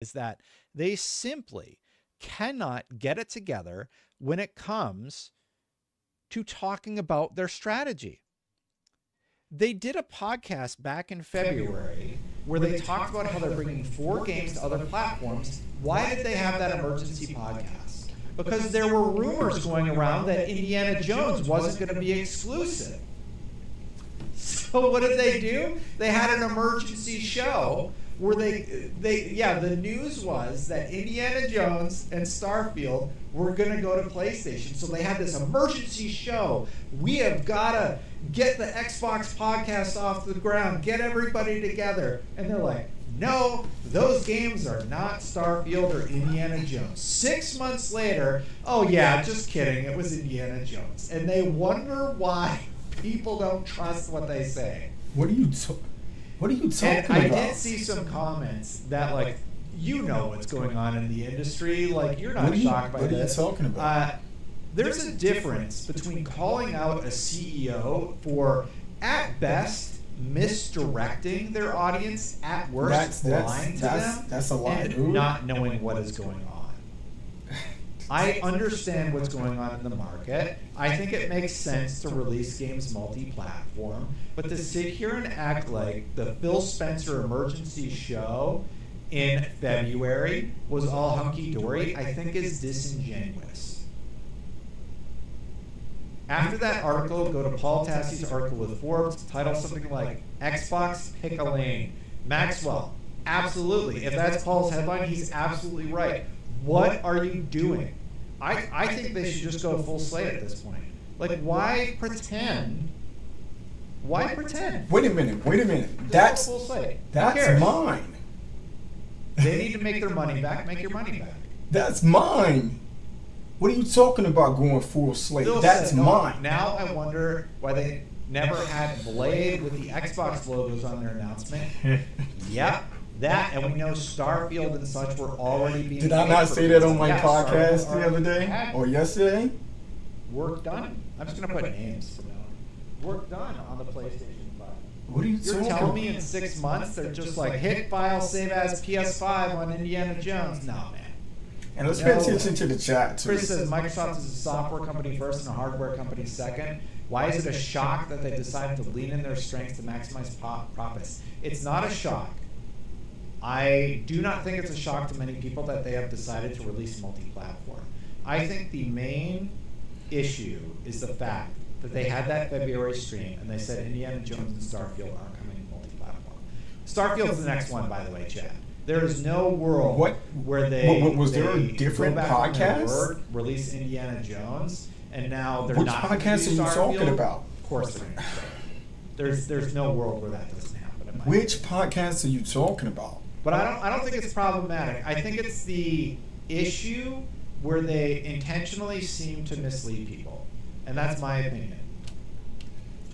is that they simply cannot get it together when it comes to talking about their strategy. They did a podcast back in February where they talked about how they're bringing 4 games to other platforms. Why did they have that emergency podcast? Because there were rumors going around that Indiana Jones wasn't going to be exclusive. So what did they do? They had an emergency show where the news was that Indiana Jones and Starfield were going to go to PlayStation. So they had this emergency show. We have got to get the Xbox podcast off the ground, get everybody together. And they're like, no, those games are not Starfield or Indiana Jones. 6 months later, oh yeah, just kidding, it was Indiana Jones. And they wonder why people don't trust what they say. What are you talking about? I did see some comments that, like, you know what's going on in the industry. Like, you're not shocked by this. What are you talking about? There's a difference between calling out a CEO for, at best, misdirecting their audience, at worst, lying to them, that's a lie, and dude. not knowing what is going on. I understand what's going on in the market. I think it makes sense to release games multi-platform, but to sit here and act like the Phil Spencer emergency show in February was all hunky-dory, I think is disingenuous. After that article, go to Paul Tassi's article with Forbes, title something like Xbox Pick a Lane. Maxwell, absolutely. If that's Paul's headline, he's absolutely right. What are you doing? I think they should just go full slate at this point. Like, why pretend? Why pretend? Wait a minute. Just That's go full slate. that's mine. They need to make their money back. Make your money back. That's mine. What are you talking about going full slate? Still That's said, no. mine. Now I wonder why they never had Blade with the Xbox logos on their announcement. Yep, that, and we know Starfield and such were already being. Did I made not for say that on PS5. my Yeah, podcast Starfield the other day had or yesterday? work done. I'm just gonna put names from now on. Work done on the PlayStation 5. What are you You're talking telling about? me in 6 months they're just like hit file, save as PS5 on Indiana Jones? No, man. And let's pay attention to the chat too. Chris says Microsoft is a software company first and a hardware company second. Why is it a shock that they decided to lean in their strengths to maximize profits? It's not a shock. I do not think it's a shock to many people that they have decided to release multi-platform. I think the main issue is the fact that they had that February stream and they said Indiana Jones and Starfield aren't coming multi-platform. Starfield's the next one, by the way, Chad. There is no world where they was there a different go back on their podcast? word, release Indiana Jones, and now they're Which not. podcast are you talking about? Of course, they're gonna say. There's no world where that doesn't happen. in my Which podcast are you talking about? But I don't think it's problematic. I think it's the issue where they intentionally seem to mislead people, and that's my opinion.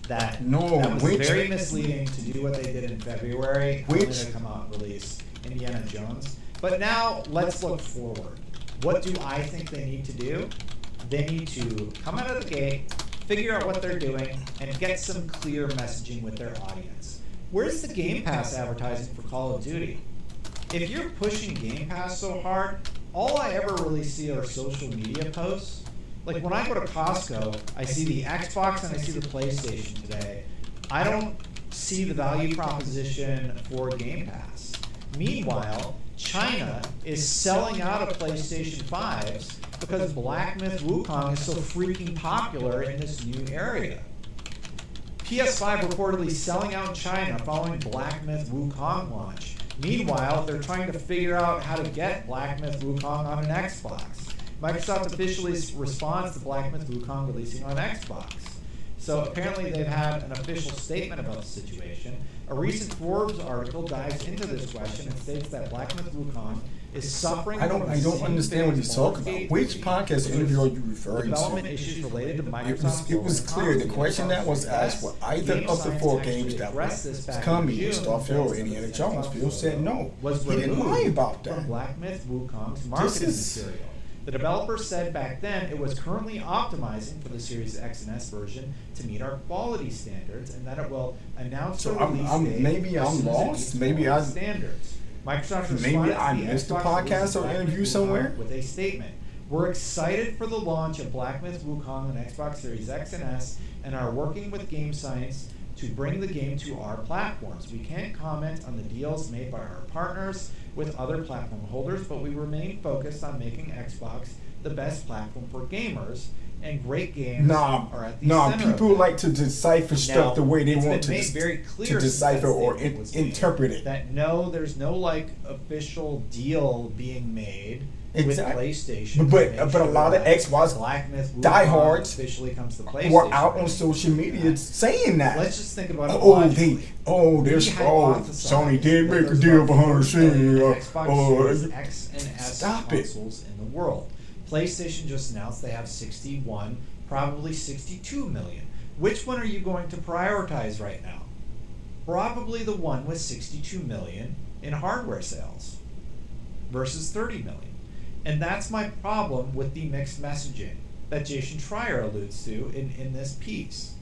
That was very misleading to do what they did in February. Only to come out and release Indiana Jones. But now let's look forward. What do I think they need to do? They need to come out of the gate, figure out what they're doing, and get some clear messaging with their audience. Where's the Game Pass advertising for Call of Duty? If you're pushing Game Pass so hard, all I ever really see are social media posts. Like when I go to Costco, I see the Xbox and I see the PlayStation today. I don't see the value proposition for Game Pass. Meanwhile, China is selling out of PlayStation 5s because Black Myth Wukong is so freaking popular in this new area. PS5 reportedly selling out in China following Black Myth Wukong launch. Meanwhile, they're trying to figure out how to get Black Myth Wukong on an Xbox. Microsoft officially responds to Black Myth Wukong releasing on Xbox. So apparently they've had an official statement about the situation. A recent Forbes article dives into this question and states that Black Myth Wukong is suffering I don't understand what you're talking about. Which podcast interview are you referring development to? issues related to Microsoft. It was clear. The question that was asked was either of the 4 games that was coming, Starfield or Indiana Jones. Phil said no. He didn't lie about From that. Black Myth Wukong's marketing material. The developer said back then it was currently optimizing for the Series X and S version to meet our quality standards, and that it will announce So the release date maybe as I'm soon as it lost. meets Maybe quality I. standards. Microsoft Maybe responded I to the missed the Xbox podcast release of or Black interview Myth somewhere. Wukong with a statement. We're excited for the launch of Black Myth Wukong on Xbox Series X and S and are working with Game Science to bring the game to our platforms. We can't comment on the deals made by our partners with other platform holders, but we remain focused on making Xbox the best platform for gamers, and great games are at the center people of like to decipher stuff the way they want to decipher or interpret it. That there's no like official deal being made with PlayStation. But a lot of Xbox Black Myth diehards officially comes to PlayStation. were out on social media saying that. Let's just think about it. Sony did make a deal behind the scenes. Xbox X and S Stop it. consoles in the world. PlayStation just announced they have 61, probably 62 million. Which one are you going to prioritize right now? Probably the one with 62 million in hardware sales versus 30 million. And that's my problem with the mixed messaging that Jason Schreier alludes to in this piece.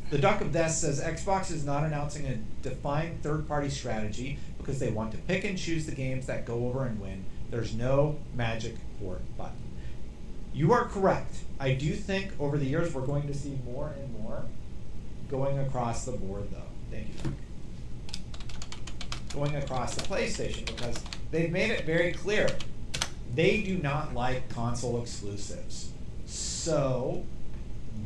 The Duck of Death says Xbox is not announcing a defined third-party strategy because they want to pick and choose the games that go over and win. There's no magic port button. You are correct. I do think over the years we're going to see more and more going across the board, though. Thank you, Mike. Going across the PlayStation, because they've made it very clear they do not like console exclusives. So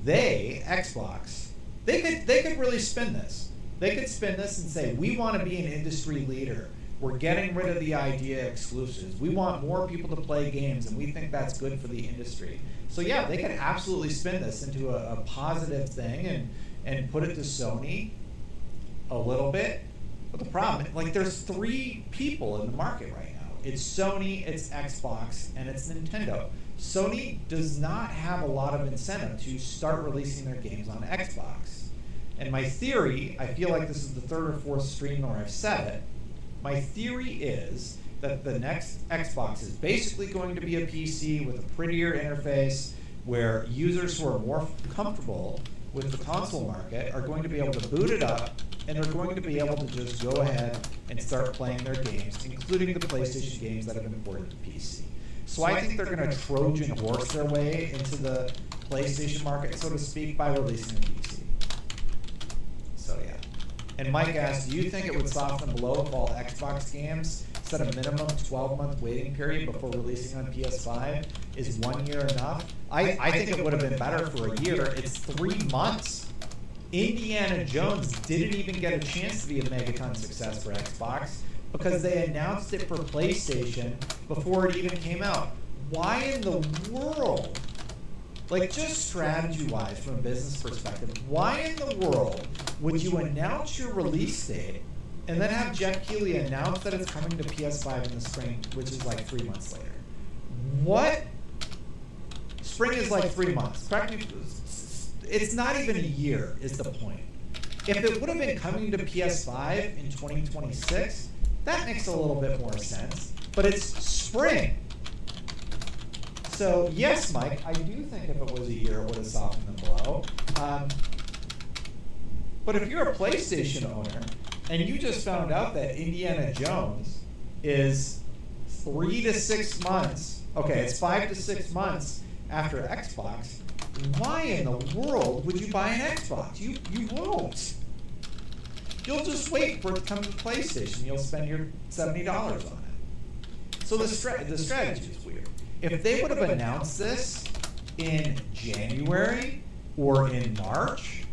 Xbox, they could really spin this. They could spin this and say, we want to be an industry leader. We're getting rid of the idea of exclusives. We want more people to play games, and we think that's good for the industry. So yeah, they could absolutely spin this into a positive thing and put it to Sony a little bit. But the problem, like, there's three people in the market right now. It's Sony, it's Xbox, and it's Nintendo. Sony does not have a lot of incentive to start releasing their games on Xbox. And my theory, I feel like this is the third or fourth stream where I've said it, my theory is that the next Xbox is basically going to be a PC with a prettier interface where users who are more comfortable with the console market are going to be able to boot it up, and they're going to be able to just go ahead and start playing their games, including the PlayStation games that have been ported to PC. So I think they're going to Trojan horse their way into the PlayStation market, so to speak, by releasing a PC. So yeah. And Mike asked, do you think it would soften the blow if all Xbox games set a minimum 12-month waiting period before releasing on PS5? Is 1 year enough? I think it would have been better for a year. It's 3 months. Indiana Jones didn't even get a chance to be a megaton success for Xbox because they announced it for PlayStation before it even came out. Why in the world? Like, just strategy-wise, from a business perspective, why in the world would you announce your release date and then have Jeff Keighley announce that it's coming to PS5 in the spring, which is like 3 months later? What? Spring is like 3 months. Correct me. It's not even a year, is the point. If it would have been coming to PS5 in 2026, that makes a little bit more sense. But it's spring. So, yes, Mike, I do think if it was a year, it would have softened the blow. But if you're a PlayStation owner and you just found out that Indiana Jones is 3 to 6 months, okay, it's 5 to 6 months after Xbox, why in the world would you buy an Xbox? You won't. You'll just wait for it to come to PlayStation. You'll spend your $70 on it. So the strategy is weird. If they would have announced this in January or in March,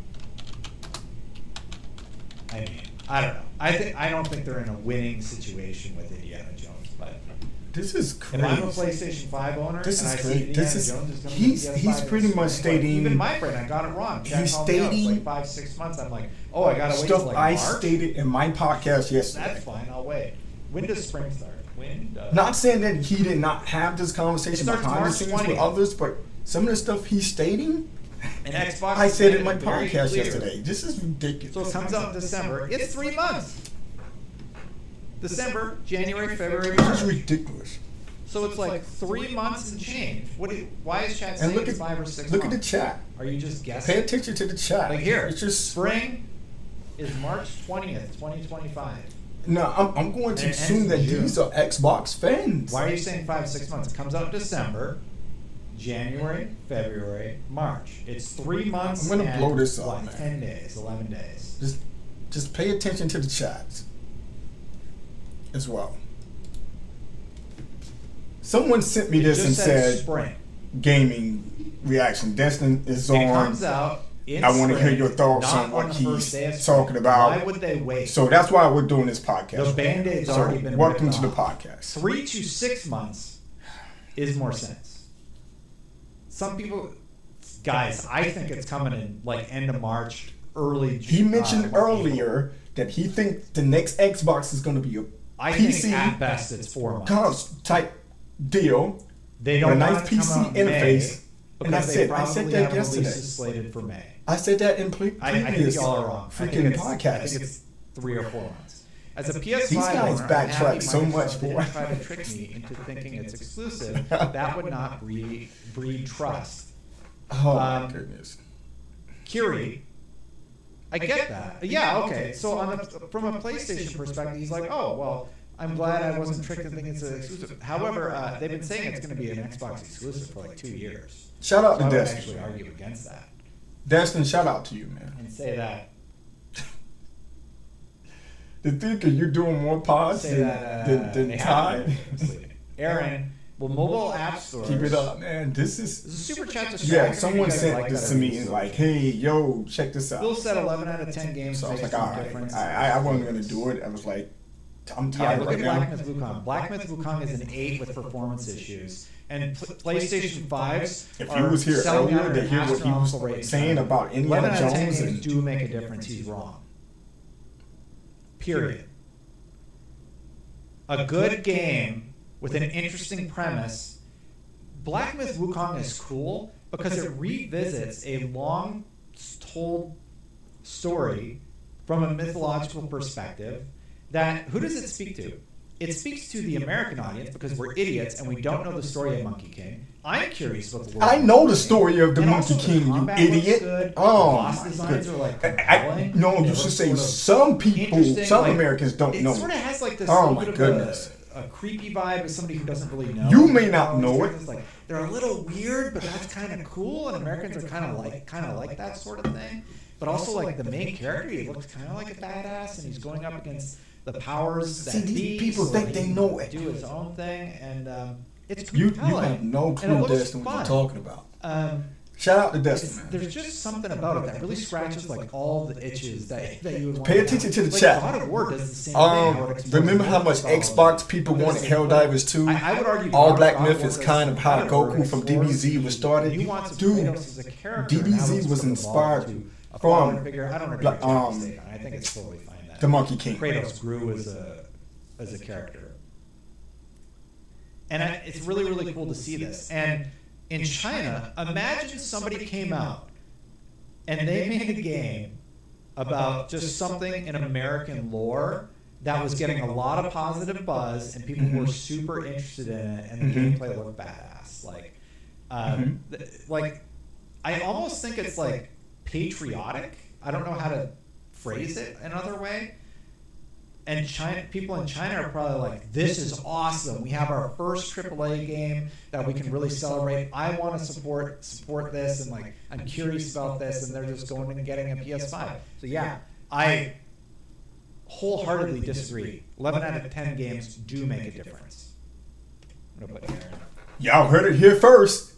I mean, I don't know. I don't think they're in a winning situation with Indiana Jones, but this is crazy. If I'm a PlayStation 5 owner and I see Indiana Jones is coming to PS5, he's pretty much stating. Even my brain, I got it wrong. He's stating like 5-6 months. I'm like, oh, I gotta wait stuff till like I March? stated in my podcast yesterday. That's fine. I'll wait. When does spring start? Not saying that he did not have this conversation behind the scenes with others, but some of the stuff he's stating, and Xbox I said in my podcast yesterday. This is ridiculous. So it comes out in December. It's 3 months. December, January, February, March. This is ridiculous. So it's like 3 months and change. Why is chat saying it's 5 or 6 months? Look at the chat. Are you just guessing? Pay attention to the chat. Like here, it's just spring is March 20th, 2025. No, I'm going to assume that these are Xbox fans. Why are you saying 5-6 months? It comes out in December, January, February, March. It's 3 months. I'm gonna blow this up, man. 10 days, 11 days. Just pay attention to the chats as well. Someone sent me this and said, spring. Gaming reaction. Destin is on. It comes out. I want to hear your thoughts on what he's talking about. Why would they wait? So that's why we're doing this podcast. The Band-Aid's already been welcome ripped to the off. podcast. 3 to 6 months is more sense. Some people, guys, I think it's coming in like end of March, early June. He mentioned earlier that he thinks the next Xbox is going to be a I PC think at best it's 4 months. type deal. They don't with a want nice it to come PC out in interface. May And I because they said probably that have yesterday. releases slated for May. I said that in previous I think y'all are wrong. freaking I podcast. think it's 3 or 4 months. As a PS5 These guys owner, backtrack I'm happy so Microsoft much, didn't boy. try to trick me into thinking it's exclusive. That would not breed trust. Oh my goodness. Kiri, I get that. Yeah, okay. So from a PlayStation perspective, he's like, oh, well, I'm glad I wasn't tricked into thinking it's an exclusive. However, they've been saying it's going to be an Xbox exclusive for like 2 years. Shout out So to I would Destin. actually argue against that Destin, shout out to you, man. and say that. To think you're doing more pods Say that than they Ty. have been misleading. Aaron, well, mobile app stores. Keep it up, man. This This is is. a super chat to Yeah, Shaq. someone You guys sent like this that to me already. and like, hey, yo, check this out. Phil said 11 out of 10 games So I was makes like, all no right. difference. I wasn't going to do it. I was like, I'm Yeah, tired look right at now. Black Myth Wukong. Black Myth Wukong is an 8 with performance issues. And PlayStation 5s If he was here selling out earlier at to hear what he astronomical was rates. saying about 11 Indiana out of 10 Jones games and do make a difference. He's wrong. Period. A good game with an interesting premise. Black Myth Wukong is cool because it revisits a long told story from a mythological perspective that, who does it speak to? It speaks to the American audience because we're idiots and we don't know the story of Monkey King. I'm curious about the world. I know the story of the And Monkey also, King, the you combat looks idiot. good. The Oh, boss my designs goodness. are like compelling. No, They you look should say sort of some people, interesting, some like, Americans don't know. It sort of has like this Oh, little my bit goodness. of a creepy vibe of somebody who doesn't really know. You may not know it. It's like they're a little weird, but that's kind of cool, and Americans are kind of like that sort of thing. But also, like the main character, he looks kind of like a badass, and he's going up against the powers that See, these be. people so think he they can know it. do his own thing, and it's You compelling. have no and it clue, looks Destin, what you're fun. talking about. Shout out to Destin, man. There's just something about it that really scratches like all the itches that you would want. Pay attention to the like, chat. God of War does the same thing. how it explores Remember the how much mythology. Xbox people wanted Helldivers 2? I would argue All God Black of Myth War is does kind of how God of War Goku from explores DBZ was started. You want some Dude, Kratos as a character, and how DBZ it's was sort of inspired evolved to a from father figure. I don't know Bla- what mistake on it. I think it's totally fine that the Monkey King. Kratos grew as a character. And it's really, really cool to see this. And in China, imagine somebody came out and they made a game about just something in American lore that was getting a lot of positive buzz and people were super interested in it, and the gameplay looked badass. Like I almost think it's like patriotic. I don't know how to phrase it another way. And people in China are probably like, this is awesome. We have our first AAA game that we can really celebrate. I want to support this, and like I'm curious about this, and they're just going and getting a PS5. So yeah, I wholeheartedly disagree. 11 out of 10 games do make a difference. I'm gonna put Aaron. Y'all heard it here first.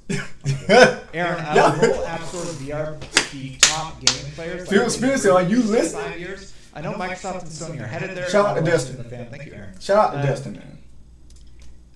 Aaron, out of mobile app stores, VR, the top gaming players. Phil Spencer, are you listening? 5 years. I know Microsoft and Sony are headed there. Shout out to Destin. Thank you, Aaron. Shout out to Destin, man.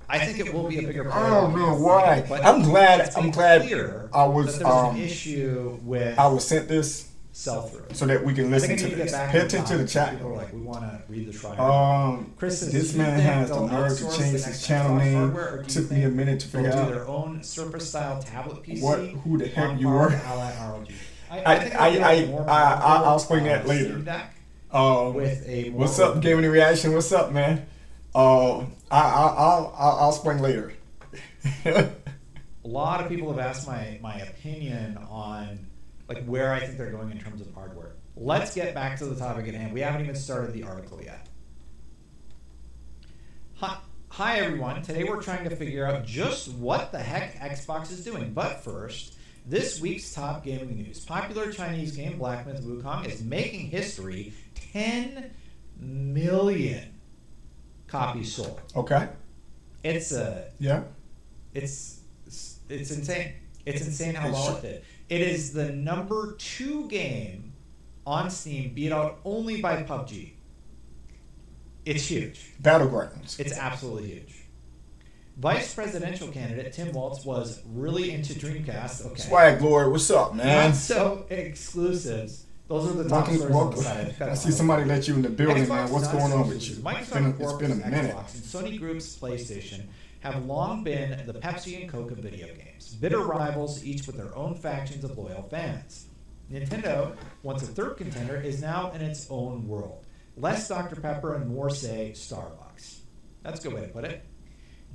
I think it will be a bigger I player. don't know why. But I'm glad it's I clear was that there's an issue with I was sent this sell-through. so that we can I listen think to I need to this. get back Pay on attention to the topic. chat. People are like, we want to read the trial. Chris says, This do you man think has the they'll nerve to outsource change the his next channel Xbox name. hardware, or do you Took me a think minute to they'll figure do out their own Surface-style tablet PC. who the heck on you par were. with Ally ROG. I think it'll be like more I'll explain that later. Steam Deck With a what's up, Gaming Reaction? What's up, man? I'll explain later. A lot of people have asked my opinion on like where I think they're going in terms of hardware. Let's get back to the topic at hand. We haven't even started the article yet. Hi everyone, today we're trying to figure out just what the heck Xbox is doing. But first, this week's top gaming news. Popular Chinese game Black Myth Wukong is making history. 10 million copies sold. Okay. It's yeah. It's insane. It's insane how well it did. It is the number 2 game on Steam, beat out only by PUBG. It's huge. Battlegrounds. It's absolutely huge. Vice presidential candidate Tim Walz was really into Dreamcast. Okay. Swag Lord, what's up, man? Not so exclusives. Those are the top stories on the side. I see somebody let you in the building, Xbox man. What's going on with you? Microsoft It's been a minute. Xbox and Sony Group's PlayStation have long been the Pepsi and Coke of video games. Bitter rivals, each with their own factions of loyal fans. Nintendo, once a third contender, is now in its own world. Less Dr. Pepper and more, say, Starbucks. That's a good way to put it.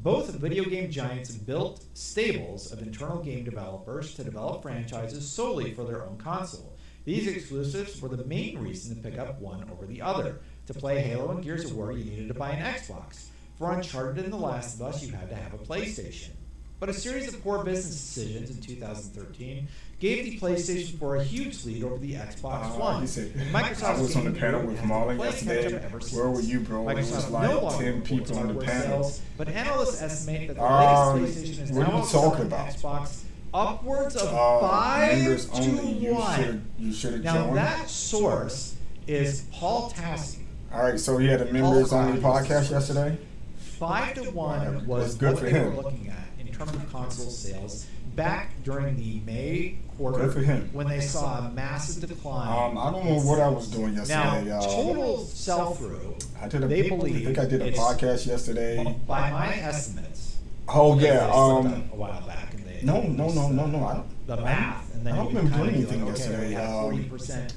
Both video game giants built stables of internal game developers to develop franchises solely for their own console. These exclusives were the main reason to pick up one over the other. To play Halo and Gears of War, you needed to buy an Xbox. For Uncharted and The Last of Us, you had to have a PlayStation. But a series of poor business decisions in 2013 gave the PlayStation 4 a huge lead over the Xbox One. I was on the panel with Marlon yesterday. Where were you, bro? It was like 10 people on the panel. But analysts estimate that the latest PlayStation is now talking about about? Xbox upwards of 5 to 1. You should have Now joined. that source is Paul Tassi. All right, so he had a members only podcast yesterday. 5 to 1 was good what for they him. were looking at in terms of console sales back during the May quarter Good for him. when they saw a massive decline. I don't know what I was doing yesterday. Now, total sell-through, I did a, they I believe think I did a it's- podcast yesterday. by my estimates. Oh they yeah. slipped up a while back. And they No. released I don't. The math, and then I don't you remember kind of doing be like, anything okay, yesterday. we had 40%.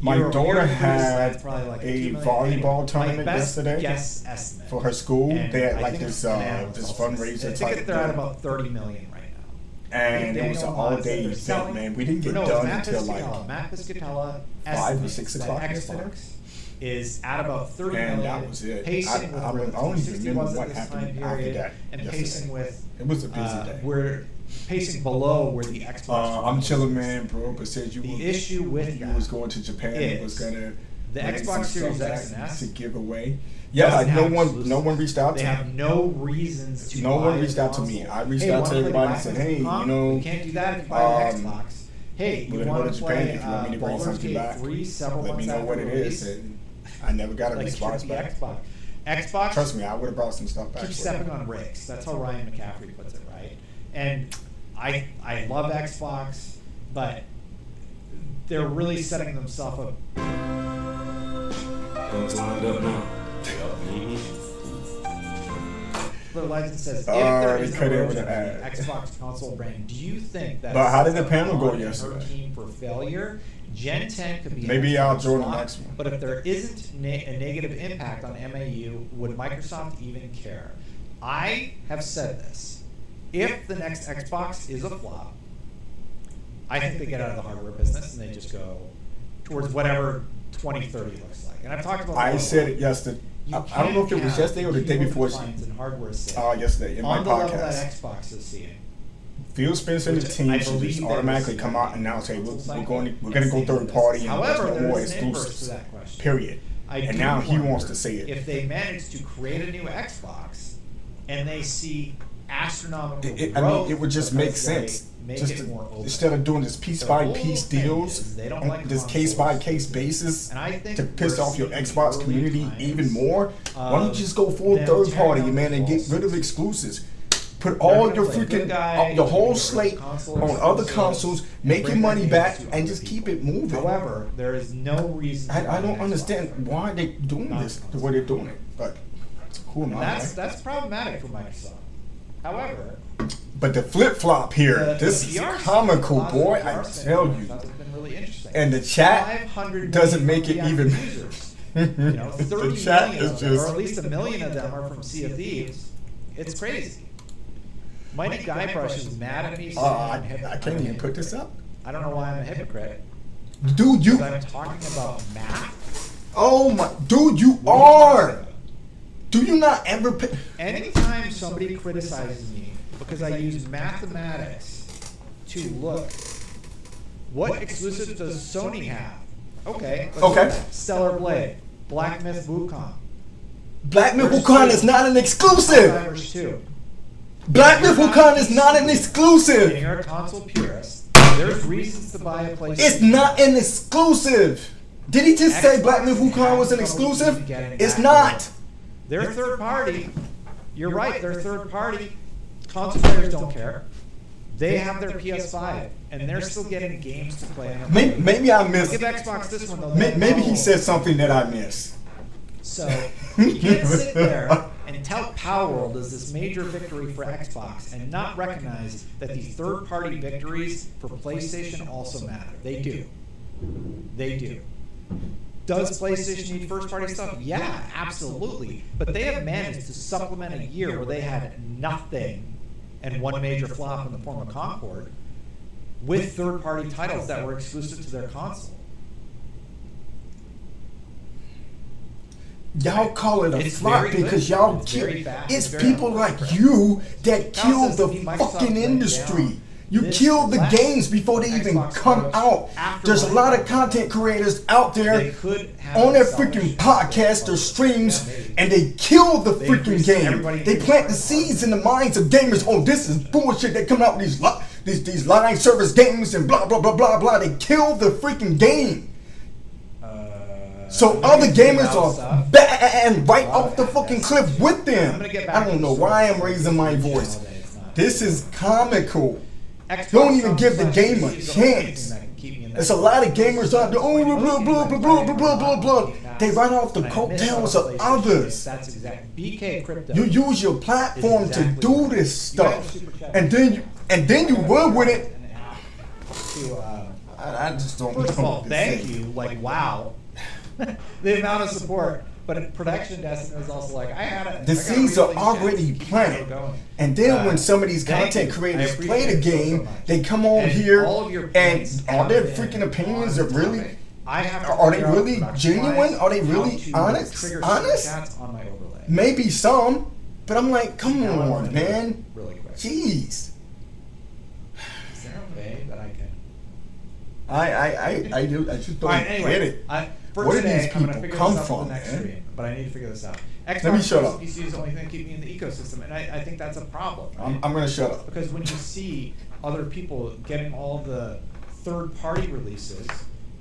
My year-over-year daughter increase, had that's probably like a 2 million. volleyball My tournament best yesterday guess estimate. for her school. And They had I like think this it's bananas this also. fundraiser I type think they're at thing. about 30 million right now. And it was an all-day event, man. We didn't get done until like Matt Piscatella 5 or 6 o'clock that yesterday. Xbox is at about 30 And million. that was it. Pacing I with don't even 60 remember was at what this happened time after period, that and yesterday. pacing with It was a busy day. we're pacing below where the Xbox One I'm was. chilling, man, bro. But said you The issue with you that was going to Japan and was is gonna the bring Xbox some Series stuff X and back S to give away. Yeah, doesn't have no exclusives. one reached out They to me. have no reasons to. No buy one the reached out to me. console. I reached Hey, out wanna to play everybody and Black said, Myth hey, Wukong? you know, We can't do that if you buy an Xbox. Hey, we're you gonna go want to to Japan. play If you want me to bring Baldur's something Gate back, 3 several let me months know what after it release? is. And I never got a Like, response should be back. Xbox. Trust me, I would have brought some stuff back. Keep for stepping you. on rakes. That's how Ryan McCaffrey puts it, right? And I love Xbox, but they're really setting themselves up. It's lined up now. The legend says, if Oh, there they is cut an in with erosion an of the ad. Xbox console brand, do you think that? But how did the sets up panel go on yesterday? Her team for failure. Gen 10 could be. Maybe a I'll join the flop, next one. But if there isn't a negative impact on MAU, would Microsoft even care? I have said this. If the next Xbox is a flop, I think they get out of the hardware business and they just go towards whatever 2030 looks like. And I've talked about. I that said before. it yesterday. You I don't know if it was can't yesterday or the day have before. declines in hardware sales Yesterday in my on the level podcast. that Xbox is seeing. Phil Spencer and the Which team I should believe just they automatically will come see out that and now say we're cycle going to and go see third this. party and However, there's no more there is an inverse to exclusives. that question. Period. I And do now he wonder wants to say it. If they manage to create a new Xbox and they see astronomical growth, It would just make because they sense. make Just it more open. instead of doing this piece Their by whole piece thing deals, is they don't on like this consoles. case by case basis, And I think to piss we're off your seeing Xbox early community times even more, why don't you just go full them third party, tearing man, down and the get rid of walls. exclusives. Put They're all gonna your play good freaking guy, the whole get rid of slate console on other exclusives, consoles, and make your bring money their back, games to and other just keep people. it moving. However, there is no reason. to buy I an don't Xbox understand right now. why they doing Not this the console. way they're doing it, but who am I? That's right? that's problematic for Microsoft. However, But the flip flop here, the this is PR comical, positive boy. PR I sentiment tell on you. Microsoft has been really interesting. And the chat 500 doesn't million make it monthly even. active users. You know, 30 the chat million is of them, or just. at least 1 million of them are from Sea of Thieves. It's crazy. Mighty Guybrush is mad at me saying I'm I can't even put this up. I don't know why I'm a hypocrite. Dude, you. Because I'm talking about math. Oh my. Dude, you What are you are. talking about? Do you not ever pay? Anytime somebody criticizes me because I use mathematics to look, what exclusive does Sony have? Okay. Stellar Blade, Black Myth Wukong. Black Myth Wukong is not an exclusive. Black Myth Wukong is not an exclusive. If you're a console purist, there's reasons to buy a PlayStation. It's not an exclusive. Did he just say Black Myth Wukong was an exclusive? It's not. They're third party. You're right, they're third party. Console players don't care. They have their PS5, and they're still getting games to play on. Maybe I missed. Give Xbox this one though. Maybe he said something that I missed. So you can't sit there and tout Power World as this major victory for Xbox and not recognize that these third-party victories for PlayStation also matter. They do. They do. Does PlayStation need first-party stuff? Yeah, absolutely. But they have managed to supplement a year where they had nothing and one major flop in the form of Concord with third-party titles that were exclusive to their console. Y'all call it a flop because y'all kill. It's people like you that killed the fucking industry. You killed the games before they even come out. There's a lot of content creators out there on their freaking podcasts or streams, and they kill the freaking game. They plant the seeds in the minds of gamers. Oh, this is bullshit. They come out with these live service games and blah, blah, blah, blah, blah. They kill the freaking game. So other gamers are banned right off the fucking cliff with them. I don't know why I'm raising my voice. This is comical. Don't even give the game a chance. There's a lot of gamers out there. Oh, blah, blah, blah, blah, blah, blah, blah, blah. They run off the coattails of others. You use your platform to do this stuff, and then you run with it. I just don't know. First of all, thank you. Like, wow. The amount of support, but production Destiny was also like, the seeds are already planted, and then when some of these content creators play the game, they come on here and all their freaking opinions are really, are they really genuine? Are they really honest? Maybe some, but I'm like, come on, man. Jeez. Is there a way that I can? I just don't get it. Where do these people come from, man? But I need to figure this out. Let me shut up. PC is the only thing keeping me in the ecosystem, and I think that's a problem. Right? I'm going to shut up. Because when you see other people getting all the third-party releases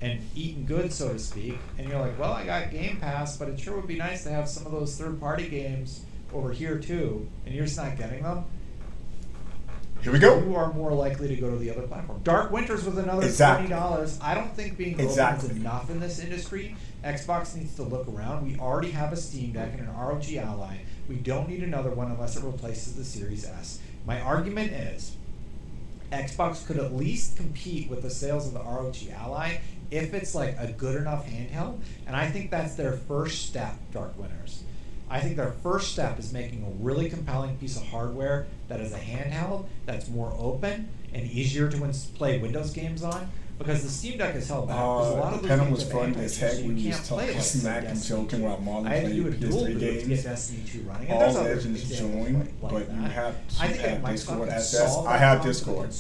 and eating good, so to speak, and you're like, well, I got Game Pass, but it sure would be nice to have some of those third-party games over here too, and you're just not getting them. Here we go. You are more likely to go to the other platform. Dark Winters with another $20. I don't think being open is enough in this industry. Xbox needs to look around. We already have a Steam Deck and an ROG Ally. We don't need another one unless it replaces the Series S. My argument is Xbox could at least compete with the sales of the ROG Ally if it's like a good enough handheld. And I think that's their first step, Dark Winters. I think their first step is making a really compelling piece of hardware that is a handheld, that's more open and easier to play Windows games on, because the Steam Deck is held back. There's a lot of the panel was fun as heck. We was talking smack and joking while Marlon played PS3 games. All legends join, but you have to have Discord access. I have Discord.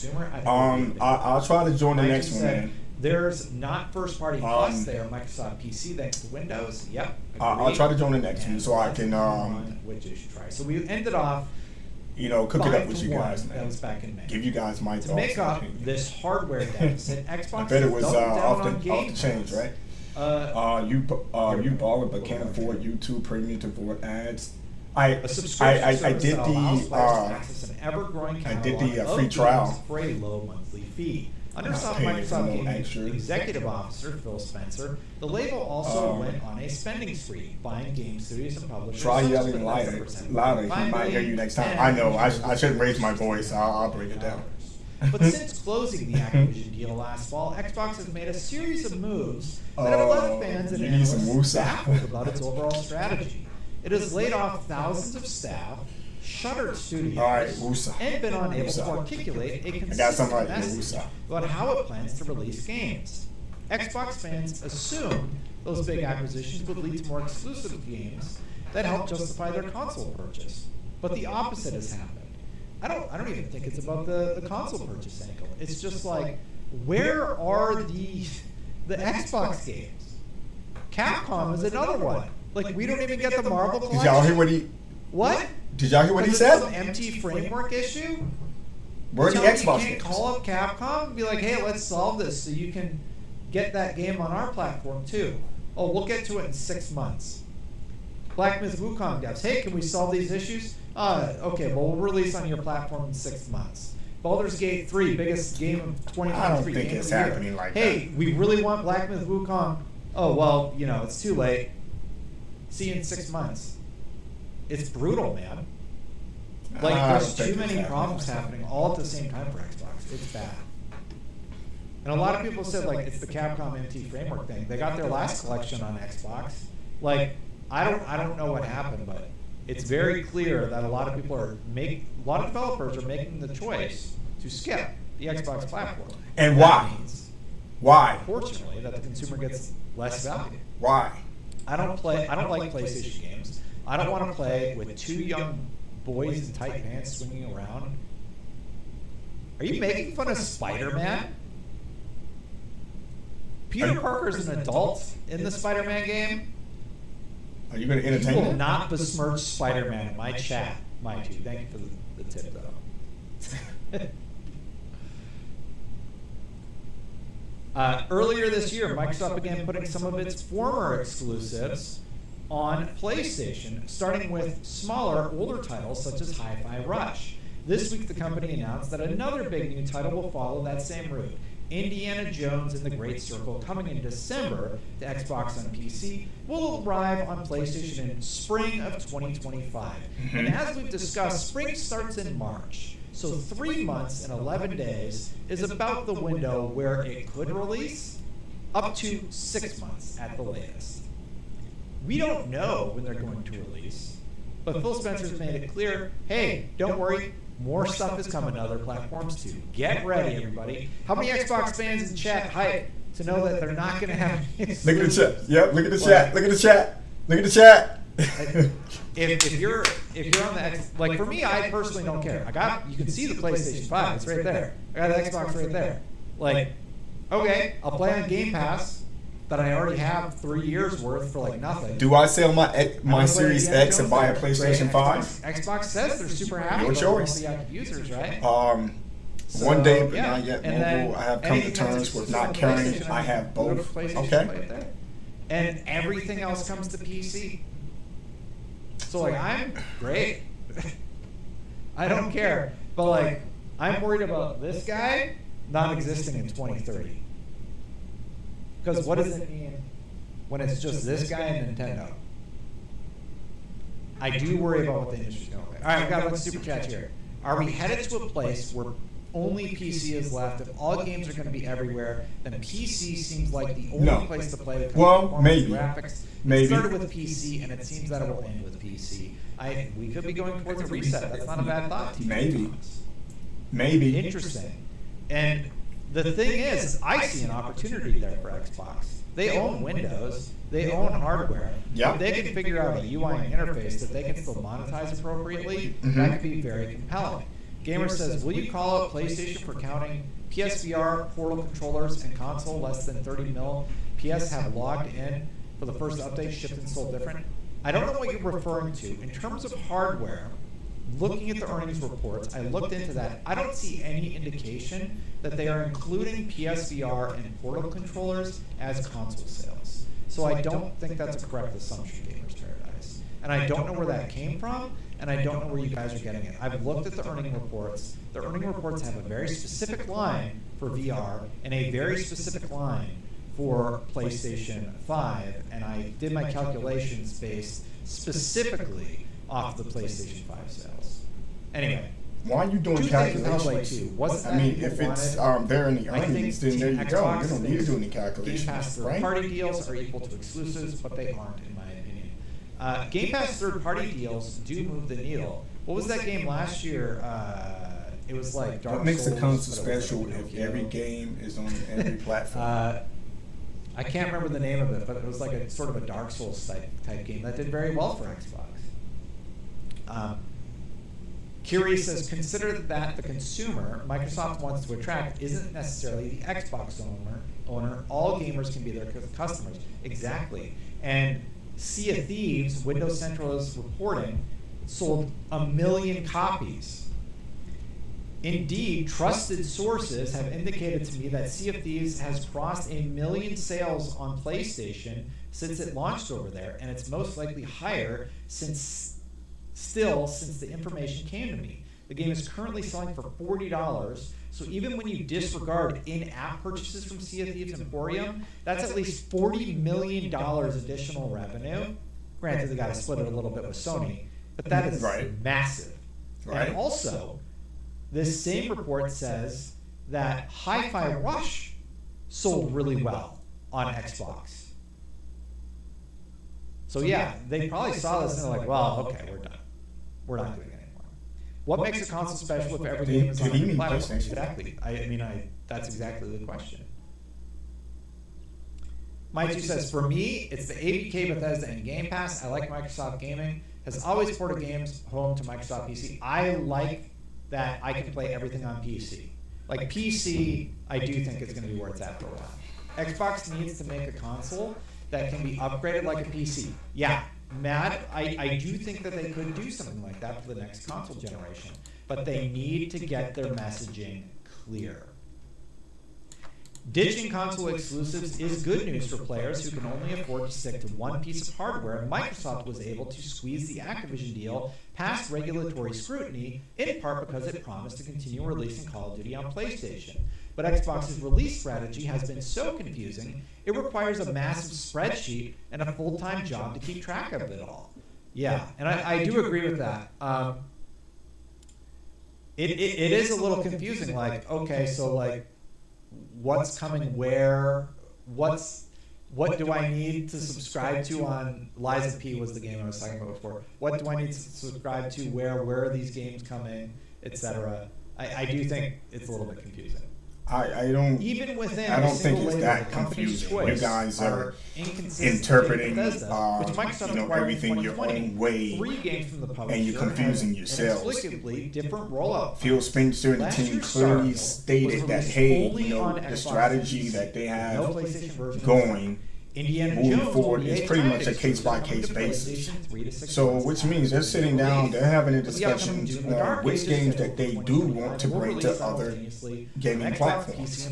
I'll try to join the next one, man. There's not first-party plus there, Microsoft PC thanks to Windows. Yep. I'll try to join the next one so I can. Which you should try. So we ended off. Cook it up with you guys, man. That was back in May. Give you guys my thoughts. To make up this hardware deficit, Xbox. I bet it was off the change, right? You baller but can't afford YouTube Premium to avoid ads. I did the free trial for a low monthly fee. Under Microsoft Gaming Executive Officer Phil Spencer, the label also went on a spending spree, buying game studios and publishers. Try yelling louder. He might hear you next time. I know. I shouldn't raise my voice. I'll break it down. But since closing the Activision deal last fall, Xbox has made a series of moves that have left fans and analysts baffled about its overall strategy. It has laid off thousands of staff, shuttered studios, and been unable to articulate a consistent message about how it plans to release games. Xbox fans assumed those big acquisitions would lead to more exclusive games that help justify their console purchase. But the opposite has happened. I don't even think it's about the console purchase angle. It's just like, where are the Xbox games? Capcom is another one. Like, we don't even get the Marvel collection. Did y'all hear what he? What? Did y'all hear what he said? Some empty framework issue. Where are the Xbox games? You can't games? call up Capcom and be like, hey, let's solve this so you can get that game on our platform too. Oh, we'll get to it in 6 months. Black Myth Wukong devs, hey, can we solve these issues? Okay, well, we'll release on your platform in 6 months. Baldur's Gate 3, biggest game of 2023. I don't think it's happening like that. Hey, we really want Black Myth Wukong. Oh, well, it's too late. See you in 6 months. It's brutal, man. Like, there's too many problems happening all at the same time for Xbox. It's bad. And a lot of people said, like, it's the Capcom MT framework thing. They got their last collection on Xbox. Like, I don't know what happened, but it's very clear that a lot of developers are making the choice to skip the Xbox platform. And why? Why? Unfortunately, that the consumer gets less value. Why? I don't like PlayStation games. I don't want to play with two young boys in tight pants swinging around. Are you making fun of Spider-Man? Peter Parker's an adult in the Spider-Man game. Are you going to entertain You will him? not besmirch Spider-Man in my chat, mind you. Thank you for the tip, though. Earlier this year, Microsoft began putting some of its former exclusives on PlayStation, starting with smaller, older titles such as Hi-Fi Rush. This week, the company announced that another big new title will follow that same route. Indiana Jones and the Great Circle, coming in December to Xbox and PC, will arrive on PlayStation in spring of 2025. And as we've discussed, spring starts in March. So 3 months and 11 days is about the window where it could release, up to 6 months at the latest. We don't know when they're going to release, but Phil Spencer's made it clear, hey, don't worry, more stuff is coming to other platforms too. Get ready, everybody. How many Xbox fans in chat hype to know that they're not going to have... Look at the chat. Yep, look at the chat. Look at the chat. Look at the chat. If you're on the X, like for me, I personally don't care. You can see the PlayStation 5. It's right there. I got the Xbox right there. Like, okay, I'll play on Game Pass that I already have 3 years worth for like nothing. Do I sell my Series X and buy a PlayStation 5? Xbox says they're super happy Your with choice. the active users, right? One day, but not yet. Mobile, I have come to terms with not carrying it. I have both. Okay. And everything else comes to PC. So like, I'm great. I don't care. But like, I'm worried about this guy not existing in 2030. Because what does it mean when it's just this guy and Nintendo? I do worry about what the industry's going to be. All right, we've got a bunch of super chats here. Are we headed to a place where only PC is left? If all games are going to be everywhere, then PC seems like the only place to play with maybe. graphics. Maybe. It started with PC, and it seems that it will end with PC. We could be going towards a reset. That's not a bad thought. Maybe. Interesting. And the thing is, I see an opportunity there for Xbox. They own Windows. They own hardware. Yep. If they can figure out a UI and interface that they can still monetize appropriately, that could be very compelling. Gamer says, will you call out PlayStation for counting PSVR, Portal controllers, and console less than 30 mil? PS have logged in for the first update, shipped and sold different. I don't know what you're referring to. In terms of hardware, looking at the earnings reports, I looked into that. I don't see any indication that they are including PSVR and Portal controllers as console sales. So I don't think that's a correct assumption, Gamers Paradise. And I don't know where that came from, and I don't know where you guys are getting it. I've looked at the earning reports. The earning reports have a very specific line for VR and a very specific line for PlayStation 5, and I did my calculations based specifically off the PlayStation 5 sales. Anyway. Why are you doing calculations? I mean, if it's there in the earnings, then there you go. You don't need to do any calculations, Game Pass third-party deals are equal to exclusives, but they aren't, in my opinion. Game Pass third-party deals do move the needle. What was that game last year? It was like Dark Souls. What makes a console special if every game is on every platform? I can't remember the name of it, but it was like a sort of a Dark Souls type game that did very well for Xbox. Curie says, consider that the consumer Microsoft wants to attract isn't necessarily the Xbox owner. All gamers can be their customers. Exactly. And Sea of Thieves, Windows Central is reporting, sold 1 million copies. Indeed, trusted sources have indicated to me that Sea of Thieves has crossed 1 million sales on PlayStation since it launched over there, and it's most likely higher since the information came to me. The game is currently selling for $40, so even when you disregard in-app purchases from Sea of Thieves Emporium, that's at least $40 million additional revenue. Granted, they got to split it a little bit with Sony, but that is massive. And also, this same report says that Hi-Fi Rush sold really well on Xbox. So yeah, they probably saw this and they're like, well, okay, we're done. We're not doing it anymore. What makes a console special if every game is on a platform? Exactly. That's exactly the question. Maichu says, for me, it's the ABK, Bethesda, and Game Pass. I like Microsoft Gaming. Has always ported games home to Microsoft PC. I like that I can play everything on PC. Like PC, I do think it's going to be where it's at for a while. Xbox needs to make a console that can be upgraded like a PC. Yeah, Matt, I do think that they could do something like that for the next console generation, but they need to get their messaging clear. Ditching console exclusives is good news for players who can only afford to stick to one piece of hardware, and Microsoft was able to squeeze the Activision deal past regulatory scrutiny, in part because it promised to continue releasing Call of Duty on PlayStation. But Xbox's release strategy has been so confusing, it requires a massive spreadsheet and a full-time job to keep track of it all. Yeah, and I do agree with that. It is a little confusing, like, okay, so like, what's coming where, what do I need to subscribe to on Lies of P was the game I was talking about before. What do I need to subscribe to where are these games coming, etc. I do think it's a little bit confusing. I don't think it's that confusing. You guys are interpreting everything your own way, and you're confusing yourselves. Phil Spencer and the team clearly stated that, hey, the strategy that they have going moving forward is pretty much a case-by-case basis. So, which means they're sitting down, they're having a discussion on which games that they do want to bring to other gaming platforms.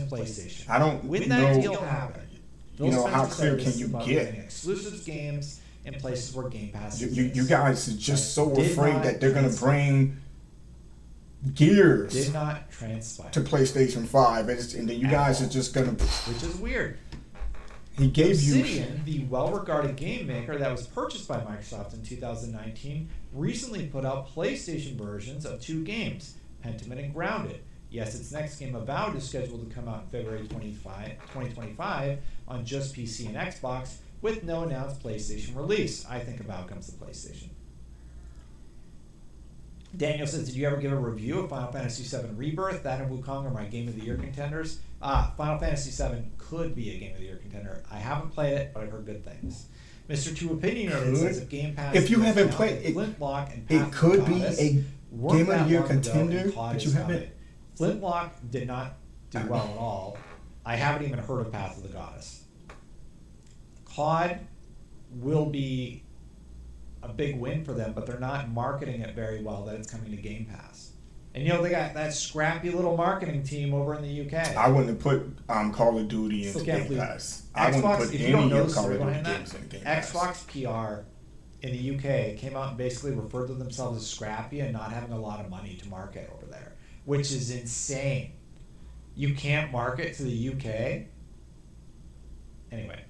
I don't know, how clear can you get? Exclusive games in places where Game Pass you guys are just so afraid that they're going to bring Gears did not transpire to PlayStation 5, and then you guys are just going to... Which is weird. He gave Obsidian, the well-regarded game maker that was purchased by Microsoft in 2019, recently put out PlayStation versions of 2 games, Pentiment and Grounded. Yes, its next game, Avowed, is scheduled to come out in February 2025 on just PC and Xbox, with no announced PlayStation release. I think Avowed comes to PlayStation. Daniel says, did you ever give a review of Final Fantasy VII Rebirth? That and Wukong are my Game of the Year contenders. Final Fantasy VII could be a Game of the Year contender. I haven't played it, but I've heard good things. Mr. Too Opinionated says, if Game Pass... If you haven't played it, Flintlock and it could be a Game of the Year contender, but you haven't... Flintlock did not do well at all. I haven't even heard of Path of the Goddess. COD will be a big win for them, but they're not marketing it very well that it's coming to Game Pass. And they got that scrappy little marketing team over in the UK. I wouldn't have put Call of Duty into Game Pass. I wouldn't put any of Call of Duty games in Game Pass. Xbox PR in the UK came out and basically referred to themselves as scrappy and not having a lot of money to market over there, which is insane. You can't market to the UK? Anyway.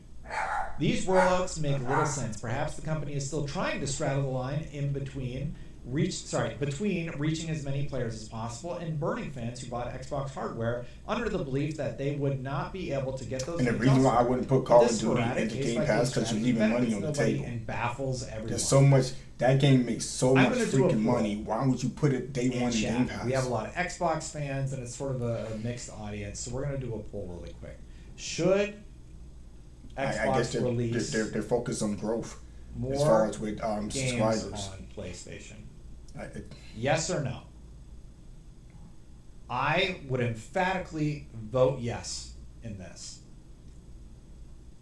These rollouts make little sense. Perhaps the company is still trying to straddle the line between reaching as many players as possible and burning fans who bought Xbox hardware under the belief that they would not be able to get those. And the reason why I wouldn't put Call of Duty into Game Pass because you're leaving money on the table. And baffles everyone. There's so much. That game makes so much freaking money. Why would you put it day one in Game Pass? We have a lot of Xbox fans, and it's sort of a mixed audience. So we're going to do a poll really quick. Should I guess release they're focused on growth more as far as with games subscribers. on PlayStation? Yes or no? I would emphatically vote yes in this.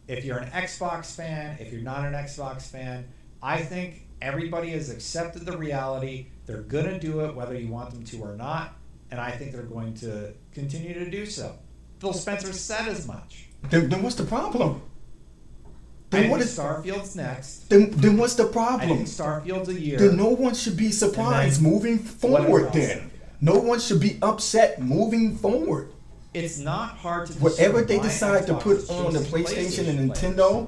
If you're an Xbox fan, if you're not an Xbox fan, I think everybody has accepted the reality. They're going to do it whether you want them to or not, and I think they're going to continue to do so. Phil Spencer said as much. Then what's the problem? Then what is Starfield's next? Then what's the problem? I think Starfield's a year. Then no one should be surprised moving forward then. No one should be upset moving forward. It's not hard to whatever they decide to put on the PlayStation and Nintendo,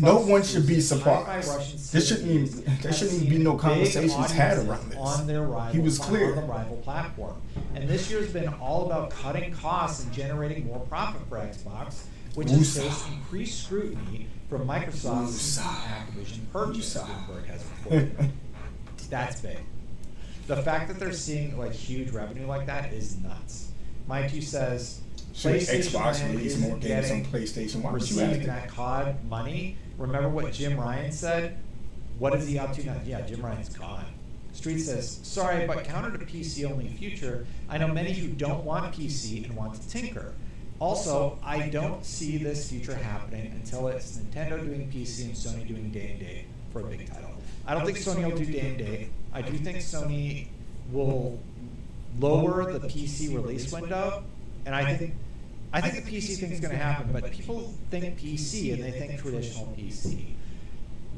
no one should be surprised. There shouldn't even be no conversations had around this. On their rival, he was clear. On the rival platform. And this year's been all about cutting costs and generating more profit for Xbox, which has faced increased scrutiny from Microsoft since the Activision purchase, Bloomberg has reported. That's big. The fact that they're seeing like huge revenue like that is nuts. My two says Xbox release more games on PlayStation. Why would you receiving that COD money? Remember what Jim Ryan said? What is he up to now? Yeah, Jim Ryan's gone. Street says, sorry, but counter to PC only future. I know many who don't want PC and want to tinker. Also, I don't see this future happening until it's Nintendo doing PC and Sony doing day and date for a big title. I don't think Sony will do day and date. I do think Sony will lower the PC release window, and I think the PC thing is going to happen, but people think PC and they think traditional PC.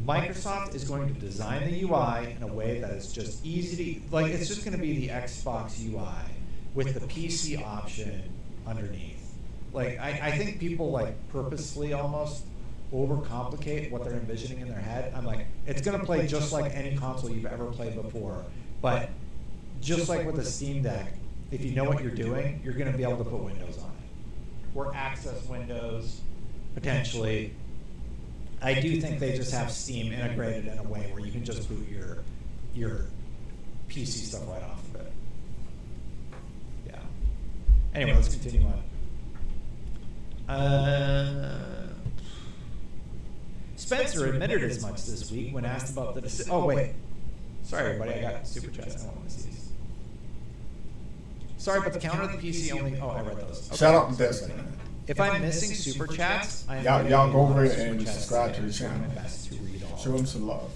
Microsoft is going to design the UI in a way that is just easy to, like, it's just going to be the Xbox UI with the PC option underneath. Like, I think people, like, purposefully almost overcomplicate what they're envisioning in their head. I'm like, it's going to play just like any console you've ever played before, but just like with the Steam Deck, if you know what you're doing, you're going to be able to put Windows on it. Or access Windows, potentially. I do think they just have Steam integrated in a way where you can just boot your PC stuff right off of it. Yeah. Anyway, let's continue on. Spencer admitted as much this week when asked about the decision. Oh, wait. Sorry, everybody, I got super chats. I don't want to see these. Sorry, but the counter of the PC only. Oh, I read those. Okay. Shout out to Destiny. If I'm missing super chats, y'all go over and subscribe to the channel. Show them some love.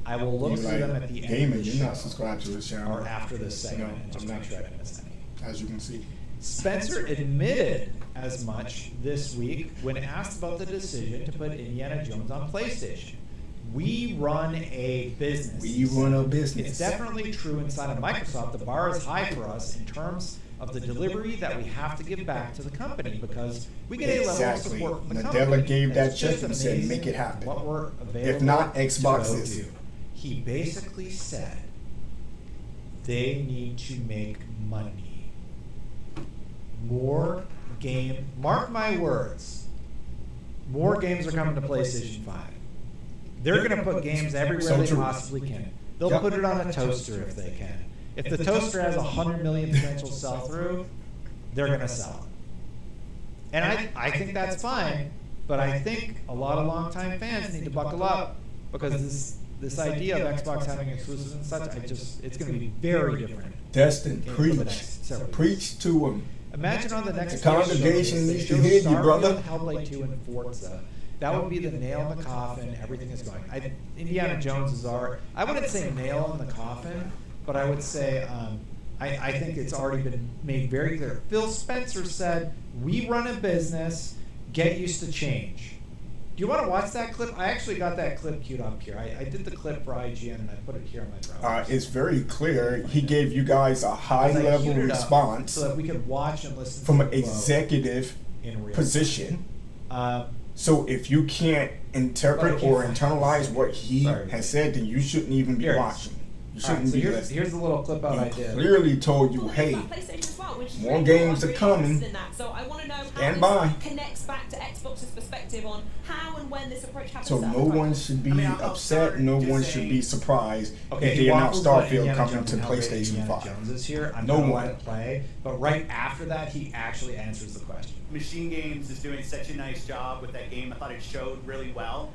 I will look through them at the end of the show. You're not subscribed to this channel. Or after this segment, and just make sure I didn't miss any. As you can see. Spencer admitted as much this week when asked about the decision to put Indiana Jones on PlayStation. We run a business. We run a business. It's definitely true inside of Microsoft. The bar is high for us in terms of the delivery that we have to give back to the company because we get a level of support from the company. Nadella gave that check and said, make it happen. What we're available if not, Xbox is. He basically said they need to make money. More game. Mark my words. More games are coming to PlayStation 5. They're going to put games everywhere they possibly can. They'll put it on a toaster if they can. If the toaster has 100 million potential sell-through, they're going to sell it. And I think that's fine, but I think a lot of longtime fans need to buckle up because this idea of Xbox having exclusives and such, it's going to be very different. Destin, preach to them. Imagine on the next the congregation needs to hear you, brother. Hellblade 2 and Forza. That would be the nail in the coffin. Everything is going. Indiana Jones is our. I wouldn't say nail in the coffin, but I would say I think it's already been made very clear. Phil Spencer said, "We run a business. Get used to change." Do you want to watch that clip? I actually got that clip queued up here. I did the clip for IGN and I put it here on my browser. It's very clear. He gave you guys a high-level response so that we could watch and listen from an executive position. So if you can't interpret or internalize what he has said, then you shouldn't even be watching. You shouldn't be listening. Here's the little clip out I did. Clearly told you, hey, which is More really games cool. are I'm coming. really interested in that. So I want to know how Stand by. this connects back to Xbox's perspective on how and when this approach happens. So to no other one titles. should be I'll upset. start No just one saying- should be surprised Okay, if they announce waffles on Starfield Indiana coming Jones to and how great PlayStation Indiana 5. Jones is here. I'm No gonna one. let it play, but right after that, he actually answers the question. Machine Games is doing such a nice job with that game. I thought it showed really well.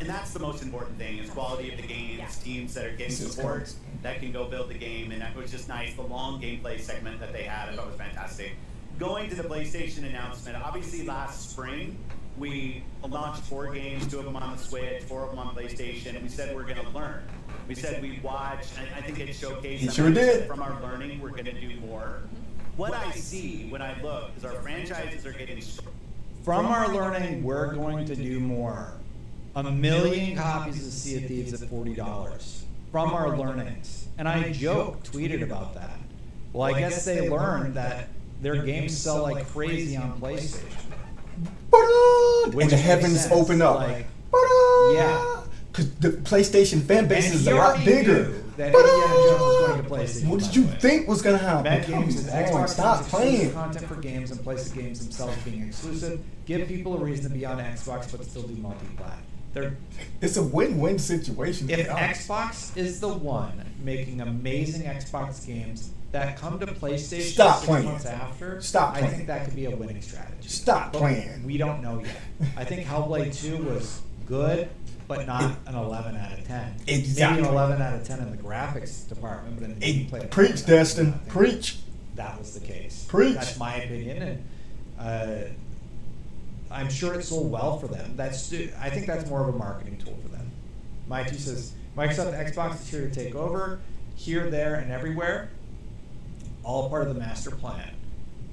And that's the most important thing, is quality of the games, Yeah. teams that are getting This is support cool. that can go build the game, and that was just nice. The long gameplay segment that they had, I thought was fantastic. Going to the PlayStation announcement, obviously last spring, we launched 4 games, 2 of them on the Switch, 4 of them on PlayStation, and we said we're going to learn. We said we'd watch, and I think it showcased You that sure we did. said from our learning, we're going to do more. What I see when I look is our franchises are getting stronger. From our learning, we're going to do more. 1 million copies of Sea of Thieves at $40. From our learnings. And I tweeted about that. Well, I guess they learned that their games sell like crazy on PlayStation. And Which the makes heavens sense. open up. Like, yeah. Because the PlayStation fan base and is he a lot already bigger. knew that Indiana Jones was going to PlayStation. What by did the you way. think was going to happen? Bad Come Games is on, Xbox stop has playing. exclusive content for games and place the games themselves being exclusive. Give people a reason to be on Xbox but still do multi-plat. It's a win-win situation. If for us. Xbox is the one making amazing Xbox games that come to PlayStation Stop 6 playing. months after, Stop I playing. think that could be a winning strategy. Stop But playing. We don't know yet. I think Hellblade 2 was good, but not an 11 out of 10. Exactly. Maybe an 11 out of 10 in the graphics department, but in the gameplay Preach, department, Destin. I think Preach. That was the case. Preach. That's my opinion, and I'm sure it sold well for them. I think that's more of a marketing tool for them. My 2 says Microsoft Xbox is here to take over, here, there, and everywhere. All part of the master plan.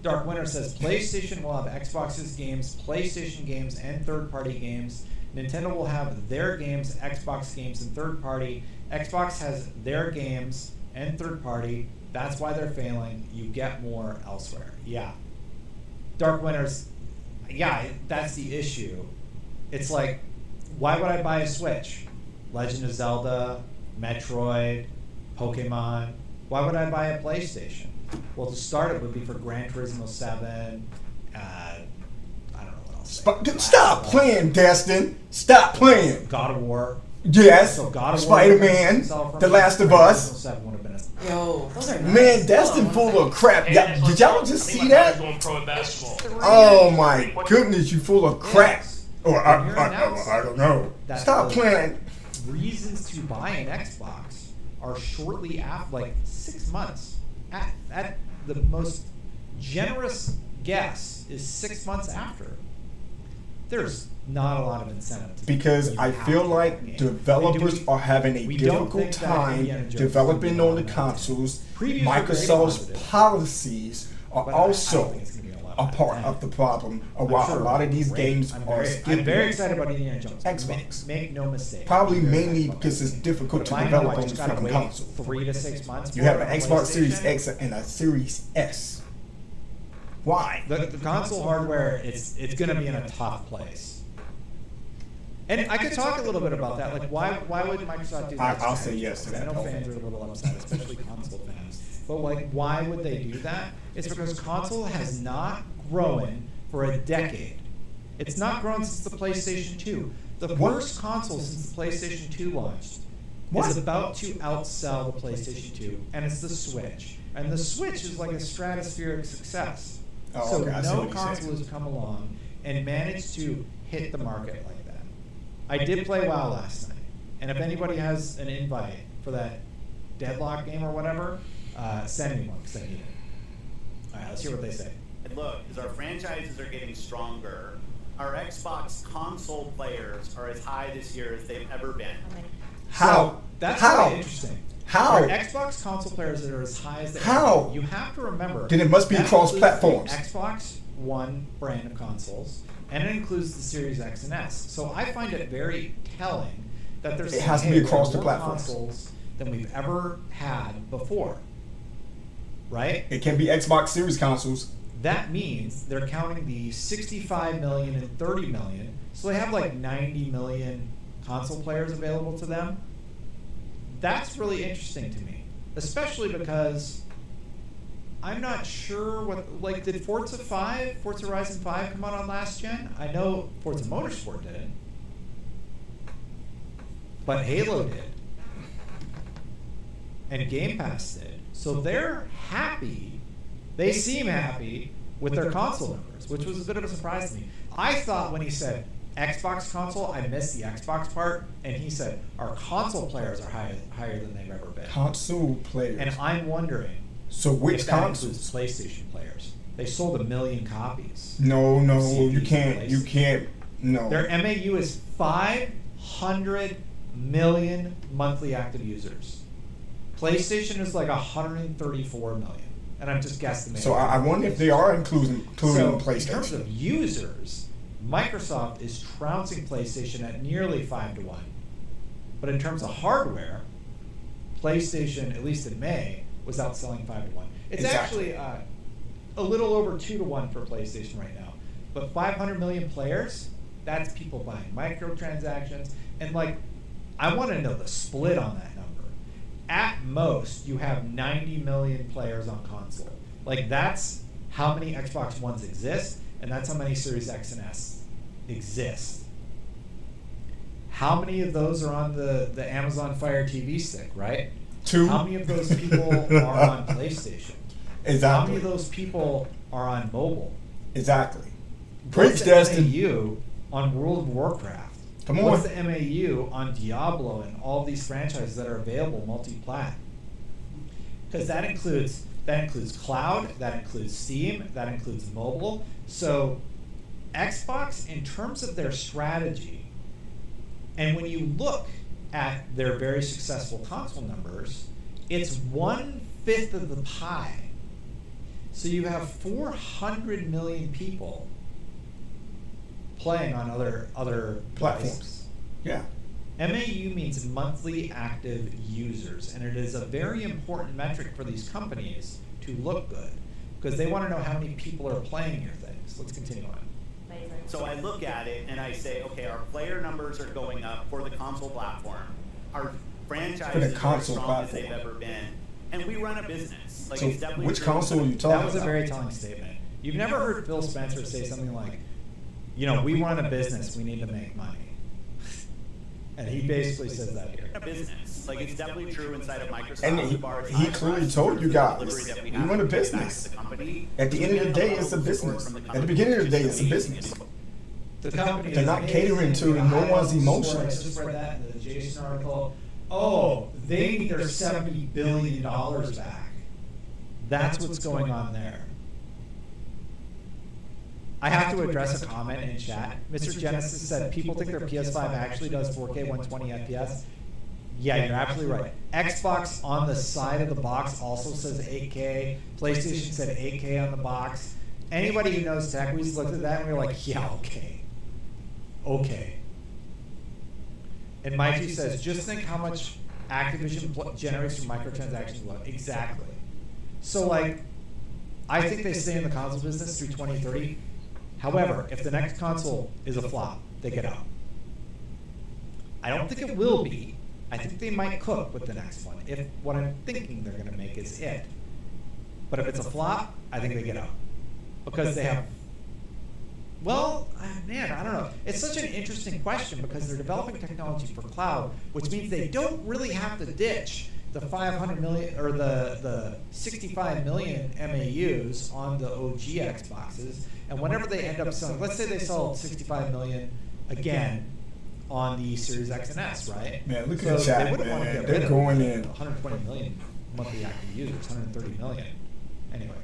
Dark Winter says PlayStation will have Xbox's games, PlayStation games, and third-party games. Nintendo will have their games, Xbox games, and third-party. Xbox has their games and third-party. That's why they're failing. You get more elsewhere. Yeah. Dark Winter's, yeah, that's the issue. It's like, why would I buy a Switch? Legend of Zelda, Metroid, Pokemon. Why would I buy a PlayStation? Well, to start, it would be for Gran Turismo 7. I don't know what else. Stop playing, Destin. Stop playing. God of War. Yes. So God of Spider-Man. War, The Last of Us. Gran Turismo 7 would have been a Yo, those are nice. Man, Destin full of crap. Hey, Did y'all just see that? Going pro at basketball. Oh my goodness, you full of crap. Yes. Or And you're announcing I don't know. that Stop the playing. Reasons to buy an Xbox are shortly after, like 6 months. At the most generous guess is 6 months after. There's not a lot of incentive. Because I feel like developers are having a We don't difficult think that time Indiana Jones developing is on gonna the be on consoles. Previews are very Microsoft's positive. policies are But I don't also think it's gonna be 11 a out of part 10. of the problem. I'm While sure a lot of these great. games I'm are I'm very excited about Indiana Jones. Xbox. Make no mistake. Probably I'm very mainly excited about because it's it. difficult But to if I know develop I on just the gotta freaking wait console. 3 to 6 months. You for have it an on Xbox Series PlayStation. X and a Series S. Why? The console hardware, it's going to be in a tough place. And I could talk a little bit about that. Like, why would Microsoft do that? I'll say yes to that. I know fans are a little upset, especially console fans. But like, why would they do that? It's because console has not grown for a decade. It's not grown since the PlayStation 2. The first console since the PlayStation 2 launched is about to outsell the PlayStation 2, and it's the Switch. And the Switch is like a stratospheric success. Oh, So okay, I see no what you're saying. console has come along and managed to hit the market like that. I did play WoW last night, and if anybody has an invite for that Deadlock game or whatever, send me one because I need it. All right, let's hear what they say. And look, as our franchises are getting stronger, our Xbox console players are as high this year as they've ever been. How? So that's How? really interesting. How? Our Xbox console players are as high as they How? are. You have to remember. Then it must be that cross-platforms. includes the Xbox One brand of consoles, and it includes the Series X and S. So I find it very telling that there's It has to be across the more platforms. consoles than we've ever had before. Right? It can be Xbox Series consoles. That means they're counting the 65 million and 30 million. So they have like 90 million console players available to them. That's really interesting to me, especially because I'm not sure what, like, did Forza Horizon 5 come out on last gen? I know Forza Motorsport didn't. But Halo did. And Game Pass did. So they're happy. They seem happy with their console numbers, which was a bit of a surprise to me. I thought when he said Xbox console, I missed the Xbox part, and he said our console players are higher than they've ever been. Console players. And I'm wondering, so which if that consoles? includes PlayStation players. They sold 1 million copies. No, CDs you can't. No. Their MAU is 500 million monthly active users. PlayStation is like 134 million. And I'm just guesstimating. So I wonder if they are including PlayStation. In terms of users, Microsoft is trouncing PlayStation at nearly 5-1. But in terms of hardware, PlayStation, at least in May, was outselling 5-1. It's Exactly. actually a little over 2-1 for PlayStation right now. But 500 million players, that's people buying microtransactions. And like, I want to know the split on that number. At most, you have 90 million players on console. Like, that's how many Xbox Ones exist, and that's how many Series X and S exist. How many of those are on the Amazon Fire TV stick, right? 2. How many of those people are on PlayStation? Exactly. How many of those people are on mobile? Exactly. What's Preach, the Destin. MAU on World of Warcraft? Come on. What's the MAU on Diablo and all these franchises that are available multi-plat? Because that includes cloud, that includes Steam, that includes mobile. So Xbox, in terms of their strategy, and when you look at their very successful console numbers, it's 1/5 of the pie. So you have 400 million people playing on other Platforms. devices. Yeah. MAU means monthly active users, and it is a very important metric for these companies to look good, because they want to know how many people are playing your things. Let's continue on. So I look at it and I say, okay, our player numbers are going up for the console platform. Our franchises are as strong as they've ever been. And we run a business. Like, So it's definitely which true. console are you talking about? That was a very telling statement. You've never heard Phil Spencer say something like, you know, we run a business, we need to make money. And he basically says that here. A business. Like, it's definitely true inside of Microsoft. And he clearly told you guys, we run a business. At the end of the day, it's a business. At the beginning of the day, it's a business. The company They're is not amazing. catering to They have no high one's levels of emotions. support. I just read that in the Jason article. Oh, they need their $70 billion back. That's what's going on there. I have to address a comment in chat. Mr. Genesis said people think their PS5 actually does 4K 120 FPS. Yeah, you're absolutely right. Xbox on the side of the box also says 8K. PlayStation said 8K on the box. Anybody who knows tech, we just looked at that and we were like, yeah, okay. Okay. And Mikey says, just think how much Activision generates from microtransactions. Exactly. So, like, I think they stay in the console business through 2030. However, if the next console is a flop, they get out. I don't think it will be. I think they might cook with the next one, if what I'm thinking they're going to make is it. But if it's a flop, I think they get out. Because they have, well, man, I don't know. It's such an interesting question because they're developing technology for cloud, which means they don't really have to ditch the 500 million or the 65 million MAUs on the OG Xboxes. And whenever they end up selling, let's say they sell 65 million again on the Series X and S, right? Man, look So at the chat, they wouldn't want to man. get They're rid of going in. 120 million monthly active users, 130 million. Anyway.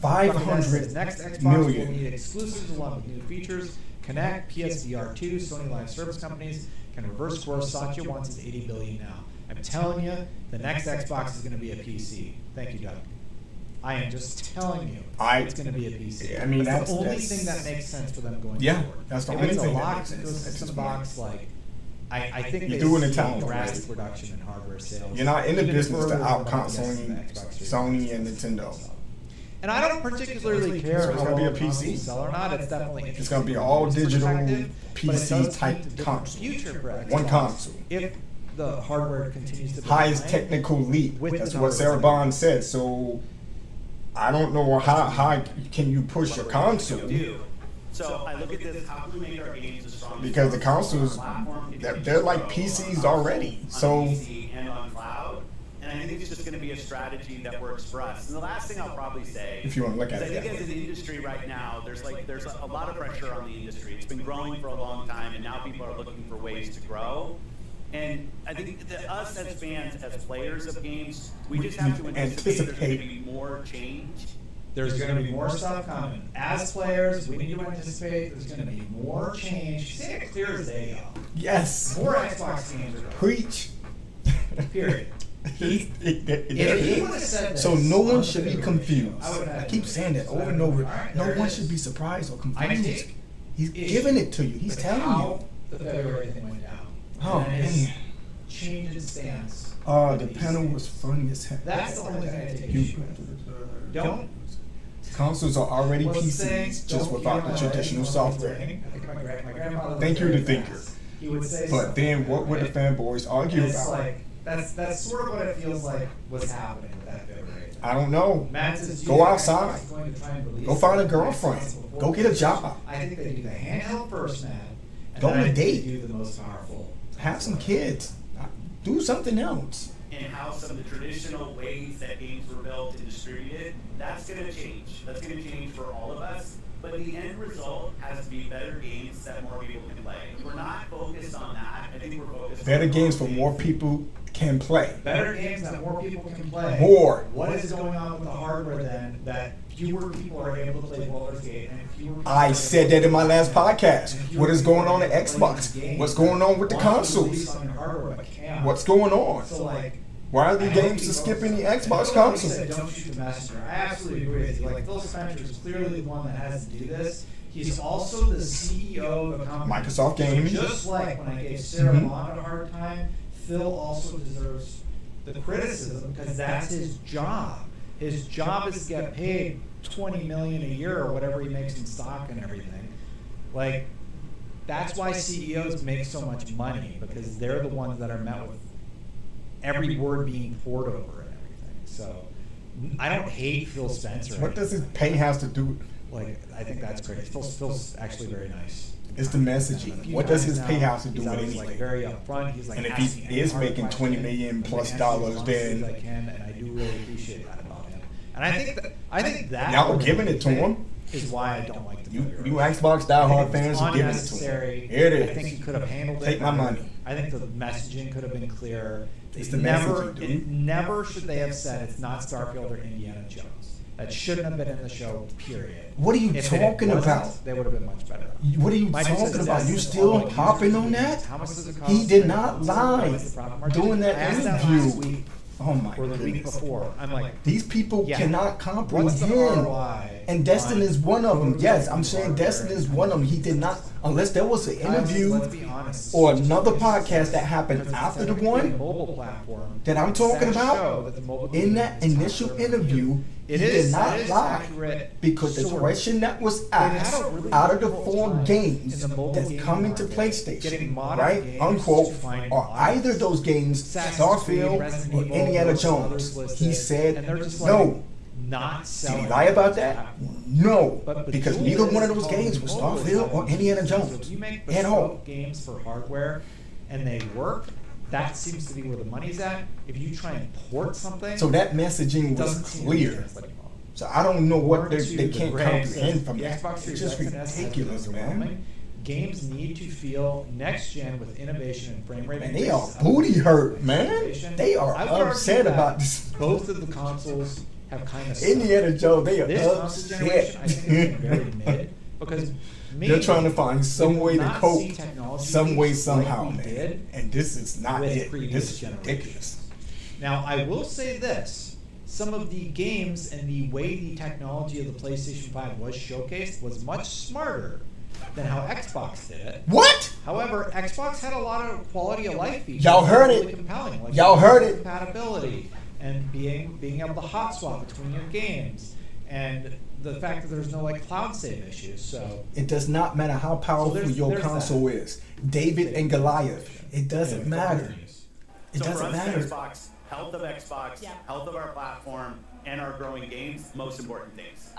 500 Next Xbox million. will need exclusives along with new features. Connect, PSVR2, Sony Live Service companies can reverse course. Satya wants his 80 billion now. I'm telling you, the next Xbox is going to be a PC. Thank you, Doug. I am just telling you, it's going to be a PC. I mean, that's the only that's- thing that makes sense for them going Yeah, forward. that's the if only it's thing a that locked makes sense. That's ecosystem just box, like I think You're they doing it see talent, drastic right? reduction in hardware sales. You're not in the even business to further out than what the consoling Xbox Series Sony X and is. Nintendo. And I don't particularly care So it's how gonna be well a consoles PC. sell or not. It's definitely interesting. It's gonna be from a all user digital perspective, but it PC does type paint a different console. future for Xbox One console. If the hardware continues to be Highest behind. technical leap. With That's the what numbers. Sarah Bond said. So I don't know how can you push your console. So I look at this, how can we make our games as strong Because the consoles, they're like PCs already. So on PC and on cloud. And I think it's just going to be a strategy that works for us. And the last thing I'll probably say, if you want to look at is it, I think as an industry right now, there's a lot of pressure on the industry. It's been growing for a long time, and now people are looking for ways to grow. And I think that us as fans, as players of games, we just have to anticipate there's going to be more change. There's going to be more stuff coming. As players, we need to anticipate there's going to be more change. Say it clear as day, y'all. yes, More Xbox games are coming. preach. Period. If he would have said this, So no one on should be February confused. show, I would have I had keep it. saying that So over and over. alright, No there it one is. should be surprised or I confused. take He's issue giving it to you. He's with telling how you. the February thing went down. Oh, And his man. change in stance. The panel was funny as heck. That's the only thing I take You- issue with. Don't. Consoles are already What's the saying? PCs, just Don't without get the on my traditional head. software. I think my grandfather was Thank you very to Thinker. fast. He would say But something, then what would the right? fanboys argue It's about? like that's sort of what it feels like was happening with that February. I don't know. Matt says Go you outside. is going to try and release Go find a it girlfriend. before Go get a job. I think they do the handheld first, man. And Go then on a I think date. they do the most powerful. Have some kids. Do something else. And how some of the traditional ways that games were built and distributed, that's going to change. That's going to change for all of us. But the end result has to be better games that more people can play. If we're not focused on that, I think we're focused Better on games for more people can play. Better games that more people can play. More. What is going on with the hardware then that fewer people are able to play Baldur's Gate and fewer people I are said able that to in my play- last podcast. and fewer What is people going are on at able to play Xbox? these games What's going on with the that want to consoles? release on your hardware but can't. What's going on? So like, Why are the I hope games people- skipping the and Xbox nobody console? said don't shoot the messenger. I absolutely agree with you. Like Phil Spencer is clearly the one that has to do this. He's also the CEO of a company. Microsoft Gaming. Just like when I gave Sarah Mhm. Bond a hard time, Phil also deserves the criticism because that's his job. His job is to get paid $20 million a year or whatever he makes in stock and everything. Like, that's why CEOs make so much money because they're the ones that are met with every word being poured over and everything. So I don't hate Phil Spencer. What does his pay have to do? Like, I think that's great. Phil's actually very nice. It's the messaging. What does his pay have to do with He's like anything? very upfront. He's like, And if asking he any is hard making question, $20 million plus and dollars, answers as honestly then- as I can, and I do really appreciate that about him. And I think that Y'all were giving it to him. is why I don't like the You February. Xbox diehard fans are giving it to unnecessary. him. Here it is. I think he could have handled it. Take my better. money. I think the messaging could have been clearer. It's It the never, messaging, dude. it never should they have said it's not Starfield or Indiana Jones. That shouldn't have been in the show. Period. What are you If it talking wasn't, about? They would have been much better. What are you My news talking says about? that You it's still all about hopping users' on that? fees. How much does it cost? He did not lie What's the profit margin? during that I asked last interview. week Oh my or the week goodness. before. I'm like, These people yeah, cannot what's the comprehend. ROI And Destin on is one of them. photos Yes, of I'm saying hardware? Destin is one of them. He did not, unless there was an Guys, interview let's be honest. or another podcast that Because happened it's after the a one mobile platform that I'm talking that show about. that the mobile In that gaming is initial popular. interview, he It did is- not that is lie accurate, because the sort of. question that was They've had asked a really out of the difficult 4 time games in the mobile that's gaming coming to market, PlayStation, getting modern right? games Unquote, to find are audience. either those games Assassin's Creed, Starfield Resident or Evil, Indiana those others Jones? listed, He said and they're just no. like not Did selling. he lie about that? platform. No, But because Bejeweled neither one of is those called games was mobile Starfield or games. Indiana So Jones if you make at all. bespoke games for hardware and they work, that seems to be where the money's at. If you try and port something, So that it messaging was doesn't seem to be clear. translating well. So I don't know what Word to they the can't grave comprehend says from the that. Xbox It's Series just X and S has been ridiculous, overwhelming. man. Games need to feel next gen with innovation and frame rate. And they are increases. booty hurt, man. Innovation. They are I would argue upset that about this. Both of the consoles have kind of Indiana Jones, they This are console generation, I think, is very mid because They're trying to find some we will way to not cope, see technology some way, leaps somehow, like we man. did And this is not with it. previous This is generations. ridiculous. Now, I will say this. Some of the games and the way the technology of the PlayStation 5 was showcased was much smarter than how Xbox did it. What? However, Xbox had a lot of quality of life features. Y'all that heard were it. really compelling, like Y'all heard it. compatibility and being able to hot swap between your games, and the fact that there's no like cloud save issues. So It does not matter how powerful there's- your there's console that. is. David and Goliath. It doesn't matter. It So for doesn't us, matter. Xbox, health of Xbox, Yeah. health of our platform, and our growing games, most important things.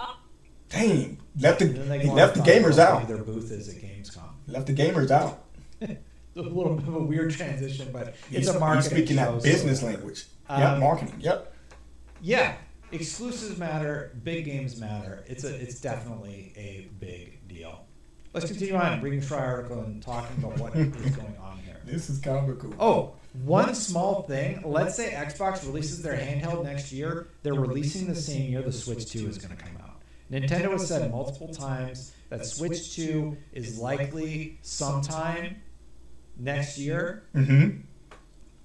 Dang, he And then they left the go on gamers about out. how Their booth is at Gamescom. Left the gamers out. A little bit of a weird transition, but it's He's a marketing speaking show, that business so- language. Yep, marketing. Yep. Yeah, exclusives matter. Big games matter. It's definitely a big deal. Let's continue on reading the Fry article and talking about what is going on here. This is comical. Oh, one small thing. Let's say Xbox releases their handheld next year. They're releasing the same year the Switch 2 is going to come out. Nintendo has said multiple times that Switch 2 is likely sometime next year. Mm-hmm.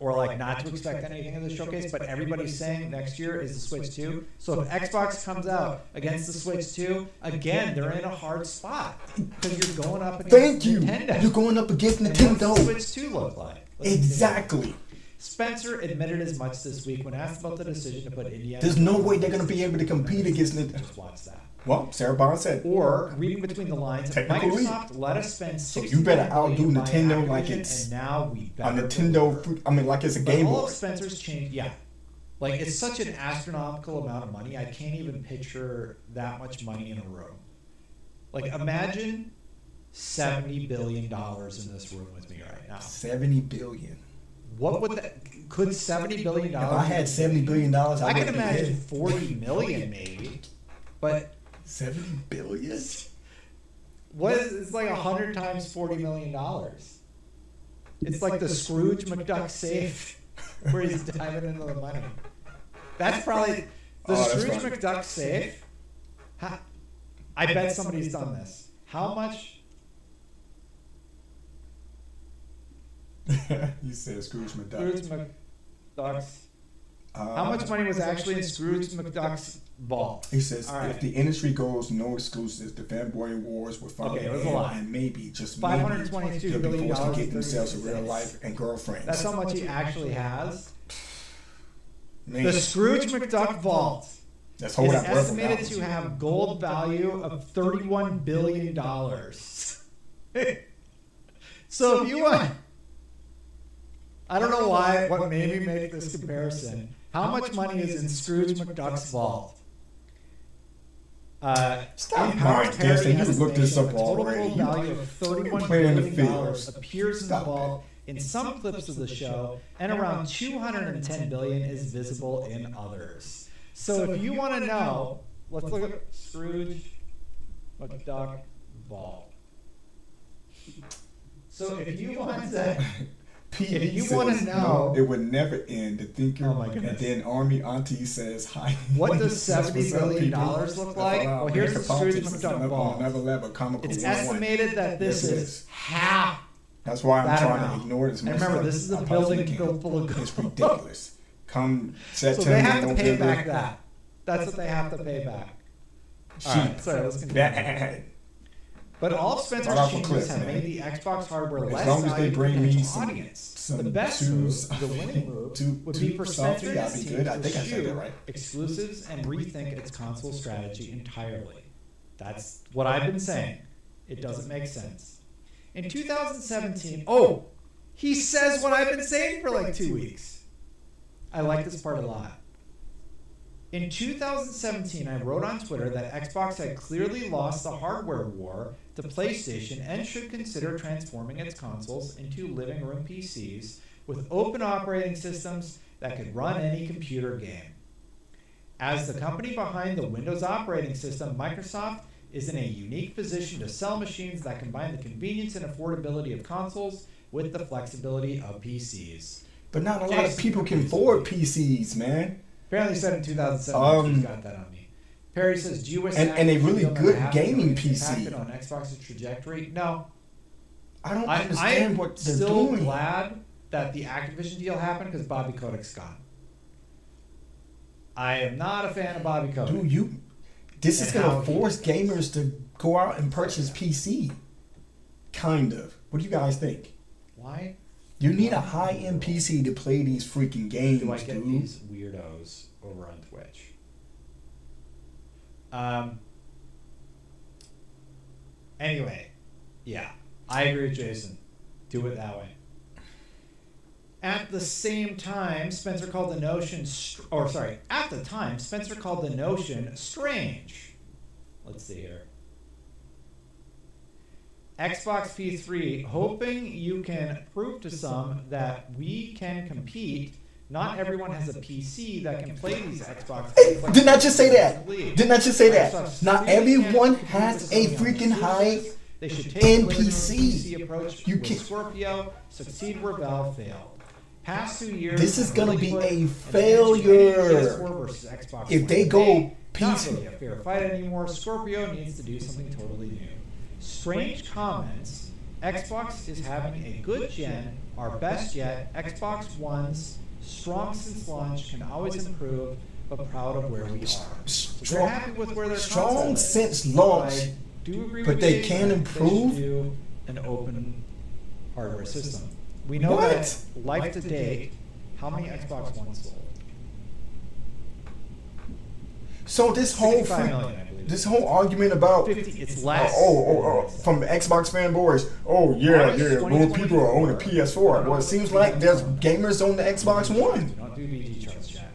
Or like not to expect anything in the showcase, but everybody's saying next year is the Switch 2. So if Xbox comes out against the Switch 2, again, they're in a hard spot because you're going up against Thank you. Nintendo. You're going up against And what's the Nintendo. Switch 2 look like? Exactly. Spencer admitted as much this week when asked about the decision to put Indiana. There's no way they're going to be able to compete against Nintendo. Just watch that. Well, Sarah Bond said. Or reading between the lines, Technically. Microsoft let us spend So $60 you better outdo million Nintendo buying like Activision, it's and now we A better Nintendo, I mean, like it's a But Game all Boy. of Spencer's change, yeah. Like it's such an astronomical amount of money. I can't even picture that much money in a room. Like imagine $70 billion in this room with me right now. 70 billion. What would that? Could $70 billion? If I had $70 billion, I could wouldn't be imagine here. 40 million maybe, but 70 billion? what is it's like 100 times $40 million? It's like the Scrooge McDuck safe where he's diving into the money. That's probably the Oh, that's Scrooge funny. McDuck safe. I bet somebody's done this. How much? You said Scrooge Scrooge McDuck. McDuck's. How much money was actually in Scrooge McDuck's vault? He says All right. if the industry goes no exclusives, the fanboy wars will finally Okay, it was a end, lot. and maybe just $522 maybe they'll be billion forced to and get themselves a 36 real life and girlfriends. That's how much he actually has. Man, The Scrooge McDuck vault let's is hold our breath on estimated that to one. have gold value of $31 billion. So if you want, I don't know why, what made me make this comparison. How much money is in Scrooge McDuck's vault? Stop Empower lying, Parody Justin. has You a looked this estimation up of a total already. gold value of $31 Playing the billion fields. appears in the Stop vault in some clips of the show, and around $210 billion is visible in others. So if you want to know, let's look at Scrooge McDuck vault. So if you want to, P.E. you says, wanna know- no, it would never end. The thinker, Oh my goodness. and then Army Auntie says hi. what does $70 What's up, billion people? look like? Well, here's the Scrooge McDuck vault. Another level, comical It's 101. estimated that this Yes, it is half. That's why I'm that trying amount. to ignore it as And much remember, as this is a I possibly building can. built full of It's gold. ridiculous. Come So September, they have to pay November. back that. That's what they have to pay back. All right, sorry, let's continue. Bad. But all of Spencer's Right off a changes cliff, have man. made the Xbox hardware As less long as they valuable bring to me the some- audience. some The best twos- move, the winning move, two- would two be for salty, Spencer and I'll his be team good. I to think I said that eschew right. exclusives and rethink its console strategy entirely. That's what I've been saying. It doesn't make sense. In 2017, he says what I've been saying for like 2 weeks. I like this part a lot. In 2017, I wrote on Twitter that Xbox had clearly lost the hardware war to PlayStation and should consider transforming its consoles into living room PCs with open operating systems that could run any computer game. As the company behind the Windows operating system, Microsoft is in a unique position to sell machines that combine the convenience and affordability of consoles with the flexibility of PCs. But not a lot of people can afford PCs, man. Apparently said in 2007. She's got that on me. Perry says, do you wish and a really Activision good had gaming PC. impacted on Xbox's trajectory? No. I don't I'm understand what they're still doing. glad that the Activision deal happened because Bobby Kotick's gone. I am not a fan of Bobby Kotick. Dude, this is And going how to force gamers to go out and purchase PC. Kind of. What do you guys think? Why You need a high-end PC to play these freaking games, do I get dude. these weirdos over on Twitch? Anyway, yeah, I agree with Jason. Do it that way. At the same time, Spencer called the notion, at the time, Spencer called the notion strange. Let's see here. Xbox P3, hoping you can prove to some that we can compete. Not everyone has a PC that can play these Xbox. Didn't I just say that? Didn't I just say that? Not everyone has a freaking high-end PC. You can't. Scorpio succeed where Valve failed. Past 2 years. This is gonna be a failure. If they go Not really PC. a fair fight anymore. Scorpio needs to do something totally new. Strange comments. Xbox is having a good gen, our best yet. Xbox One's strong since launch, can always improve, but proud of where we are. So they're happy with where they're Strong since launch, I do agree but with they Dave can that improve? They should do an open hardware system. We know What? that life to date, how many Xbox Ones sold? So this whole 65 million, I believe. this whole argument about 50, it's less. from the Xbox fanboys. Oh yeah, more people are on the PS4. Well, it seems like there's gamers on the Xbox One. Don't do VG charts, chat.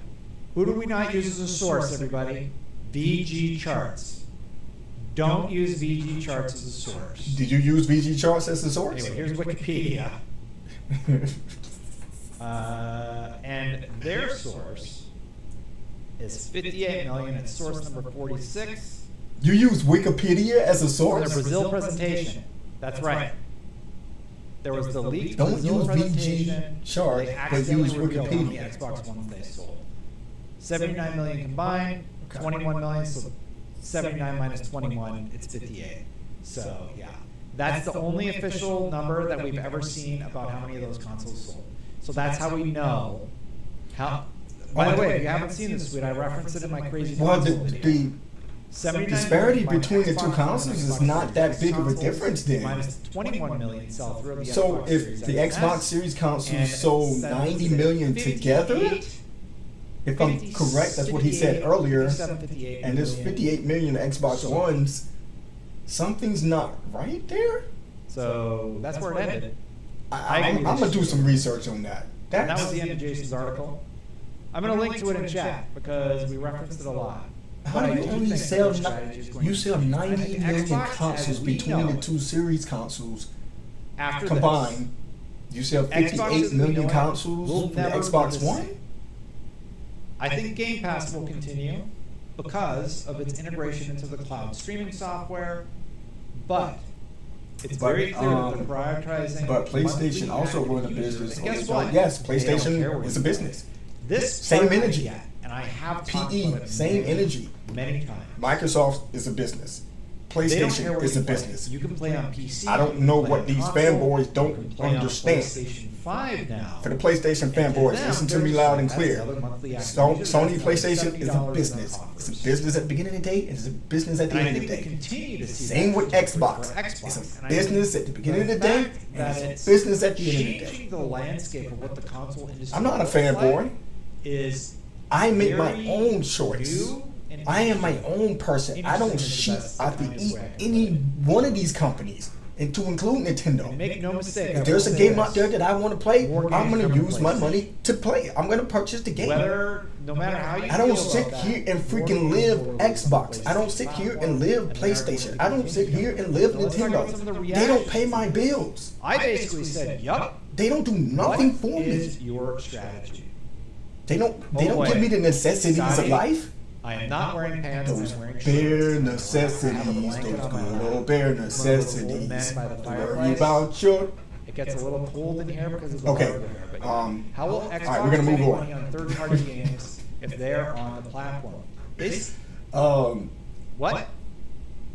Who do we not use as a source, everybody? VG charts. Don't use VG charts as a source. Did you use VG charts as a source? Anyway, here's Wikipedia. And their source is 58 million. It's source number 46. You use Wikipedia as a For source? the Brazil presentation. That's right. There was the leaked Don't Brazil use VG presentation. chart, They but accidentally use revealed how many Wikipedia. Xbox Ones they sold. 79 million combined, 21 million, so 79 minus 21, it's 58. So, yeah. That's the only official number that we've ever seen about how many of those consoles sold. So that's how we know how. By the way, if you haven't seen this tweet, I referenced it in my crazy Well, console the video. 79 disparity million between the Xbox two One consoles and is Xbox not that Series big of a consoles, difference then. Minus 21 million sell through of the So Xbox if Series the X and Xbox S, Series consoles and sold 90 million 58, together, if I'm correct, that's what he said 58, earlier, 58 and there's million. 58 million Xbox Ones, something's not right there. So that's where it ended. I'm gonna do some research on that. And that was the end of Jason's article. I'm going to link to it in chat because we referenced it a lot. How But do I you do only think sell? that strategy is going You to sell continue. 90 I think million Xbox, consoles as we between know the it, two series consoles after combined. You sell Xbox, as 58 we million know it, consoles will for the never be Xbox the One. same. I think Game Pass will continue because of its integration into the cloud streaming software, but it's very clear that they're prioritizing. But PlayStation monthly also active run a users. business. And guess So, what? yes, They don't care PlayStation where is a you business. play. This Same part I energy. get, and I have talked PE, about it same energy. many times. Microsoft is a business. They don't care PlayStation where is you a play. business. You can play on PC. I don't you can know play what on these console, fanboys you don't can play on understand. PlayStation 5 now. For the PlayStation And to fanboys, them, listen to me there's- loud and that's clear. the other monthly active Sony users, Sony that's PlayStation is a $70 business. in It's a offers. business at the beginning of the day, and it's a business at the And I end of think the we day. continue to see Same that with for Xbox. Xbox. It's And a I business think at the beginning of the day, fact and that it's it's a business at the end of the day. changing the landscape of what the console industry I'm not a looks like fanboy. is I make my very own choice. new and I am my own person. I don't interesting sheep is the after kindest way I can any put it. one of these companies, and to include Nintendo. And make no mistake, I If there's will a say game out this. there that I want to play, More I'm games going to coming use to my PlayStation. money to play it. I'm going to purchase the game. Whether, no matter how you I don't feel sit about here that, and freaking more live games will release on Xbox. I don't sit PlayStation here and platform, live and they're going PlayStation. to I don't sit continue. here and live So let's talk about some of the Nintendo. They don't reactions. pay my bills. I basically said, yup. They don't do nothing for What me. is your strategy? They don't boy. give me the necessities Scotty, of life. I am not wearing pants. Those I'm wearing bare shorts. necessities, I have a those blanket on my good lap. old bare I'm a little old necessities. man by the Worry fireplace. about your. It gets a little cold in here because of the Okay, hardware. But how will Xbox all right, we're gonna move make on. money on third-party games if they're on the platform? This what?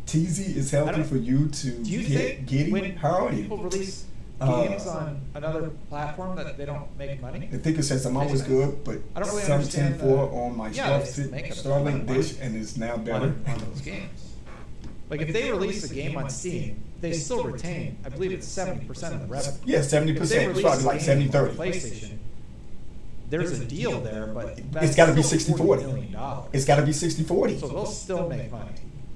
TZ is I healthy don't- for you to Do you get think giddy. when How are you? people release Uh, games on another platform that they don't make money? The ticker says I'm always good, but I don't really some understand 10-4 the- on my Yeah, they make a ton Starlink of money dish and is now better. on those games. Like if they release a game on Steam, they still retain, I believe it's 70% of the revenue. Yeah, 70%. If they It's release probably a like game 70-30. on PlayStation, there's a deal there, but It's got to be still $40 60-40. million. It's got to be 60-40. So they'll still make money.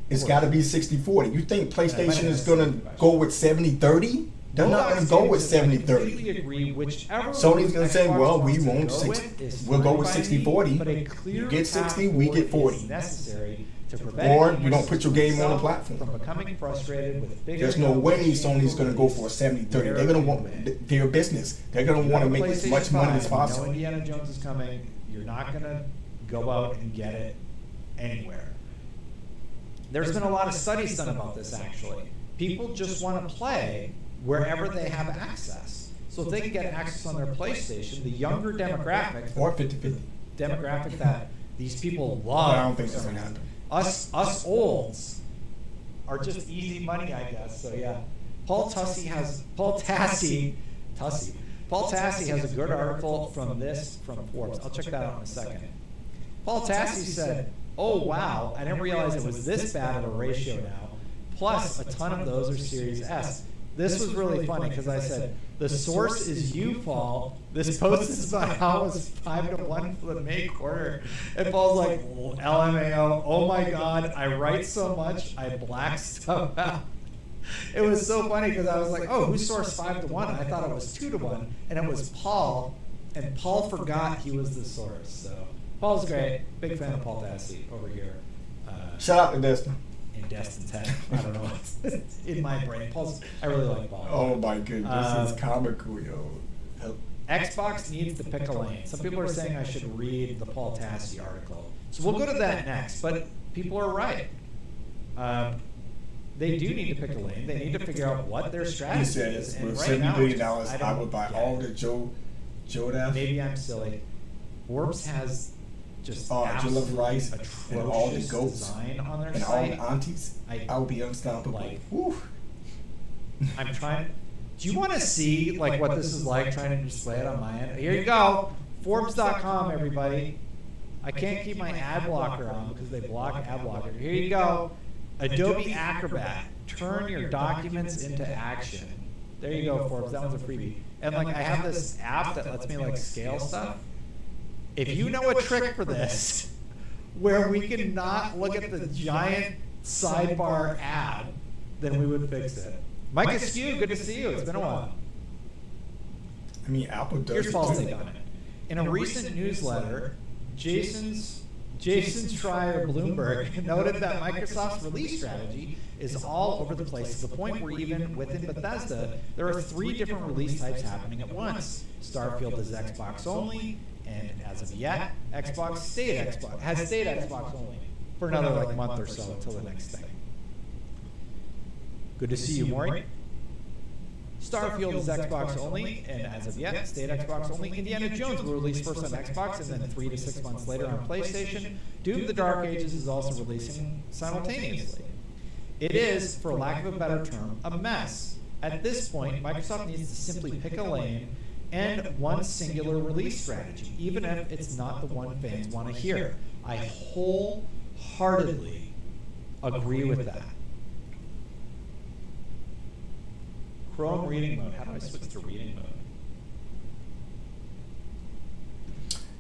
It's got to be 60-40. You think PlayStation is going to go with 70-30? They're not going to go with 70-30. completely agree. Whichever Sony's going to say, Xbox well, we wants to won't go with is we'll go with fine by 60-40. me, but a clear You get 60, path we get forward 40. is necessary to prevent Or gamers you don't put your game on the themselves platform. from becoming frustrated with bigger There's no way companies Sony's going to go for a 70-30. They're going to want their business. They're going to want to make as much money as You know possible. Indiana Jones is coming. You're not going to go out and get it anywhere. There's been a lot of studies done about this, actually. People just want to play wherever they have access. So if they can get access on their PlayStation, the younger demographic, Or 50-50. demographic that these people love. I don't think that's going to happen. Us olds are just easy money, I guess. So yeah, Paul Tassi has a good article from Forbes. I'll check that out in a second. Paul Tassi said, "Oh wow, I didn't realize it was this bad of a ratio now. Plus, a ton of those are Series S." This was really funny because I said, the source is you, Paul. This post is about how it was 5-1 for the May quarter. And Paul's like, LMAO, oh my God, I write so much, I black stuff out. It was so funny because I was like, oh, who sourced 5-1? I thought it was 2-1. And it was Paul. And Paul forgot he was the source. So Paul's great. Big fan of Paul Tassi over here. Shout out to Destin. In Destin's head. I don't know what's in my brain. I really like Paul. Oh my goodness, this is comical, yo. Xbox needs to pick a lane. Some people are saying I should read the Paul Tassi article. So we'll go to that next, but people are right. They do need to pick a lane. They need to figure out what their He strategy says, is. And with right $70 now, billion, I I don't would buy get all it. the Jodath. Maybe I'm silly. Forbes has just Jollof rice and all the atrocious goats design on their and all the site. aunties. I would be unstoppable. like- Whew. I'm trying. Do you want to see like what this is like trying to display it on my end? Here you go, Forbes.com, everybody. I can't keep my ad blocker on because they block ad blocker. Here you go, Adobe Acrobat. Turn your documents into action. There you go, Forbes. That one's a freebie. And like I have this app that lets me like scale stuff. If you know a trick for this, where we can not look at the giant sidebar ad, then we would fix it. Mike Askew, good to see you. It's been a while. I mean, Apple does Here's it Paul's too. take on it. In a recent newsletter, Jason Schreier Bloomberg noted that Microsoft's release strategy is all over the place to the point where even within Bethesda, there are 3 different release types happening at once. Starfield is Xbox only, and as of yet, Xbox has stayed Xbox only for another like month or so until the next thing. Good to see you, Maury. Starfield is Xbox only, and as of yet, stayed Xbox only. Indiana Jones will release first on Xbox, and then 3 to 6 months later on PlayStation. Doom: The Dark Ages is also releasing simultaneously. It is, for lack of a better term, a mess. At this point, Microsoft needs to simply pick a lane and one singular release strategy, even if it's not the one fans want to hear. I wholeheartedly agree with that. Chrome reading mode. How do I switch to reading mode?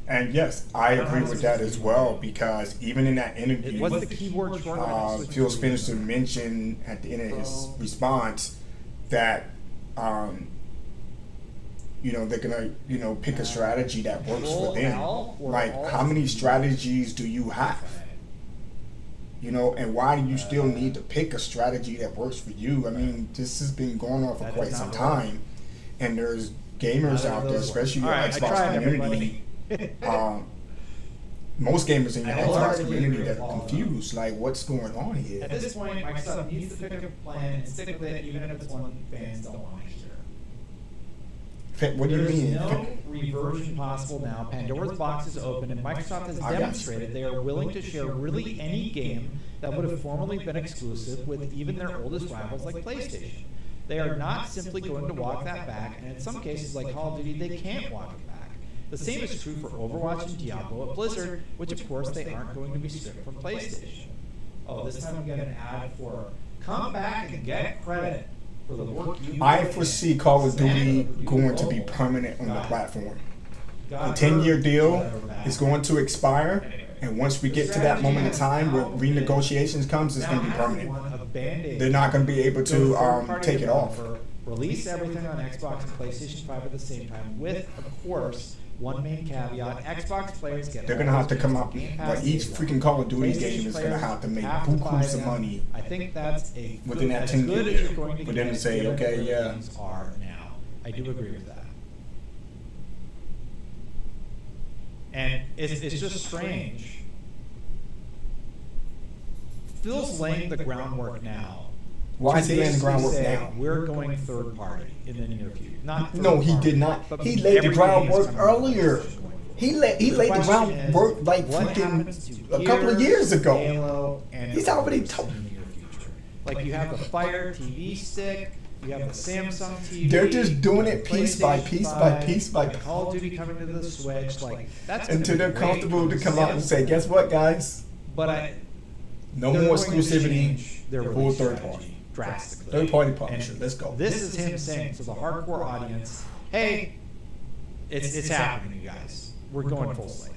And yes, I agree with that as well, because even in that interview, What's the keyboard shortcut? Phil Spencer mentioned at the end of his response that they're gonna pick a strategy that works for them. Like, how many strategies do you have? And why do you still need to pick a strategy that works for you? I mean, this has been going on for quite some time, and there's gamers out there, especially your Xbox community. Most gamers in your Xbox community that are confused, like, what's going on here? At this point, Microsoft needs to pick a plan and stick with it, even if it's one fans don't want to hear. What do you mean? There's no reversion possible now. Pandora's box is open, and Microsoft has demonstrated they are willing to share really any game that would have formerly been exclusive with even their oldest rivals like PlayStation. They are not simply going to walk that back, and in some cases like Call of Duty, they can't walk it back. The same is true for Overwatch and Diablo at Blizzard, which of course they aren't going to be stripped from PlayStation. Oh, this time we get an ad for come back and get credit for the work you I foresee Call of Duty going to be permanent on the platform. The 10-year deal is going to expire, and once we get to that moment in time where renegotiations comes, it's going to be permanent. They're not going to be able to take it off. Release everything on Xbox and PlayStation 5 at the same time, with, of course, one main caveat: Xbox players get. They're gonna have to come out. Game Pass But each Day freaking one. Call of Duty PlayStation game is gonna players have to make have to buy bukus of them. money I think that's a within that as 10 good year as you're going to for them to get, say, given okay, where yeah. things are now. I do agree with that. And it's just strange. Phil's laying the groundwork now. Why is he laying the Basically groundwork say, now? We're going third party in the near future. Not third No, he party, did not. but He laid the everything is groundwork coming earlier. from PlayStation going forward. He laid the question groundwork is, like what happens to freaking a couple of Gears, years ago. Halo, and He's already in the near future. Like you have the Fire TV stick, you have the Samsung TV. They're just doing it the piece by PlayStation piece by 5, piece by and Call of Duty coming to the Switch. Like that's gonna until be they're great comfortable for to come out and say, guess what, guys? But No they're more going to exclusivity change their for release third strategy party. drastically. Third party publisher. And Let's go. This is him saying to the hardcore audience, "Hey, it's happening, you guys. We're going full slate."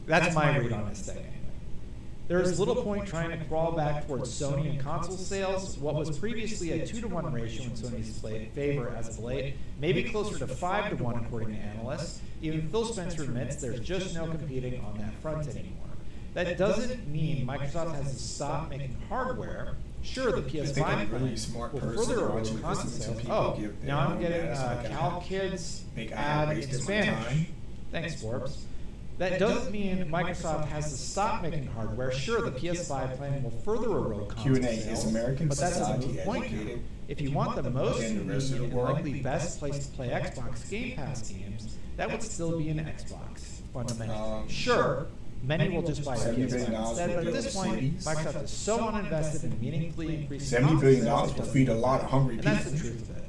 That's my read on this thing. Anyway. There is little point trying to crawl back towards Sony and console sales. What was previously a 2-to-1 ratio in Sony's favor as of late, maybe closer to 5-to-1 according to analysts. Even Phil Spencer admits there's just no competing on that front anymore. That doesn't mean Microsoft has to stop making hardware. Sure, the PS5 really smart will person further watching erode console this sales. and people Oh, give their now I'm own getting gas like I Cal have. Kids Think I ad in wasted my Spanish. time. Thanks, Forbes. That doesn't mean Microsoft has to stop making hardware. Sure, the PS5 plan will further erode console Q&A, is sales, American but that's a society moot point now. educated If you want the most in the rest of the convenient and world? likely best place to play Xbox Game Pass games, that would still be an Xbox, fundamentally. Sure, many will just buy a $70 PS5 billion instead, but at will this build point, cities. Microsoft is so uninvested in meaningfully increasing $70 console billion sales, will feed a lot of hungry and that's people. the truth of it.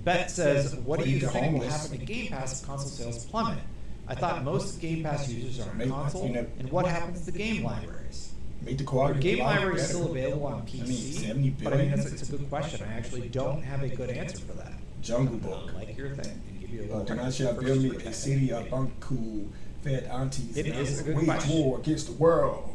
Bet says, what do you Feed the think will homeless. happen to Game Pass if console sales plummet? I thought most Game Pass users are on Maybe, console, you know, and what happens to game libraries? Make the Are quality game of life libraries better. still available on PC? I mean, 70 but I mean, billion. it's a good question. I actually don't have a good answer for that. Jungle Book. Like your thing, and give you a little Then I first shall build me a perspective. city of uncool fed aunties. It and I is a will good wage question. war against the world.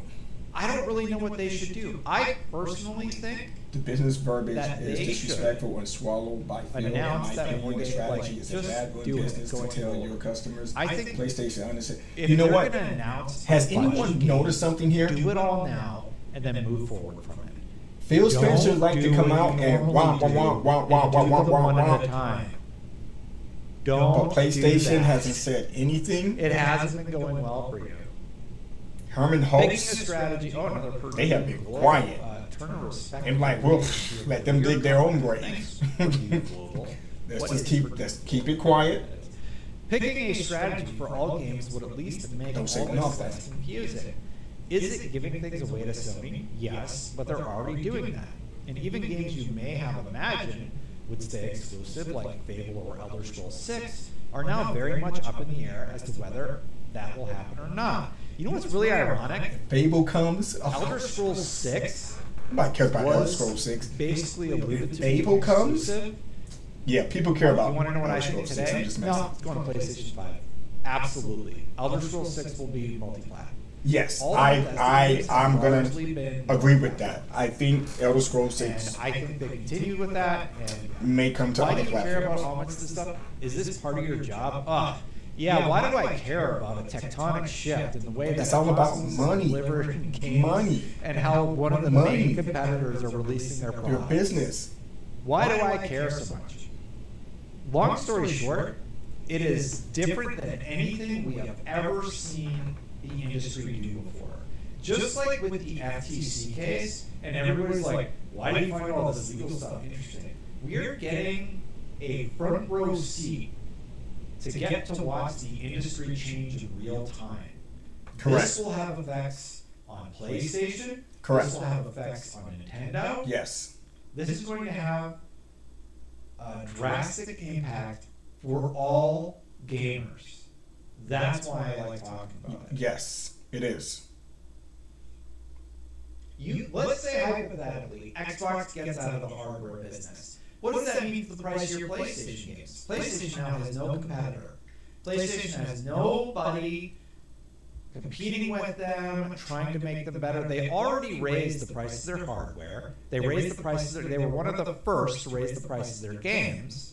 I don't really know what they should do. I personally think The business verbiage That is they disrespectful and swallowed by Phil. In my announce that opinion, one the day, strategy like, is a just bad one do it business to going tell forward. your customers. I think PlayStation understand. if You know they're what? gonna announce Has a bunch anyone of noticed something here? do it all now and then move forward from it. Phil Spencer Don't like to do come what out you and normally wah do, wah wah and wah do wah wah them wah one at a wah. time. But Don't do PlayStation that. hasn't said anything. It hasn't been going well for you. Herman Picking a Hulse. strategy. Oh, another person. They have been quiet. Turner respect. And like, well, let them dig their own grave. What Let's is just keep it quiet. Picking a strategy for all games would at least make all Don't say this nothing. less confusing. Is it giving things away to Sony? Yes, but they're already doing that. And even games you may have imagined would stay exclusive, like Fable or Elder Scrolls 6, are now very much up in the air as to whether that will happen or not. You know what's really ironic? Fable comes. Elder Scrolls 6 Nobody cares about Elder was Scrolls 6. basically alluded to Fable being comes? exclusive. Yeah, people care about You want to know what I Elder think Scrolls 6. today? I'm just messing. No, it's going to PlayStation 5. Absolutely. Elder Scrolls 6 will be multi-plat. Yes, All I'm of that's gonna largely been agree with that. I think Elder Scrolls And 6 I think they continue with that. And may come to why other do you care about platforms. how much this stuff? Is this part of your job? Yeah, why do I care about a tectonic shift in the way that It's all about consoles money. deliver in games Money. and how one of the Money. main competitors are releasing their Your products? business. Why do I care so much? Long story short, it is different than anything we have ever seen the industry do before. Just like with the FTC case, and everybody's like, why do you find all this legal stuff interesting? We're getting a front row seat to get to watch the industry change in real time. Correct. This will have effects on PlayStation. Correct. This will have effects on Nintendo. Yes. This is going to have a drastic impact for all gamers. That's why I like talking about it. Yes, it is. Let's say hypothetically, Xbox gets out of the hardware business. What does that mean for the price of your PlayStation games? PlayStation now has no competitor. PlayStation has nobody competing with them, trying to make them better. They already raised the prices of their hardware. They raised the prices. They were one of the first to raise the prices of their games.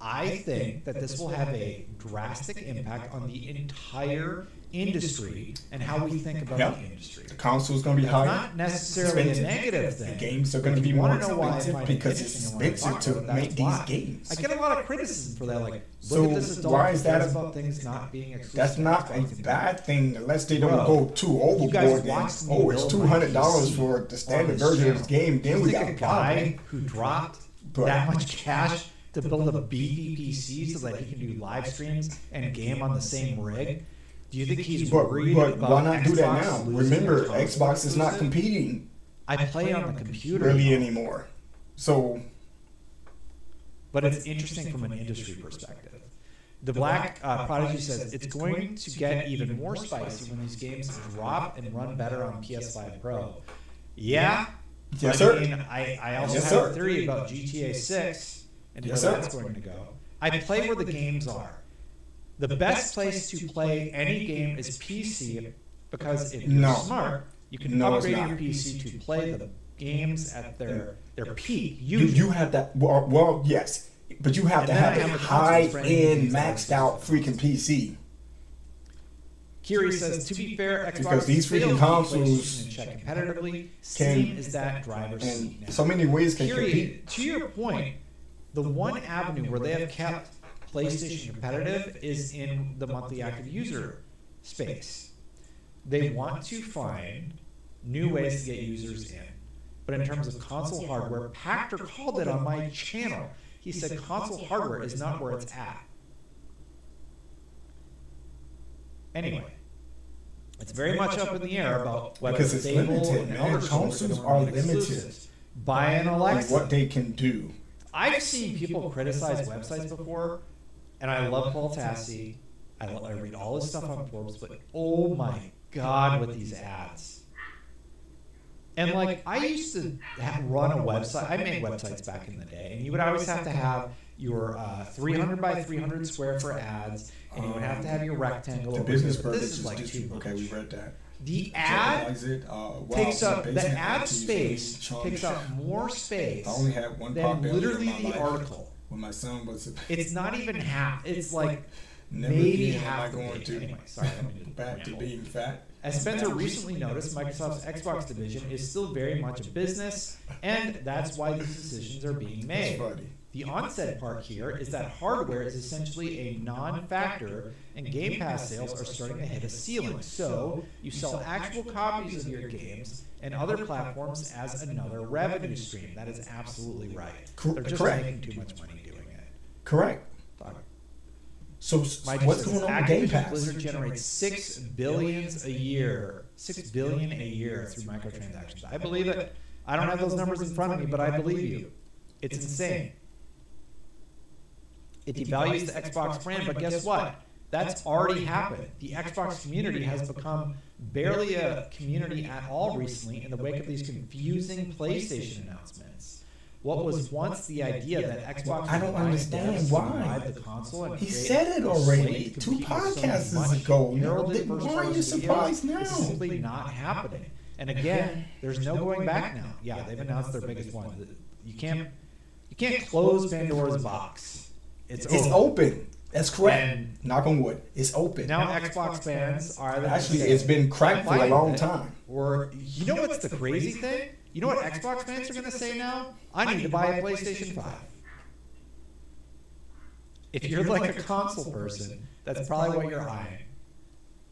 I think that this will have a drastic impact on the entire industry and how we think about the industry. The console's going to be higher. Not necessarily a negative thing. The games are going to be more expensive because it's expensive to make these games. I get a lot of criticism for that. Like, so look at this adult why is that about things not being exclusive? That's not a bad thing unless they don't go too overboard. It's $200 for the standard version of this game. Then we got a guy who dropped that much cash to build a beefy PC so that he can do live streams and game on the same rig. Do you think he's worried about why not do that now? Xbox Remember, Xbox is not competing I play on the computer really anymore. So, but it's interesting from an industry perspective. The Black Prodigy says it's going to get even more spicy when these games drop and run better on PS5 Pro. Yeah. Yes, sir. I mean, I also have a theory about GTA 6 and where that's going to go. I play where the games are. The best place to play any game is PC because if you're smart, you can upgrade your PC to play the games at their peak. You have that. Well, yes, but you have to have a high-end, maxed-out freaking PC. Kiri says, to be fair, Xbox because these freaking consoles competitively, Steam is that driver's seat now. So many ways can compete. To your point, the one avenue where they have kept PlayStation competitive is in the monthly active user space. They want to find new ways to get users in. But in terms of console hardware, Pactor called it on my channel. He said console hardware is not where it's at. Anyway, it's very much up in the air about whether because it's limited, man. Consoles are limited by an Alexa. What they can do. I've seen people criticize websites before, and I love Paul Tassi. I read all his stuff on Forbes, but oh my God, with these ads. And like, I used to run a website. I made websites back in the day, and you would always have to have your 300 by 300 square for ads, and you would have to have your rectangle. The business purpose is like okay, we read that. The ad takes up the ad space takes up more space than literally the article. When my son was, it's not even half. It's like maybe half. Anyway, sorry. Back to being fat. As Spencer recently noticed, Microsoft's Xbox division is still very much a business, and that's why these decisions are being made. The onset part here is that hardware is essentially a non-factor, and Game Pass sales are starting to hit a ceiling. So you sell actual copies of your games and other platforms as another revenue stream. That is absolutely right. They're just making too much money doing it. Correct. So what's going on with Game Pass? Blizzard generates $6 billion a year. $6 billion a year through microtransactions. I believe it. I don't have those numbers in front of me, but I believe you. It's insane. It devalues the Xbox brand, but guess what? That's already happened. The Xbox community has become barely a community at all recently in the wake of these confusing PlayStation announcements. What was once the idea that Xbox I don't understand why. The console and he said it already 2 podcasts ago. Why are you surprised now? It's simply not happening. And again, there's no going back now. Yeah, they've announced their biggest one. You can't close Pandora's box. It's open. That's correct. And knock on wood. It's open. Now Xbox fans are actually it's been cracked for a long time. Or you know what's the crazy thing? You know what Xbox fans are going to say now? I need to buy a PlayStation 5. If you're like a console person, that's probably what you're eyeing.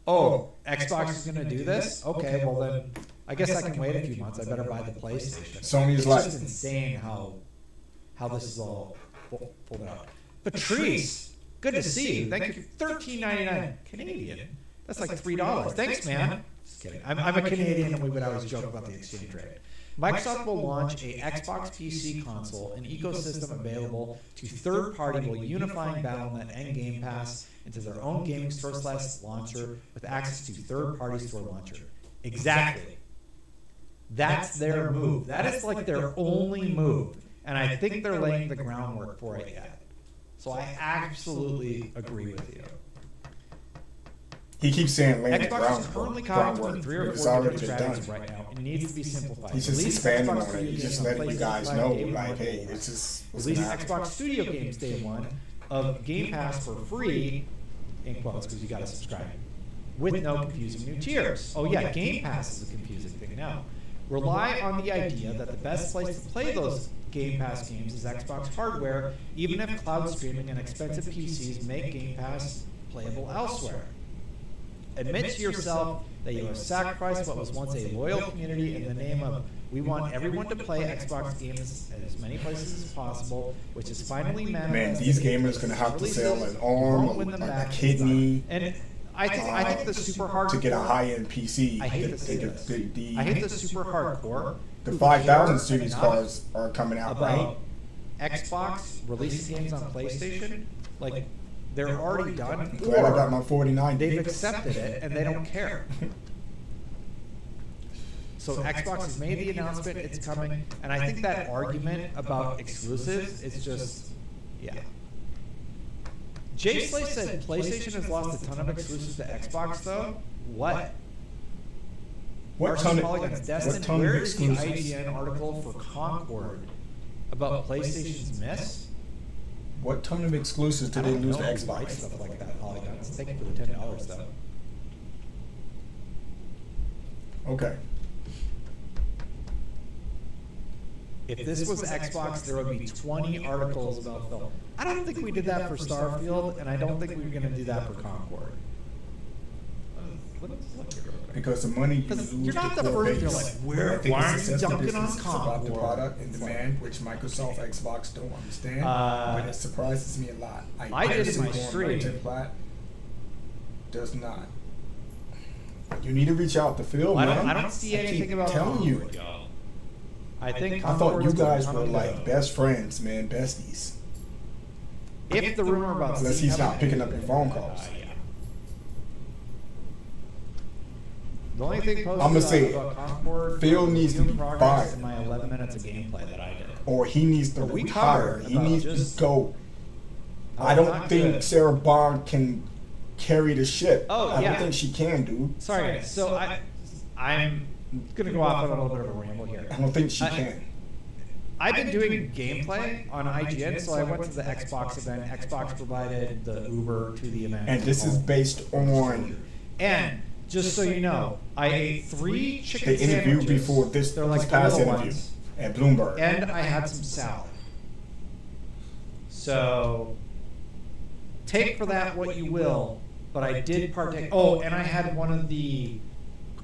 Oh, Xbox is going to do this? Okay, well then, I guess I can wait a few months. I better buy the PlayStation. Sony's like, it's just insane how this is all pulled out. Patrice, good to see you. Thank you. $13.99 Canadian. That's like $3. Thanks, man. Just kidding. I'm a Canadian, and we would always joke about the exchange rate. Microsoft will launch a Xbox PC console, an ecosystem available to third-party while unifying Battle.net and Game Pass into their own gaming store/launcher with access to third-party store launcher. Exactly. That's their move. That is like their only move. And I think they're laying the groundwork for it yet. So I absolutely agree with you. He keeps saying laying the Xbox is currently groundwork. copying 3 or It's 4 already different been done. strategies right now. It needs to be simplified. He's just Release expanding Xbox on it. Studio He's just games on letting you guys PlayStation know, 5 day like, one. hey, this is what's Release gonna happen. Xbox Studio games day one of Game Pass for free, in quotes, because you got to subscribe, with no confusing new tiers. Oh yeah, Game Pass is a confusing thing now. Rely on the idea that the best place to play those Game Pass games is Xbox hardware, even if cloud streaming and expensive PCs make Game Pass playable elsewhere. Admit to yourself that you have sacrificed what was once a loyal community in the name of we want everyone to play Xbox games at as many places as possible, which is finally Man, manifested. these gamers gonna have to sell an arm, a kidney, And I think the super hardcore to get a high-end PC. I hate to say this. I hate the super hardcore. The who 5000 care series enough cards are coming out, right? about Xbox releasing games on PlayStation. Like they're already done. I'm glad I got my 49. They've accepted it and they don't care. So Xbox has made the announcement, it's coming, and I think that argument about exclusives is just, yeah. Jay Slay said PlayStation has lost a ton of exclusives to Xbox, though. What? What ton Destin, of where is the exclusives? IGN article for Concord about PlayStation's miss? What ton of exclusives did they lose to Xbox? Stuff like that, Polygons. Thank you for the $10, though. Okay. If this was Xbox, there would be 20 articles about film. I don't think we did that for Starfield, and I don't think we were going to do that for Concord. Because the money you Because lose you're not to the core first, base. you're like, where- I think why it's aren't you a sensitive dunking on business about the Concord? product and demand, which Microsoft, Xbox don't understand. But it surprises me a lot. I did personally my going stream. right to the plat does not. You need to reach out to Phil, I man. don't see I keep anything about telling you. Concord, y'all. I think I thought you Concord's guys were coming like though. best friends, man, besties. If the rumor about Unless Steam he's not having picking up anything, your phone calls. yeah. The only thing posted I'ma say, about Concord Phil was needs to viewing be progress fired. in my 11 minutes of gameplay that I did. Or he needs to But we retire. covered He about needs just to go. I how don't not think to- Sarah Bond can carry the ship. Oh, I yeah. don't think she can, dude. Sorry, guys. So I'm gonna go off on a little bit of a ramble here. I don't think she I- can. I've been doing gameplay on IGN, so I went to the Xbox event. Xbox provided the Uber to the event. And this is based on And just so you know, I ate 3 chicken the interview sandwiches. before this They're like past little interview ones. at Bloomberg. And I had some salad. So take for that what you will, but I did partake. Oh, and I had one of the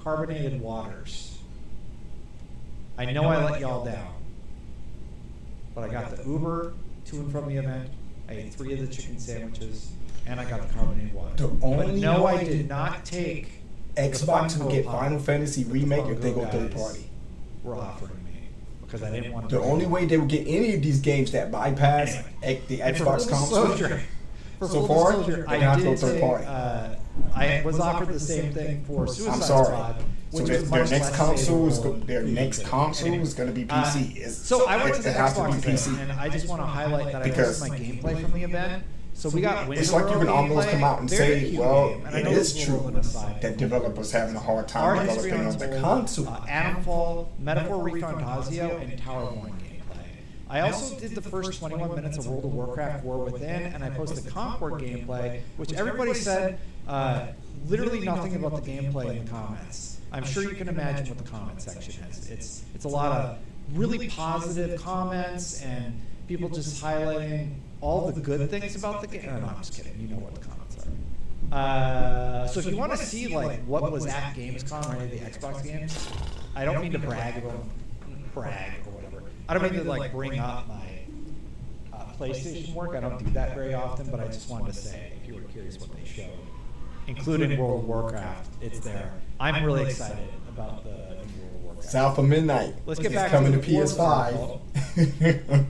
carbonated waters. I know I let y'all down, but I got the Uber to and from the event. I ate 3 of the chicken sandwiches, and I got the carbonated water. The But only no, I way did not take Xbox the will get Funko Pop Final Fantasy the Remake if they go Funko third guys party. were offering me because I didn't want to. The only way they will get any of these games that bypass the And for Xbox full console. disclosure- for So full far, disclosure, they're gonna have I to go did third take, party. I was offered the same thing for Suicide I'm sorry. Squad, So which their was much next less console is favorable their to next PC. console Anyway, is going to be PC. It's- so I went to the it has to be Xbox PC. event, and I just want to highlight that I Because- posted my gameplay from the event. So we got It's like you can almost come out and say, well, it is true that that developers having a hard time Art History developing on the Untold, console. Adamfall, Metaphor Refantasio, and Tower Born gameplay. I also did the first 21 minutes of World of Warcraft War Within, and I posted Concord gameplay, which everybody said literally nothing about the gameplay in the comments. I'm sure you can imagine what the comment section is. It's a lot of really positive comments and people just highlighting all the good things about the game. No, I'm just kidding. You know what the comments are. So if you want to see like what was at Gamescom or any of the Xbox games, I don't mean to brag or whatever. I don't mean to like bring up my PlayStation work. I don't do that very often, but I just wanted to say if you were curious what they showed, including World of Warcraft, it's there. I'm really excited about the new World of Warcraft. South of Midnight. Let's get It's back coming to to the Warzone PS5.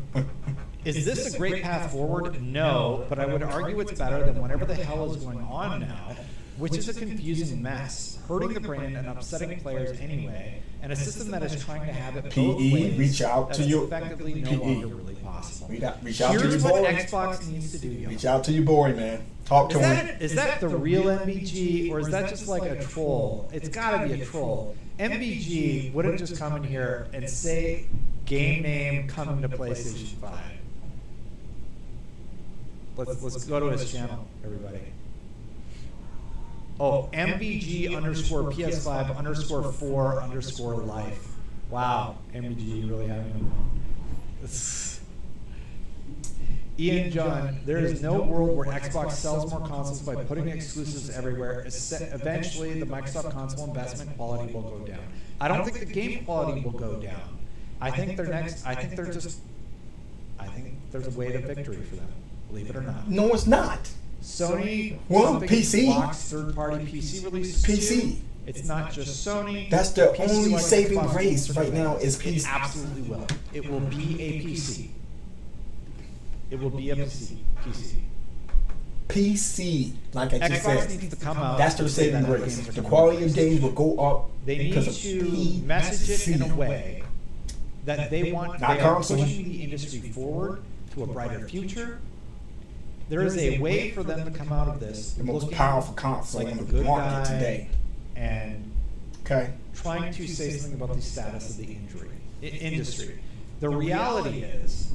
Is this a great path forward? No, but I would argue it's better than whatever the hell is going on now which is a confusing mess, hurting the brand and upsetting players anyway, and a system that is trying to have it both ways, reach out to that is you. effectively no longer really possible. Reach out to your Here's what boy. Xbox needs to do, y'all. Reach out to your boy, man. Talk to him. Is that the real MBG, or is that just like a troll? It's gotta be a troll. MBG wouldn't just come in here and say game name coming to PlayStation 5. Let's go to his channel, everybody. Oh, MBG underscore PS5 underscore 4 underscore life. Wow, MBG, you really having him. Ian John, there is no world where Xbox sells more consoles by putting exclusives everywhere. Eventually, the Microsoft console investment quality will go down. I don't think the game quality will go down. I think there's a way to victory for them. Believe it or not. No, it's not. Sony PC blocks third-party PC releases. PC. Too. It's not just Sony. That's the PC only like saving Xbox grace One right now is It PC. absolutely will. It will be a PC. It will be a PC. PC, like I just Xbox said, needs to come out. that's their and say saving that their grace. games are The coming quality to of games will go up They need because of to message it in a PC. way that they want. Not They are console. pushing the industry forward to a brighter future. There is a way for them to come out of this. The most looking powerful console like in a the good market guy today. and Okay. trying to say something about the status of the industry. The reality is,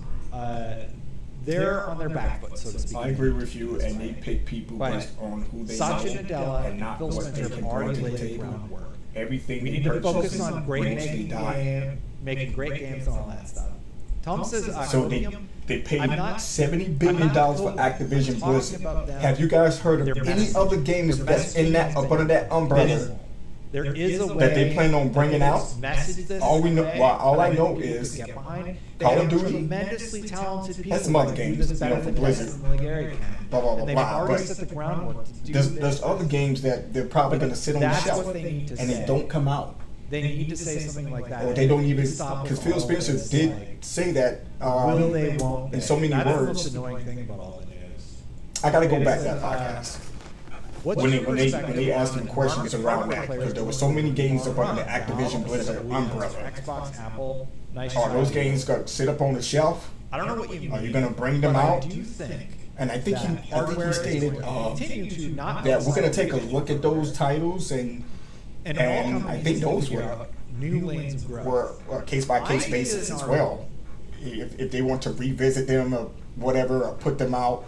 they're on their back foot, so to speak. I agree with you, and they pick people But based on who they Satya know Nadella and and not Phil what Spencer they have can bring already to the laid the table. groundwork. Everything We they need to purchase focus on great brings making they die. making great games and all that stuff. Tom says So they paid $70 billion for Activision Blizzard. Have you guys heard of any other games that's in that up under that umbrella? There is a way that they plan on bringing out? Message this All we know, way, well, all that I know think people is could get behind. They Call of have Duty. tremendously talented people. That's some other that do games, this better for than Blizzard. Dennis and Gary can. Blah, blah, blah, And they've blah, already but set the groundwork to do There's this. other games that they're probably going to sit on the That's shelf what they need to and they say. don't come out. They need to say something like that. Or they don't even, Stop because with Phil all Spencer this, did like, say that will they, won't they? in so many That is the words. most annoying thing about all the news. I got to go It back is, to that podcast. What's When your they perspective asked him on questions market around that, players because there were so many games up under the Valve, Activision Blizzard Xbox, umbrella. Xbox, Apple, nice Are those try. games going to sit up on the shelf? I don't know what you mean. Are you going to bring them but out? I do think And I think that he hardware is stated going to continue to not that we're going to take a look at those titles and and I companies think need to those figure were out new lanes of growth. were case by case I basis did as an well. If they want to revisit them or whatever, or put them out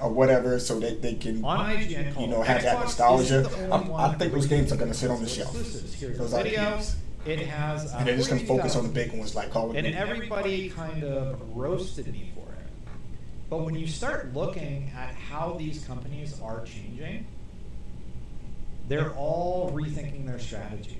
or whatever, so that they can On IGN, have that Xbox nostalgia. isn't the only one I think those games are going to sit on the exclusives. shelf. Here's Those the are video. games. It has And they're just going to focus on the 42,000. big ones like Call of And Duty. everybody kind of roasted me for it. But when you start looking at how these companies are changing, they're all rethinking their strategy.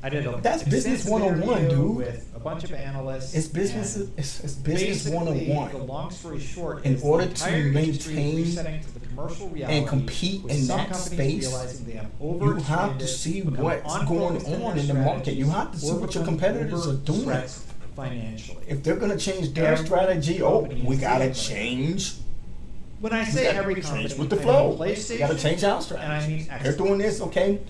I did a That's business extensive 101, interview dude. with a bunch of analysts. It's business. and It's business basically, 101. The long story short, In is order the to entire industry is maintain resetting to the commercial reality, compete with in some that companies space, realizing they have You have to overextended, see become what's going unfocused in on their in the market. strategies, You have to see or what your become competitors are doing. overstretched financially. If they're going to change their strategy, we got to change. When I We say gotta every change company, with the I mean flow. We PlayStation, got to change our and I mean strategy. They're doing this, okay?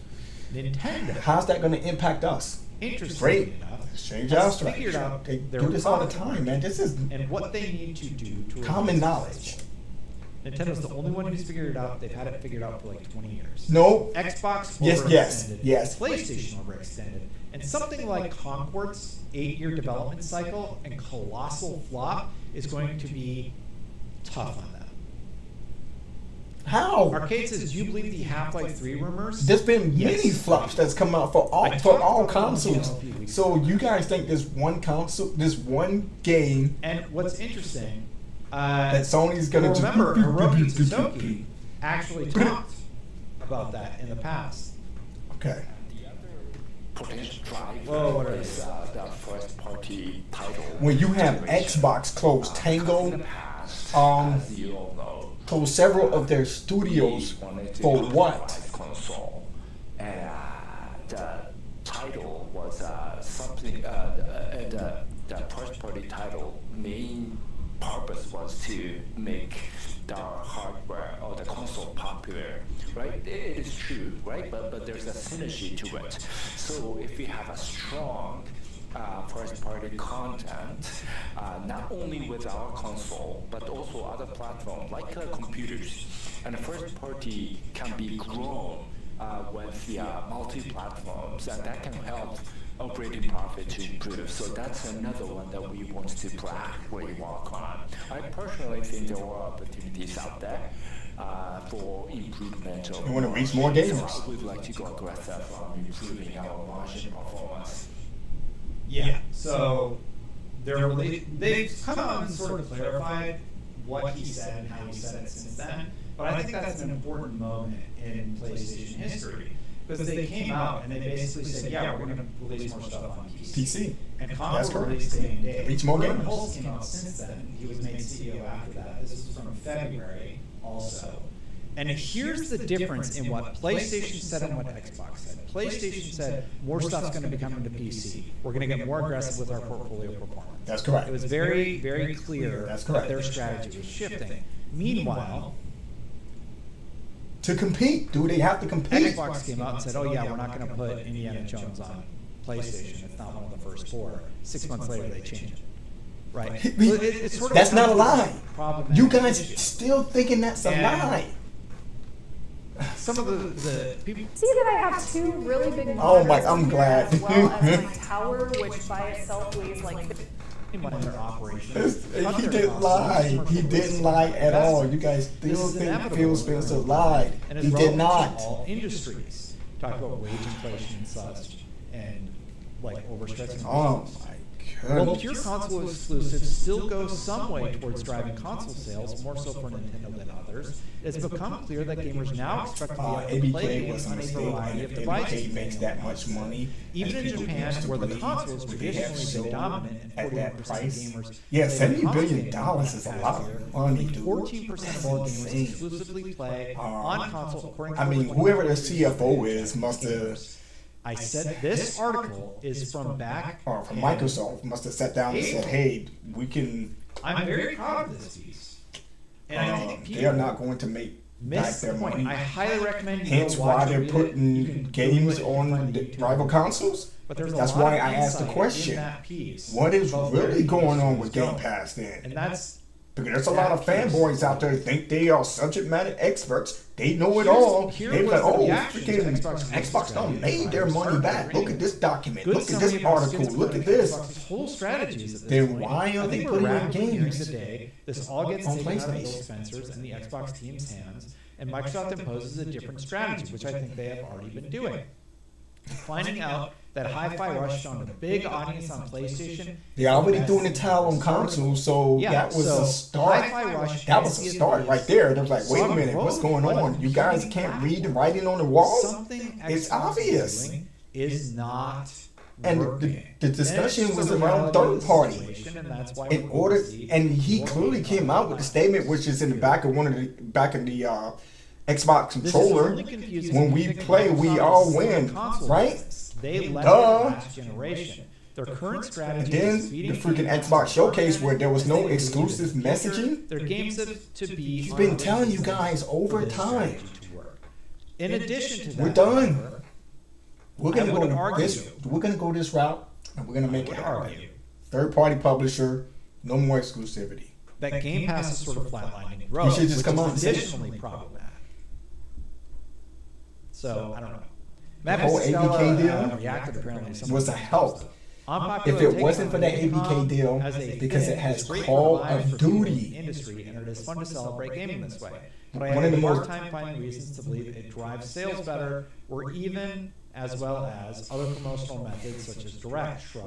Nintendo. How's that going to impact us? Interestingly Great. enough, Let's change has our strategy. figured out They their do this all the product time, man. This is and what they need to do to common remain knowledge. successful. Nintendo's the only one who's figured it out. They've had it figured out for like 20 years. No. Xbox Yes, overextended, yes. PlayStation overextended, and something like Concord's 8-year development cycle and colossal flop is going to be tough on them. How? Arcade says, do you believe the Half-Life 3 rumors? There's been Yes. many flops that's come out for all I talked about it on consoles. the channel a few weeks So ago. you guys think this one console, this one game And what's interesting, that Sony's gonna well, just remember, beep, beep, Hiroki beep, beep, beep, Suzuki beep. actually talked about that in the past. Okay. Potential driver Whoa, what are is the first party title. When you have generation. Xbox close In Tango, the past, as you all know, close several of their studios we wanted to for do a what? five console, and the title was something. The first party title main purpose was to make the hardware or the console popular, right? It is true, right? But there's a synergy to it. So if we have a strong first-party content, not only with our console, but also other platforms like computers, and the first-party can be grown with the multi-platforms, and that can help operating profit to improve. So that's another one that we want to proactively work on. I personally think there are opportunities out there for improvement. You want to reach more gamers. So I would like to go aggressive on improving our margin performance. Yeah. So they've come out and sort of clarified what he said and how he said it since then. But I think that's an important moment in PlayStation history. Because they came out and they basically said, yeah, we're going to release more stuff on PC. And console released the same day. Reach more gamers. Pulse came out since then. He was made CEO after that. This is from February also. And here's the difference in what PlayStation said and what Xbox said. PlayStation said more stuff's going to be coming to PC. We're going to get more aggressive with our portfolio performance. That's correct. It was very, very clear That's correct. that their strategy was shifting. Meanwhile, to compete, do they have to compete? Xbox came out and said, oh yeah, we're not going to put Indiana Jones on PlayStation. It's not one of the first 4. 6 months later, they changed it. Right. It's sort of that's not a lie. You guys still thinking that's a lie. Some of the people see that I have 2 really big monitors. Oh my, I'm glad. As well as my tower, which by itself weighs like in their operations. He didn't lie. He didn't lie at all. You guys still think Phil Spencer lied. He did not. All industries talk about wage inflation and such, and like overstretching. Oh my Well, goodness. pure console exclusives still go some way towards driving console sales, more so for Nintendo than others. It's become clear that gamers now expect to be able to play ABK games was a on a mistake, variety and of if devices. ABK makes that much money, Even as in people Japan, used to where the believe, console has would they have traditionally been sold dominant and at 41% that of price? gamers Yeah, play $70 console billion games is a in the lot past year. of money, dude. 14% of all That's gamers insane. exclusively play on console, according to I mean, whoever the CFO is must have, I said this article is from back or from Microsoft, must have sat down and said, hey, we can, I'm very proud of this piece. And I think they are people not going to make back miss their the point. money. I highly recommend you Hence go why watch they're read it. You putting can games Google it, on you can find the it rival consoles. But there's a That's lot why of I asked the insight question. in that piece What is about where really the going on industry with is Game going. Pass then? And that's Because there's a lot of fanboys out there who think they are subject matter experts. They know it all. Here They're was like, the oh, reaction to freaking Xbox Xbox done made their Xbox money back. Xbox Look at this document. good Look at summary this of article. skins Look at for this. Xbox's whole strategies at this Then point. why are I they think we're putting in rapidly hearing games today, this all gets on taken out of Bill PlayStation? Spencer's and the Xbox team's hands, and Microsoft imposes a different strategy, which I think they have already been doing. Finding out that Hi-Fi Rush found a big audience on PlayStation. They're already doing the tile on console, so that was a start. Hi-Fi Rush That was a start right there. They was like, wait a minute, what's going on? You guys can't read the writing on the wall? Something It's Xbox obvious. is doing is not And working. the discussion And it's was the around reality of third the party. situation, and that's why In we're order, going to see and he more clearly games came out with a statement, which is in the back of the Xbox This is controller. only confusing When if you we think play, about we Microsoft's all win, console right? business. They left Duh. it last generation. Their current And strategy then is the feeding freaking people Xbox showcase where there was no as they exclusive continue to messaging. Their games have to be. He's on been the telling you system guys for over this time. strategy to work. In addition to that, We're done. however, We're gonna I would go argue- this. We're gonna go this route, and we're gonna make would it argue happen. Third-party publisher, no more exclusivity. that Game Pass is sort of flatlining growth. You should just which come is out and say it. additionally problematic. So I don't know. Matt whole ABK deal reacted apparently to some was of a the help. stuff. Unpopular If it take wasn't on for that Capcom ABK deal, as a because thing it has is great Call for lives of for people in Duty. the industry, and it is fun to celebrate gaming this way. But I One of have the a hard most- time finding reasons to believe it drives sales better, or even as well as other promotional methods such as Direct, Shrug.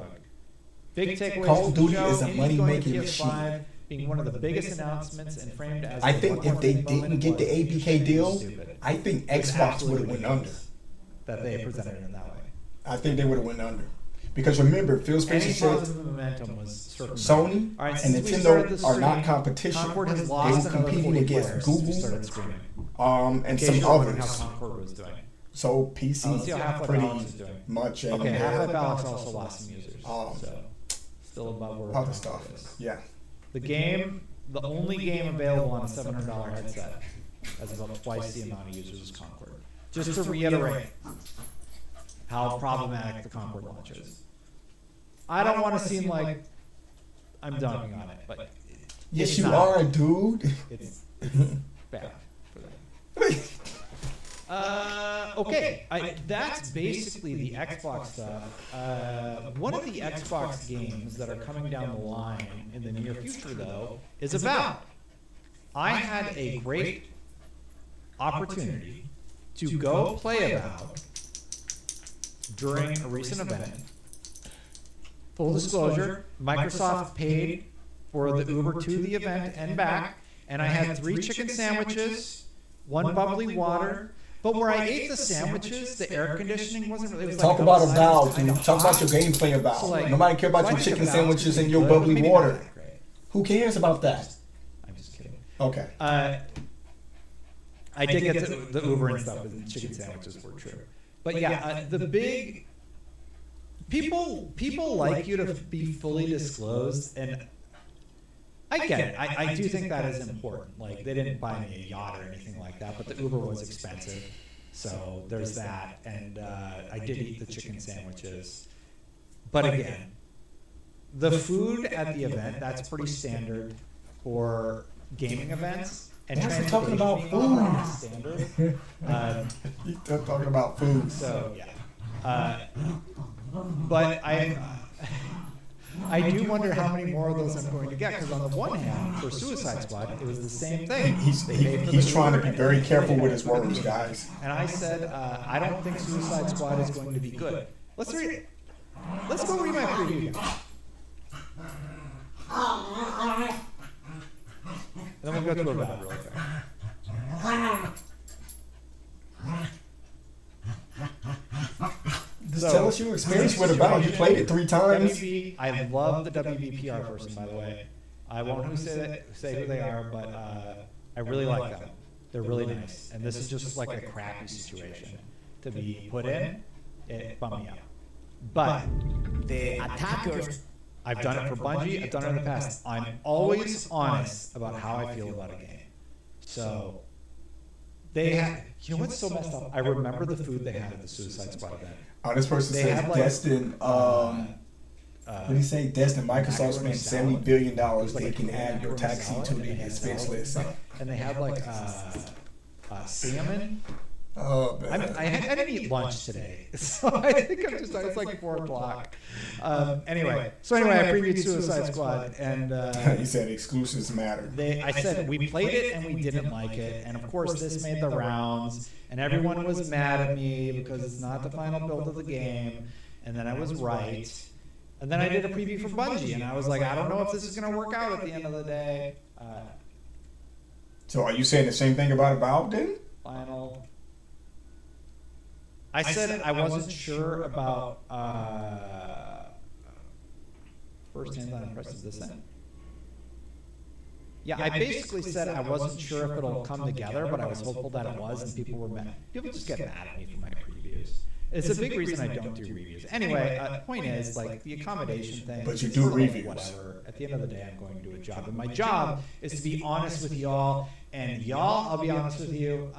Big takeaways Call from of the Duty show, is a Indies money-making going to PS5 machine. being one of the biggest announcements and framed as I the think if they one-more-thing moment didn't get the was ABK deal, stupid. I think It's Xbox would absolutely have went under. ridiculous that they presented it in that way. I think they would have went under. Because remember, Phil Spencer Any said positive momentum was circumvented. Sony All right, and since we started the Nintendo are not stream, competition. Concord has They lost were another competing 40 against players since we Google, started streaming. and In case some you're wondering others. how Concord was doing. So PC Let's see how Half-Life pretty Alyx is doing. much and Okay, Half-Life Alyx also lost some users. Um, So, still above where other Concord stuff. is. Yeah. The game the only game available on a $700 headset has about twice the amount of users as Concord. Just to reiterate how problematic the Concord launch is. I don't want to seem like I'm dunking on it, but yes, you are, dude. It's bad for them. Okay, that's basically the Xbox stuff. One of the Xbox games that are coming down the line in the near future, though, is Avowed. I had a great opportunity to go play Avowed during a recent event. Full disclosure, Microsoft paid for the Uber to the event and back, and I had 3 chicken sandwiches, 1 bubbly water. But where I ate the sandwiches, the air conditioning wasn't really. Was Talk like about Avowed, dude. Talk about your gameplay Avowed. So like, nobody care about your chicken sandwiches and your bubbly water. Who cares about that? I'm just kidding. Okay. I did get to the Uber and stuff, and chicken sandwiches were true. But yeah, the big people like you to be fully disclosed, and I get it. I do think that is important. Like, they didn't buy me a yacht or anything like that, but the Uber was expensive, so there's that. And I did eat the chicken sandwiches, but again, the food at the event, that's pretty standard for gaming events. And we're talking about food. Standard. You're talking about food. So yeah, but I do wonder how many more of those I'm going to get, because on the one hand, for Suicide Squad, it was the same thing. He's trying to be very careful with his words, guys. And I said, I don't think Suicide Squad is going to be good. Let's read it. Let's go read my preview. And then we'll go to Avowed really quick. Just tell us your experience with Avowed. You played it 3 times. WB, I love the WBPR person, by the way. I won't say who they are, but I really like them. They're really nice. And this is just like a crappy situation to be put in. It bummed me out. But The attackers. I've done it for Bungie. I've done it in the past. I'm always honest about how I feel about a game. So they had, you know what's so messed up? I remember the food they had at the Suicide Squad event. This person They says had, like, Destin. What did he say? Destin. Microsoft spent $70 billion. They can add your taxi to the expense list. And they had like salmon. Oh, man. I didn't eat lunch today, so I think I'm just. It's like 4 o'clock. Anyway, I previewed Suicide Squad, and He said exclusives matter. I said we played it and we didn't like it, and of course this made the rounds, and everyone was mad at me because it's not the final build of the game, and then I was right, and then I did a preview for Bungie, and I was like, I don't know if this is going to work out at the end of the day. So are you saying the same thing about Avowed then? Final. I said I wasn't sure about First Hands-On Impressive Descent. Yeah, I basically said I wasn't sure if it'll come together, but I was hopeful that it was, and people were mad. People just get mad at me for my previews. It's a big reason I don't do reviews. Anyway, point is, like, the accommodation thing. But you do reviews. Whatever. At the end of the day, I'm going to do a job. And my job is to be honest with y'all. And y'all, I'll be honest with you,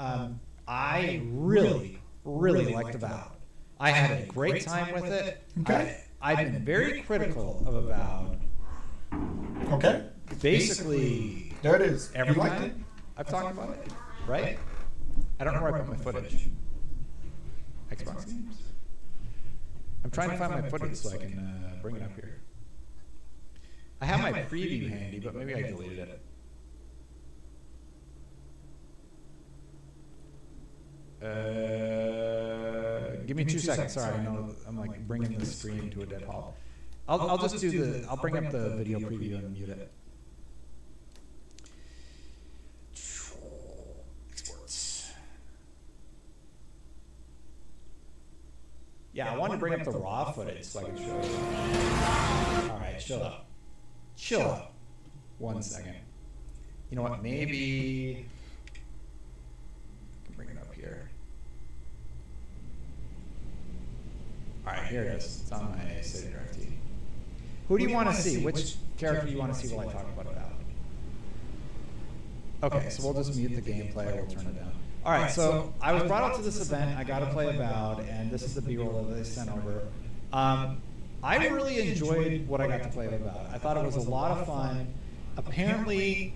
I really liked Avowed. I had a great time with it. Okay. I've been very critical of Avowed. Okay. Basically, There it is. every You liked time I've talked about it, right? I don't know where I put my footage. Xbox games. I'm trying to find my footage so I can bring it up here. I have my preview handy, but maybe I deleted it. Give me 2 seconds. Sorry, I know I'm like bringing the screen to a dead halt. I'll just do the. I'll bring up the video preview and mute it. Exports. Yeah, I wanted to bring up the raw footage so I can show you. All right, chill out. Chill out. 1 second. You know what? Maybe I can bring it up here. All right, here it is. It's on my City Direct TV. Who do you want to see? Which character do you want to see while I talk about that? Okay, so we'll just mute the gameplay. We'll turn it down. All right, so I was brought out to this event. I got to play Avowed, and this is the B-roll that they sent over. I really enjoyed what I got to play Avowed. I thought it was a lot of fun. Apparently,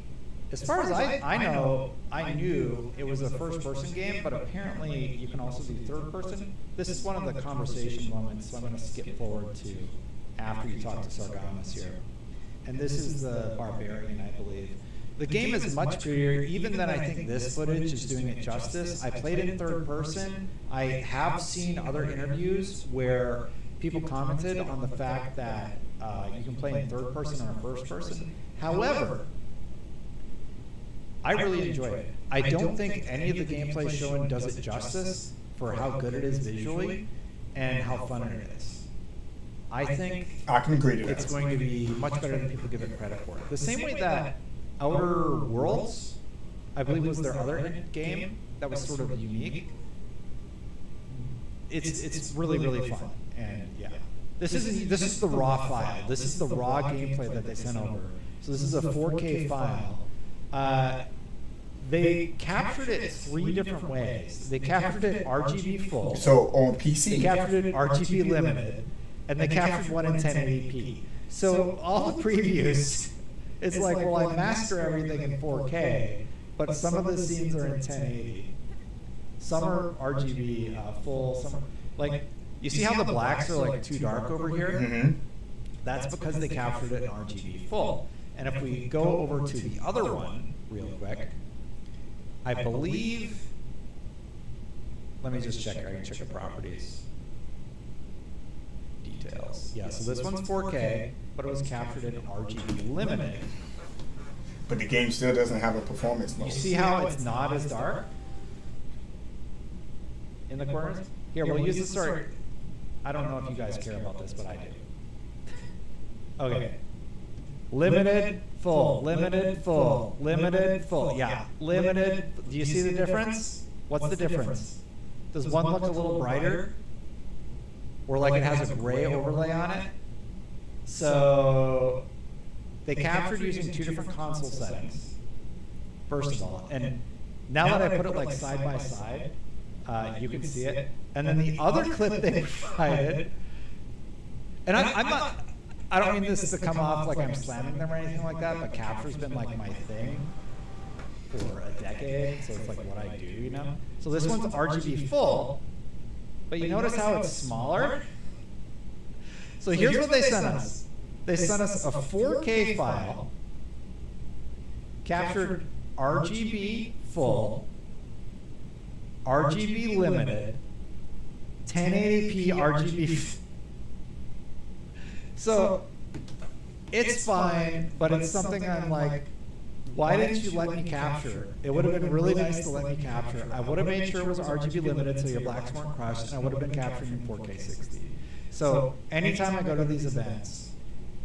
as far as I know, I knew it was a first-person game, but apparently you can also do third-person. This is one of the conversation moments, so I'm going to skip forward to after you talk to Sargamas here. And this is the Barbarian, I believe. The game is much prettier, even than I think this footage is doing it justice. I played it in third person. I have seen other interviews where people commented on the fact that you can play in third person or first person. However, I really enjoyed it. I don't think any of the gameplay shown does it justice for how good it is visually and how fun it is. I think I can agree to that. it's going to be much better than people give it credit for. The same way that Outer Worlds, I believe, was their other game that was sort of unique. It's really, really fun. And yeah, this is the raw file. This is the raw gameplay that they sent over. So this is a 4K file. They captured it 3 different ways. They captured it RGB full. So on PC, They captured it RGB limited, and they captured one in 1080p. So all the previews, it's like, well, I master everything in 4K, but some of the scenes are in 1080. Some are RGB full. Some are, like, you see how the blacks are like too dark over here? Mm-hmm. That's because they captured it in RGB full. And if we go over to the other one real quick, I believe, let me just check here. I can check the properties. Details. Yeah, so this one's 4K, but it was captured in RGB limited. But the game still doesn't have a performance mode. You see how it's not as dark in the corners? Here, we'll use this. Sorry, I don't know if you guys care about this, but I do. Okay. Limited, full, limited, full, limited, full. Yeah, limited. Do you see the difference? What's the difference? Does one look a little brighter? Or like it has a gray overlay on it? So they captured using 2 different console settings, first of all. And now that I put it like side by side, you can see it. And then the other clip they provided, and I don't mean this to come off like I'm slamming them or anything like that, but capture's been like my thing for a decade, so it's like what I do, you know? So this one's RGB full, but you notice how it's smaller? So here's what they sent us. They sent us a 4K file, captured RGB full, RGB limited, 1080p RGB. So it's fine, but it's something I'm like, why didn't you let me capture? It would have been really nice to let me capture. I would have made sure it was RGB limited so your blacks weren't crushed, and I would have been capturing in 4K 60. So anytime I go to these events,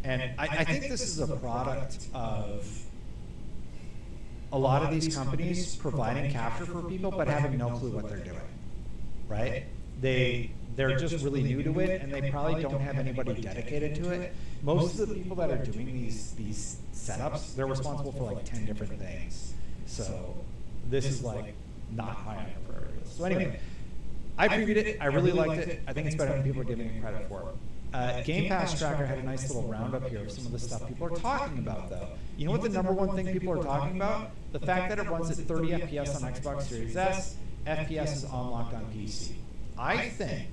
and I think this is a product of a lot of these companies providing capture for people, but having no clue what they're doing, right? They're just really new to it, and they probably don't have anybody dedicated to it. Most of the people that are doing these setups, they're responsible for like 10 different things. So this is like not high on the priority list. So anyway, I previewed it. I really liked it. I think it's better than people are giving it credit for. Game Pass Tracker had a nice little roundup here of some of the stuff people are talking about, though. You know what the number one thing people are talking about? The fact that it runs at 30 FPS on Xbox Series S, FPS is unlocked on PC. I think,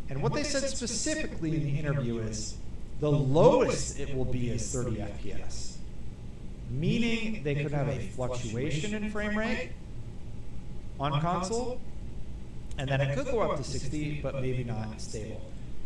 and what they said specifically in the interview is, the lowest it will be is 30 FPS. Meaning they could have a fluctuation in frame rate on console, and then it could go up to 60, but maybe not stable.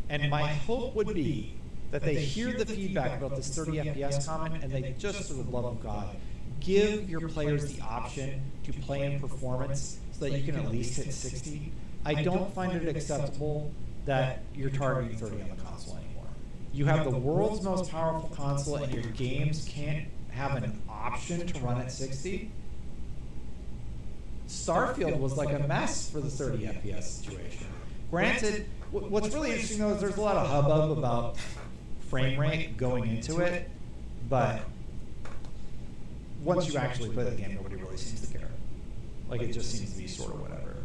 And my hope would be that they hear the feedback about this 30 FPS comment, and they just, for the love of God, give your players the option to play in performance so that you can at least hit 60. I don't find it acceptable that you're targeting 30 on the console anymore. You have the world's most powerful console, and your games can't have an option to run at 60. Starfield was like a mess for the 30 FPS situation. Granted, what's really interesting though is there's a lot of hubbub about frame rate going into it, but once you actually play the game, nobody really seems to care. Like, it just seems to be sort of whatever.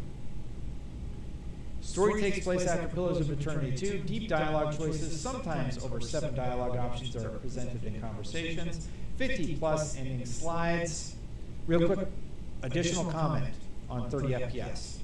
Story takes place after Pillars of Eternity 2. Deep dialogue choices, sometimes over 7 dialogue options, are presented in conversations. 50-plus ending slides. Real quick, additional comment on 30 FPS.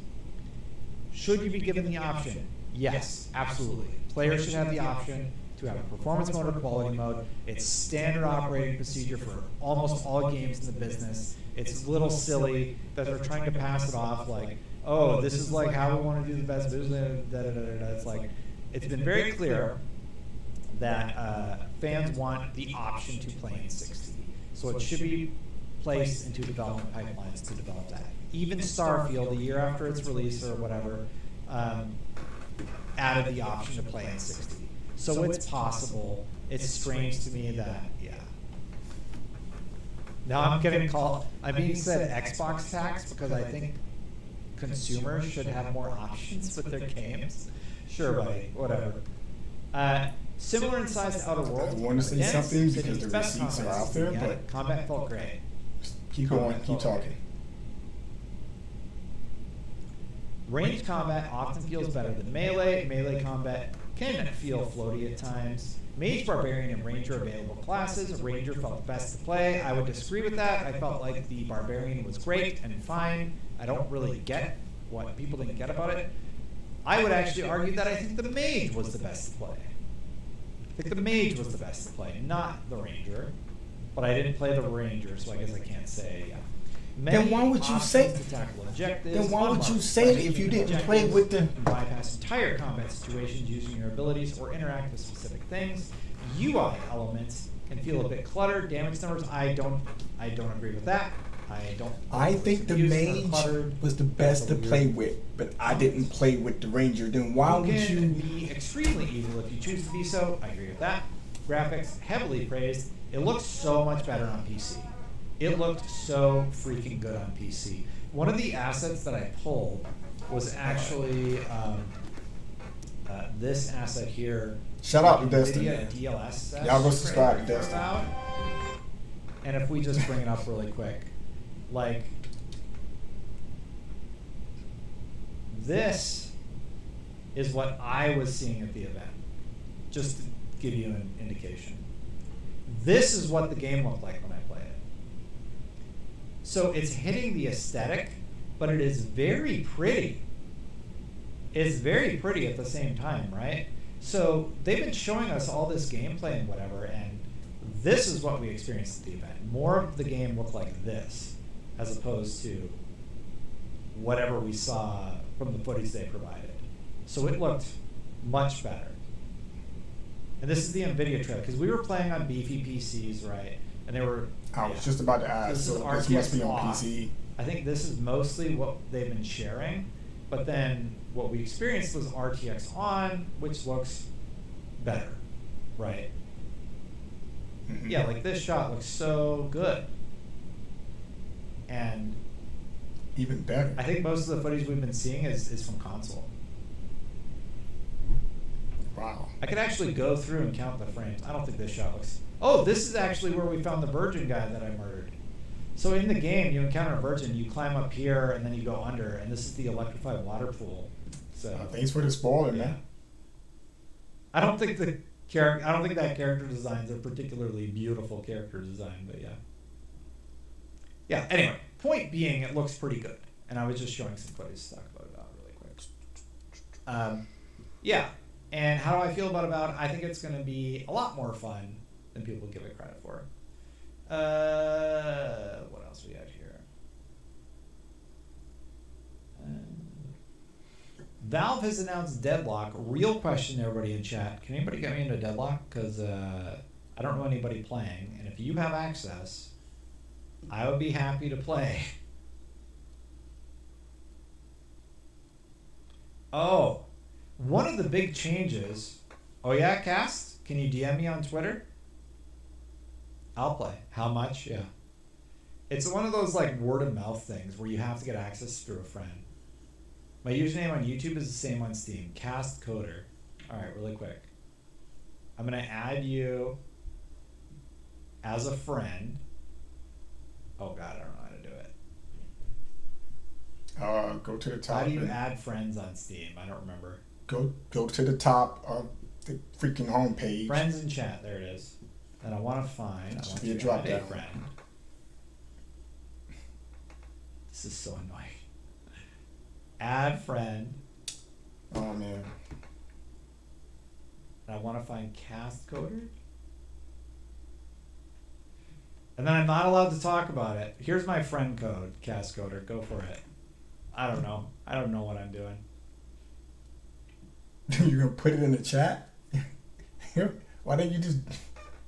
Should you be given the option? Yes, absolutely. Players should have the option to have a performance mode or quality mode. It's standard operating procedure for almost all games in the business. It's a little silly that they're trying to pass it off like, oh, this is like how we want to do the best business. It's like, it's been very clear that fans want the option to play in 60. So it should be placed into development pipelines to develop that. Even Starfield, a year after its release or whatever, added the option to play in 60. So it's possible. It's strange to me that, yeah. Now I'm getting called, I'm being said Xbox tax because I think consumers should have more options with their games. Sure, buddy, whatever. Similar in size to Outer Worlds. I want to say something because the best receipts are out there, but combat felt great. Keep going, keep talking. Ranged combat often feels better than melee. Melee combat can feel floaty at times. Mage, Barbarian, and Ranger available classes. Ranger felt best to play. I would disagree with that. I felt like the Barbarian was great and fine. I don't really get what people didn't get about it. I would actually argue that I think the Mage was the best to play. I think the Mage was the best to play, not the Ranger. But I didn't play the Ranger, so I guess I can't say, yeah. Then why would you say? Then why would you say it if you didn't play with the? Bypass entire combat situations using your abilities or interact with specific things. UI elements can feel a bit cluttered. Damage numbers, I don't agree with that. I think the Mage was the best to play with, but I didn't play with the Ranger. Then why would you? Can be extremely evil if you choose to be so. I agree with that. Graphics heavily praised. It looks so much better on PC. It looked so freaking good on PC. One of the assets that I pulled was actually this asset here. Shout out to Destiny. DLS. Y'all go subscribe to Destiny. And if we just bring it up really quick, like this is what I was seeing at the event. Just to give you an indication. This is what the game looked like when I played it. So it's hitting the aesthetic, but it is very pretty. It's very pretty at the same time, right? So they've been showing us all this gameplay and whatever, and this is what we experienced at the event. More of the game looked like this, as opposed to whatever we saw from the footage they provided. So it looked much better. And this is the NVIDIA trailer, because we were playing on beefy PCs, right? And they were. I was just about to ask, so this must be on PC. I think this is mostly what they've been sharing, but then what we experienced was RTX on, which looks better, right? Mm-hmm. Yeah, like this shot looks so good. And even better. I think most of the footage we've been seeing is from console. Wow. I could actually go through and count the frames. I don't think this shot looks... Oh, this is actually where we found the virgin guy that I murdered. So in the game, you encounter a virgin, you climb up here, and then you go under, and this is the electrified water pool. So thanks for the spoiler, yeah. man. I don't think that character designs are particularly beautiful character design, but yeah. Yeah, anyway, point being, it looks pretty good. And I was just showing some footage to talk about it really quick. Yeah. And how do I feel about it? I think it's going to be a lot more fun than people give it credit for. What else we got here? Valve has announced Deadlock. Real question, everybody in chat. Can anybody get me into Deadlock? Because I don't know anybody playing. And if you have access, I would be happy to play. Oh. One of the big changes... Oh yeah, Cast? Can you DM me on Twitter? I'll play. How much? Yeah. It's one of those like word of mouth things where you have to get access through a friend. My username on YouTube is the same on Steam. Cast Coder. Alright, really quick. I'm going to add you as a friend. Oh God, I don't know how to do it. Go to the top. How do you add friends on Steam? I don't remember. Go to the top of the freaking homepage. Friends in chat. There it is. And I want to find. I Should want be a to drop add a down. friend. This is so annoying. Add friend. Oh man. And I want to find cast coder. And then I'm not allowed to talk about it. Here's my friend code, cast coder. Go for it. I don't know. I don't know what I'm doing. You're gonna put it in the chat? Why don't you just?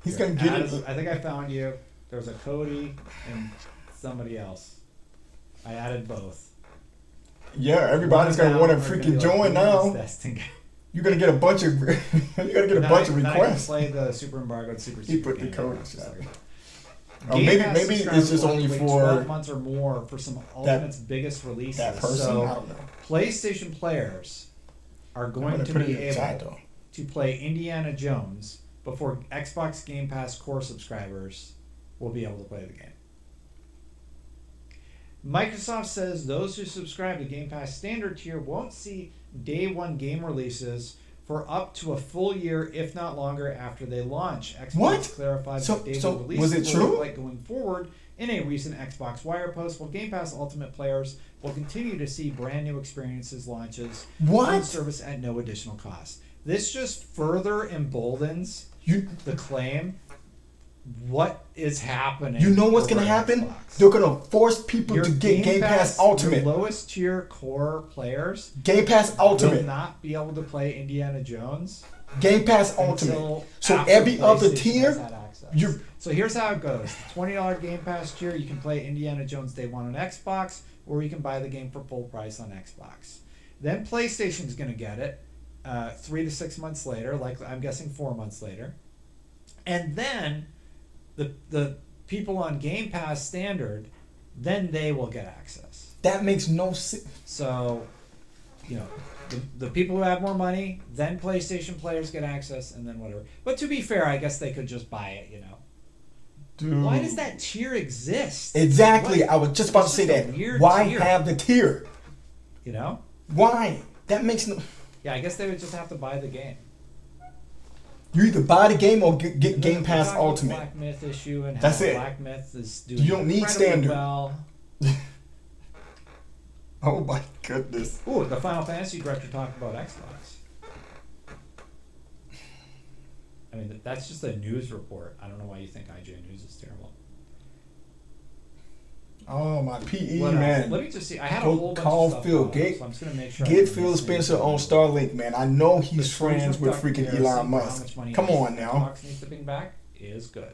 He's gonna get it. I think I found you. There's a Cody and somebody else. I added both. Yeah, everybody's gonna want to freaking join now. Testing. You're gonna get a bunch of. You're gonna get a bunch of requests. Play the Super Embargoed Super. He put the game. code in the chat. Game Pass Maybe it's just subscribers will only wait for 12 months or more for some Ultimate's biggest releases. that person. So I don't know. PlayStation players are going gonna to put it be in the chat, able though. to play Indiana Jones before Xbox Game Pass core subscribers will be able to play the game. Microsoft says those who subscribe to Game Pass standard tier won't see day one game releases for up to a full year, if not longer, after they launch. Xbox What? clarified So- what day so one releases was it will true? look like going forward in a recent Xbox Wire post. While Game Pass Ultimate players will continue to see brand new experiences launches What? on service at no additional cost. This just further emboldens You the claim. What is happening? you know what's over gonna at happen? Xbox? They're gonna force people Your to get Game Pass your Ultimate. lowest tier core players Game Pass will Ultimate. not be able to play Indiana Jones Game Pass until Ultimate. So after every other PlayStation tier, has had access. you're So here's how it goes: the $20 Game Pass tier, you can play Indiana Jones Day One on Xbox, or you can buy the game for full price on Xbox. Then PlayStation's going to get it 3 to 6 months later, like I'm guessing 4 months later, and then the people on Game Pass Standard, then they will get access. that makes no sense. So, you know, the people who have more money, then PlayStation players get access, and then whatever. But to be fair, I guess they could just buy it, you know. Dude. Why does that tier exist? Exactly. What? I was just about to It's say just a that. weird Why tier. have the tier? You know? Why? That makes no. Yeah, I guess they would just have to buy the game. You either buy the game or get And then Game we Pass talked about the Ultimate. Black Myth issue and That's how it. Black Myth is doing You don't need incredibly standard. well. Oh my goodness. Ooh, the Final Fantasy director talked about Xbox. I mean, that's just a news report. I don't know why you think IGN News is terrible. Oh my PE What else? man. Let me just see. I had a Go whole bunch call of stuff Phil. on, Get- so I'm just gonna make sure. I Get don't Phil miss Spencer anything. on Starlink, man. I know he's The friends with Dr. freaking Garrison Elon for how Musk. much money Come on now. Xbox needs to bring back is good.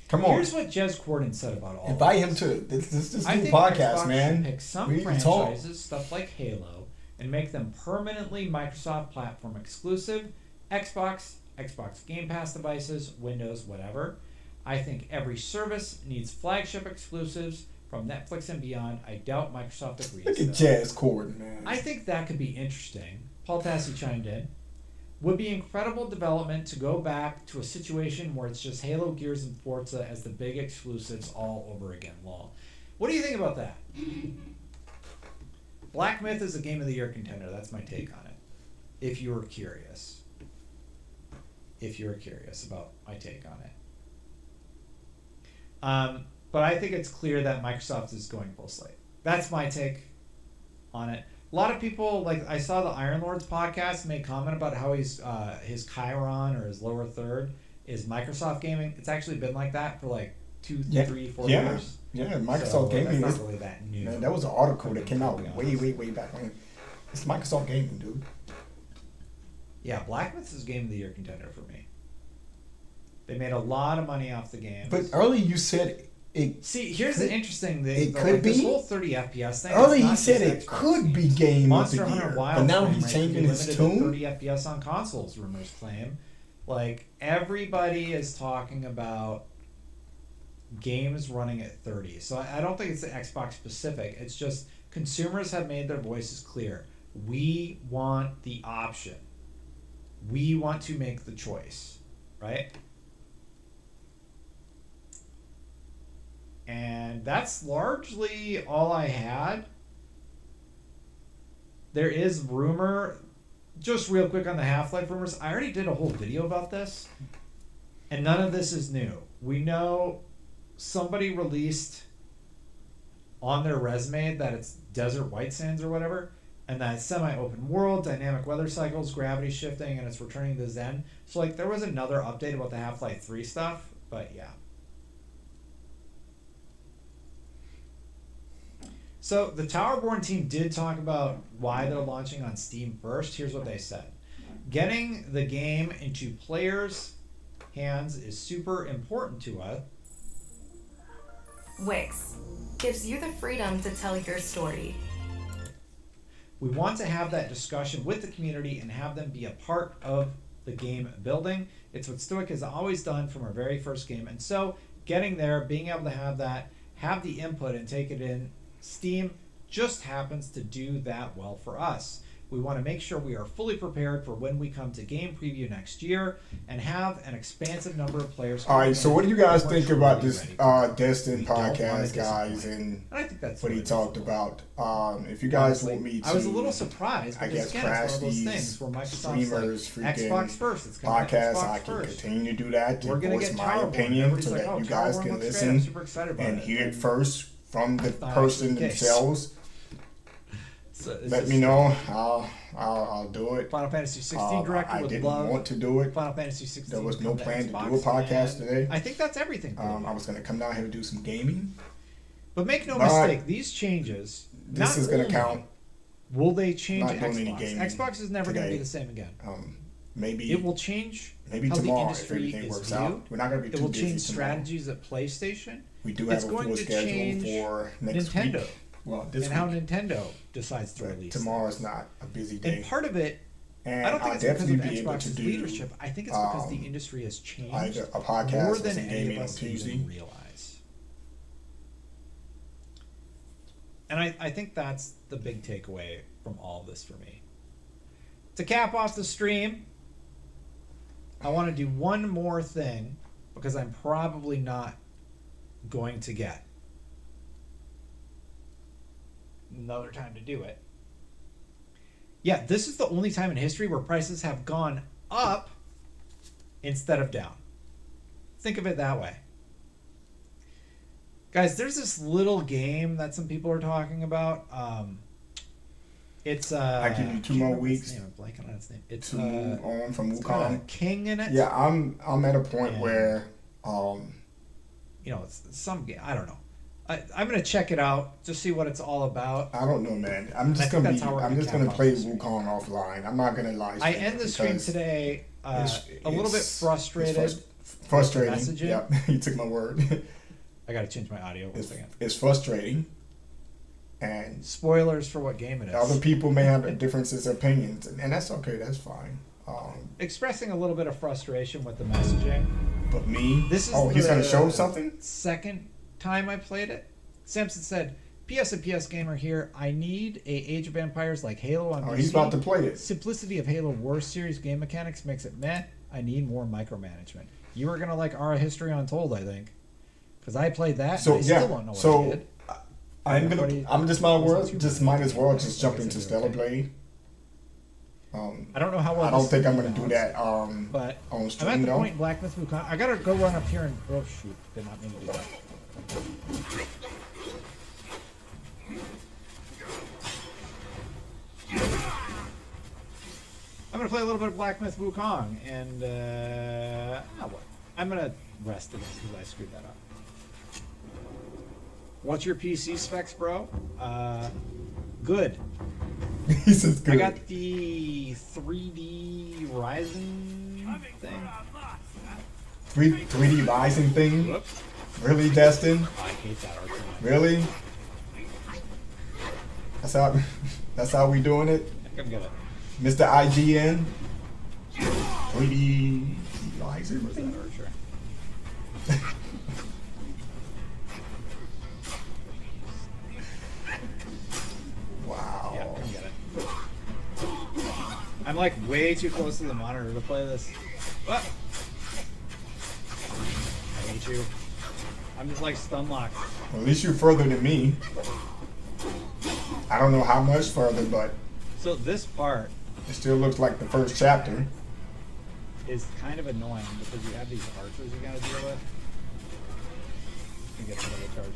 Come on. Here's what Jez Corden said about all Invite of him this. to this I new think podcast, Xbox man. should pick some We need to talk. franchises, stuff like Halo, and make them permanently Microsoft platform exclusive. Xbox Game Pass devices, Windows, whatever. I think every service needs flagship exclusives from Netflix and beyond. I doubt Microsoft agrees. Look at though. Jazz Corden, man. I think that could be interesting. Paul Tassi chimed in. Would be incredible development to go back to a situation where it's just Halo, Gears, and Forza as the big exclusives all over again. Lol. What do you think about that? Black Myth is a Game of the Year contender. That's my take on it. If you were curious. If you were curious about my take on it. But I think it's clear that Microsoft is going full slate. That's my take on it. A lot of people, like I saw the Iron Lords podcast make comment about how he's his Chiron or his lower third is Microsoft gaming. It's actually been like that for like 2, 3, 4 years. Yeah, Microsoft So, Gaming that's is not really that new. man, that was an article that came out To be way, honest. way back when. It's Microsoft Gaming, dude. Yeah, Black Myth is Game of the Year contender for me. They made a lot of money off the game. But earlier you said it. See, here's could- the interesting thing. it though, could like, this be. whole 30 FPS thing. Earlier it's he not said just it Xbox could be games. Game Monster of the Hunter Year, Wild but now frame he's rate could be changing his limited to tune. 30 FPS on consoles, rumors claim. Like, everybody is talking about games running at 30. So I don't think it's Xbox specific. It's just consumers have made their voices clear. We want the option. We want to make the choice, right? And that's largely all I had. There is rumor, just real quick on the Half-Life rumors. I already did a whole video about this, and none of this is new. We know somebody released on their resume that it's Desert White Sands or whatever, and that it's semi-open world, dynamic weather cycles, gravity shifting, and it's returning to Zen. So like there was another update about the Half-Life 3 stuff, but yeah. So the Towerborn team did talk about why they're launching on Steam first. Here's what they said. Getting the game into players' hands is super important to us. Wix gives you the freedom to tell your story. We want to have that discussion with the community and have them be a part of the game building. It's what Stoic has always done from our very first game. And so getting there, being able to have that, have the input and take it in, Steam just happens to do that well for us. We want to make sure we are fully prepared for when we come to game preview next year and have an expansive number of players. All right, so what do you guys think about this Destin podcast, guys, and I think that's what he talked about? If you guys want me to, I was a little surprised. I guess again, crash it's one of those these things where Microsoft's streamers, like, freaking Xbox first. It's gonna be podcasts, Xbox I can first. continue to do that to We're gonna voice get my Towerborn. opinion Everybody's so like, that oh, you guys Towerborn can looks great. I'm listen super excited about and it. hear it first from the not person actually the case. themselves. So it's Let just- me know. I'll do it. Final Fantasy 16 director I would didn't love want to do it. Final Fantasy 16. There was no come to plan to Xbox, do a podcast and today. I think that's everything. I was going to come down here and do some gaming. But make no But mistake, these changes. This is going to count. Will they change Not doing any Xbox? gaming Xbox is never going to today. be the same again. Maybe It will change maybe how the tomorrow if industry everything is works viewed. out. We're not going to be It too will busy change tomorrow. strategies at PlayStation. We do It's have a going full to schedule change for next Nintendo. week. Well, this and how week. Nintendo decides to But release. tomorrow's not a busy day. And part of it, And I don't think I'll it's because definitely of be able to Xbox's do leadership. I think it's because the um, industry has changed either a podcast more or than some any gaming of on us Tuesday. even realize. And I think that's the big takeaway from all of this for me. To cap off the stream, I want to do one more thing because I'm probably not going to get another time to do it. Yeah, this is the only time in history where prices have gone up instead of down. Think of it that way. Guys, there's this little game that some people are talking about. It's I give you 2 more weeks. I'm blanking on its name. It's to move on from it's got a Wukong. king in it. Yeah, I'm at a point And- where It's some game. I don't know. I'm gonna check it out, just see what it's all about. I don't know, man. I'm I just think gonna that's how we're I'm gonna just cap gonna off play the stream. Wukong offline. I'm not gonna live I stream end it the stream because today a little bit it's frustrated. frustrating. messaging. Yep, you took my word. I gotta change my audio. One second. It's frustrating, and Spoilers for what game it is. other people may have differences of opinions, and that's okay. That's fine. Expressing a little bit of frustration with the messaging. But me, This is he's gonna the show something. Second time I played it. Samson said, "PS and PS Gamer here. I need a Age of Empires like Halo on PC. He's about to play it. Simplicity of Halo War Series game mechanics makes it meh. I need more micromanagement. You were gonna like Aura History Untold, I think, because I played that. So and I yeah, still don't know what I so did. I'm just might as well just jump Okay, into okay. Stellar Blade. I don't know how well. I don't this think I'm is gonna do balanced, that But on I'm at stream the though. point in Blacksmith Wukong. I gotta go run up here and oh shoot, did not mean to do that. I'm gonna play a little bit of Blacksmith Wukong, and I'm gonna rest again because I screwed that up. What's your PC specs, bro? Good. He says good. I got the 3D Ryzen thing. 3D Rising thing. Whoops. Really, Destin? I hate that art. Really? That's how we doing it, I'm gonna. Mr. IGN. 3D Rising. Where's that archer? Wow. Yeah, come get it. I'm like way too close to the monitor to play this. What? I hate you. I'm just like stun locked. Well, at least you're further than me. I don't know how much further, but So this part it still looks like the first chapter. is kind of annoying because you have these archers you gotta deal with. You get some of the charge.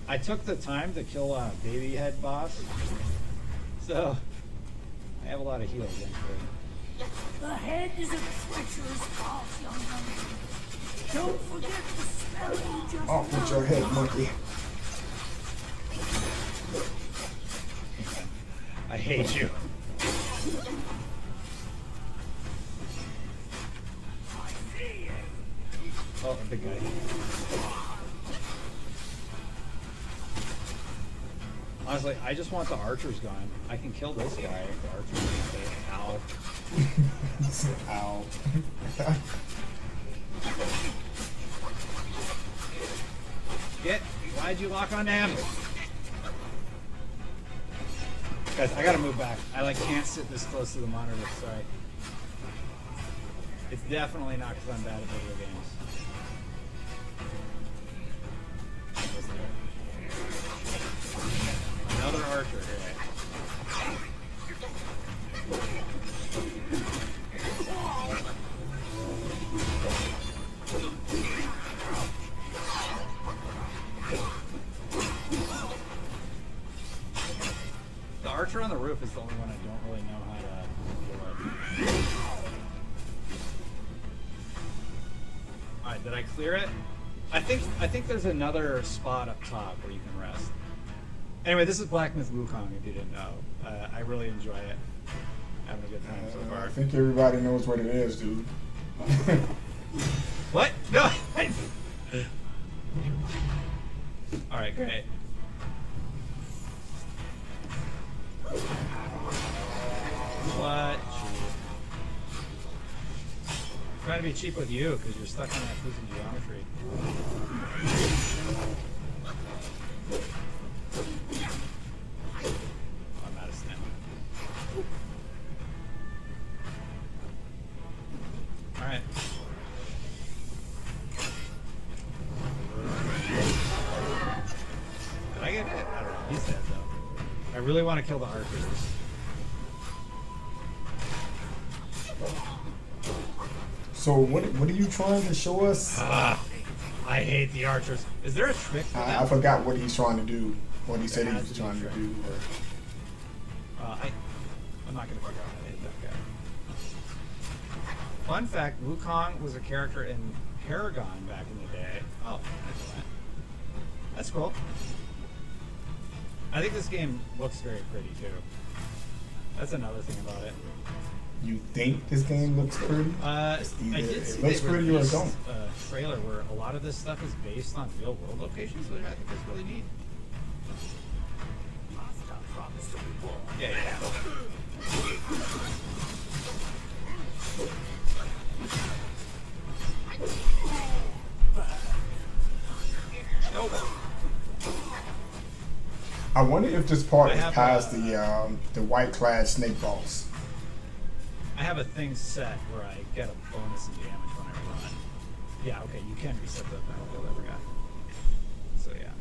I took the time to kill a baby head boss, so I have a lot of heals actually. The head is a treacherous cause, young monkey. Don't forget the spell you just Off with your head, monkey. I hate you. Oh, a big guy. Honestly, I just want the archers gone. I can kill this guy if the archers say, ow. Ow. Why'd you lock onto him? Guys, I gotta move back. I can't sit this close to the monitor, sorry. It's definitely not because I'm bad at video games. Another archer here. The archer on the roof is the only one I don't really know how to deal with. Alright, did I clear it? I think there's another spot up top where you can rest. Anyway, this is Black Myth Wukong, if you didn't know. I really enjoy it. Having a good time so far. I think everybody knows what it is, dude. What? No! Alright, great. What? I'm trying to be cheap with you because you're stuck in that freaking geometry. I'm out of stamina. Alright. Did I get hit? I don't know. He's dead though. I really want to kill the archers. So what are you trying to show us? I hate the archers. Is there a trick for I them? forgot what he's trying to do. What he said he was trying to do. I'm not going to figure out how to hit that guy. Fun fact, Wukong was a character in Paragon back in the day. Oh, that's cool. I think this game looks very pretty too. That's another thing about it. You think this game looks pretty? I Either did it see looks they pretty or it released don't. a trailer where a lot of this stuff is based on real world locations, which I think is really neat. Yeah, yeah. Nope. I wonder if this part I is have past the white clad snake boss. I have a thing set where I get a bonus in damage when I run. Yeah, okay, you can reset the battlefield, I forgot. So yeah.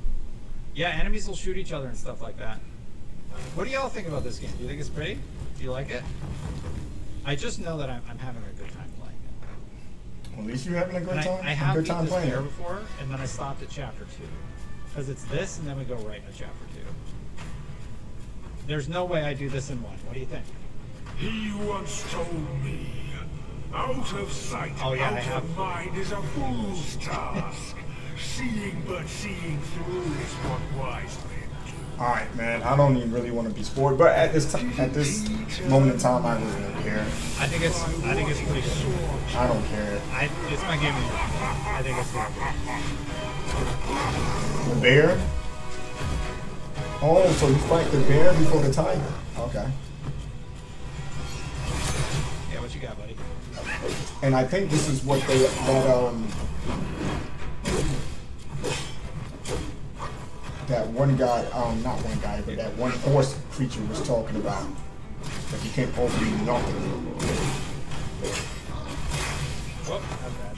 Yeah, enemies will shoot each other and stuff like that. What do y'all think about this game? Do you think it's pretty? Do you like it? I just know that I'm having a good time playing it. Well, at least you're having a good And time. I have good beat time this playing bear it. before, and then I stopped at chapter 2. Because it's this, and then we go right into chapter 2. There's no way I do this in one. What do you think? He once told me, out of sight, Oh, yeah, I out have. of mind is a fool's task. Seeing but seeing through is what wise men do. All right, man. I don't even really want to be spoiled, but at this moment in time, I really don't care. I think it's pretty good. I don't care. It's my game of the year. I think it's good. The bear. Oh, so you fight the bear before the tiger? Okay. Yeah, what you got, buddy? And I think this is what that one guy, not one guy, but that one horse creature was talking about. That you can't open nothing. Oh, that's bad.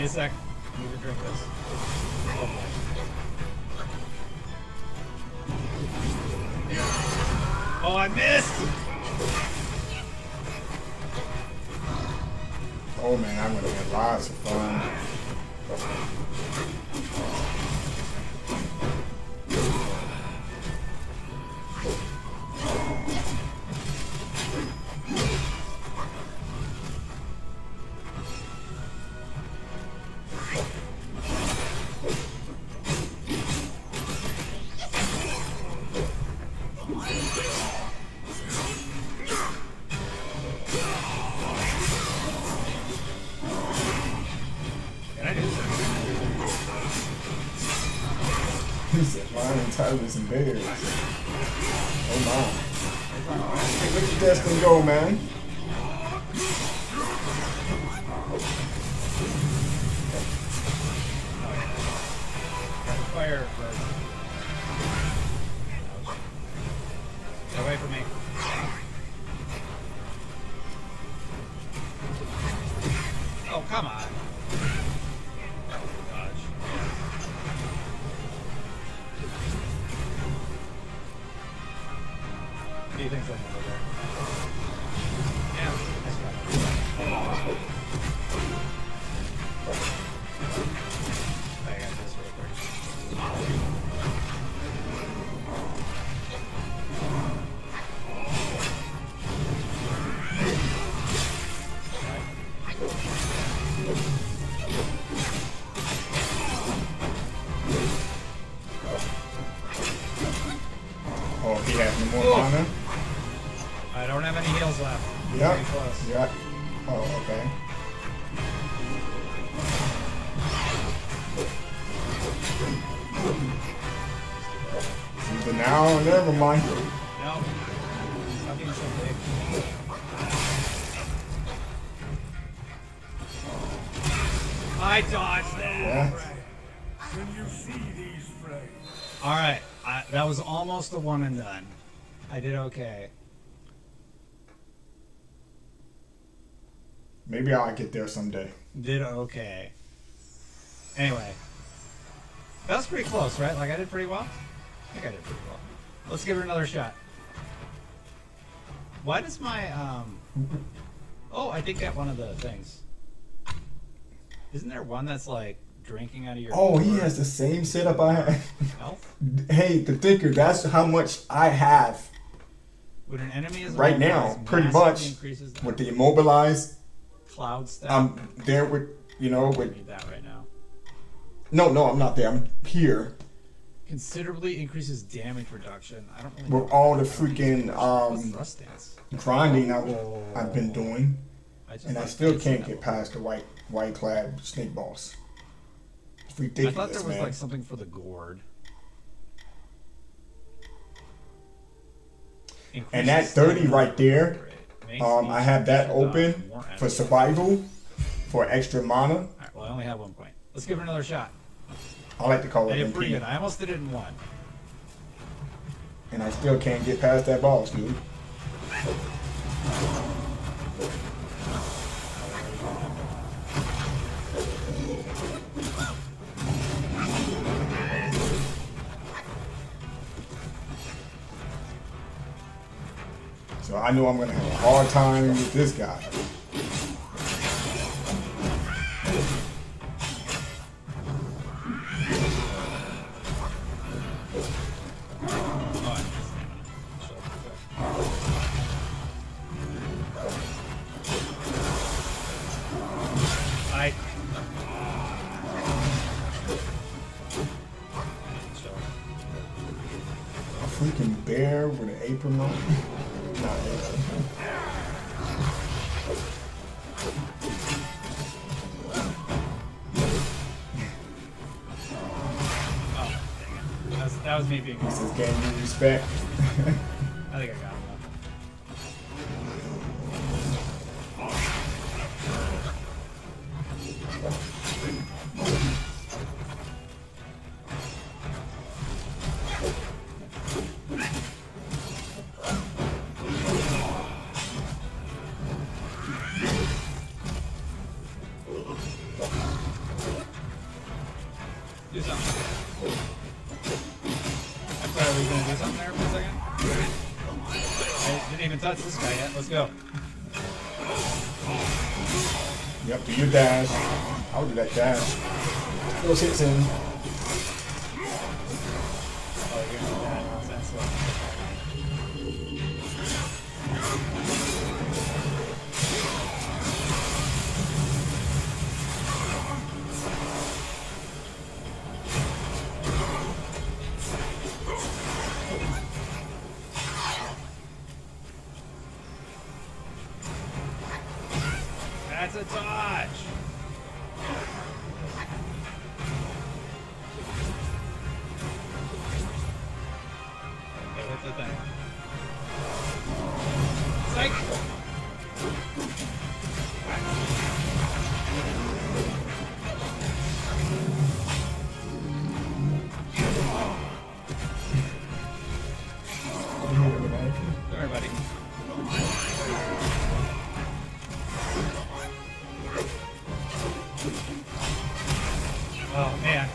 a sec. I need to drink this. Oh, I missed! Oh man, I'm gonna have lots of fun. He said lion, tigers, and bears. Oh my. Hey, look at Destin go, man. Fire. Get away from me. Oh, come on. What do you think's going on over there? Yeah. I got this real quick. Oh, if he has no more mana? I don't have any heals left. Yep. Pretty close. Yep. Oh, okay. It's either now or never mind. No. Stop being so big. I dodged that. Yeah. Can you see these flames? All right. That was almost the one and done. I did okay. Maybe I'll get there someday. Did okay. Anyway. That was pretty close, right? Like I did pretty well? I think I did pretty well. Let's give her another shot. Why does my, Oh, I did get one of the things. Isn't there one that's like drinking out of your... Oh, he has the same setup I have. Health? Hey, the thinker, that's how much I have When an enemy is right now, pretty much. With the immobilized, cloud stuff. I'm there with, you know, I with... need that right now. No, I'm not there. I'm here. Considerably increases damage reduction. I don't really With all the freaking What's thrust dance? grinding I've been doing. And I thought still I'd seen can't that get past the white clad snake boss. It's I ridiculous, thought there was man. like something for the gourd. And that 30 right there, I have that open for survival, for extra mana. Alright, well I only have 1 point. Let's give her another shot. I like to call I it did pretty MP. good. I almost did it in one. And I still can't get past that boss, dude. So I know I'm gonna have a hard time with this guy. I A freaking bear with an apron on. Not apron. that was me being. This is game you respect. I think I got him. are we gonna do something there for a second? I didn't even touch this guy yet. Let's go. Yep, do your dash. I'll do that dash. Those hits in. Oh, you're gonna do that nonsense. That's a dodge. Okay, what's the thing? Psych! Don't worry, buddy. Oh man.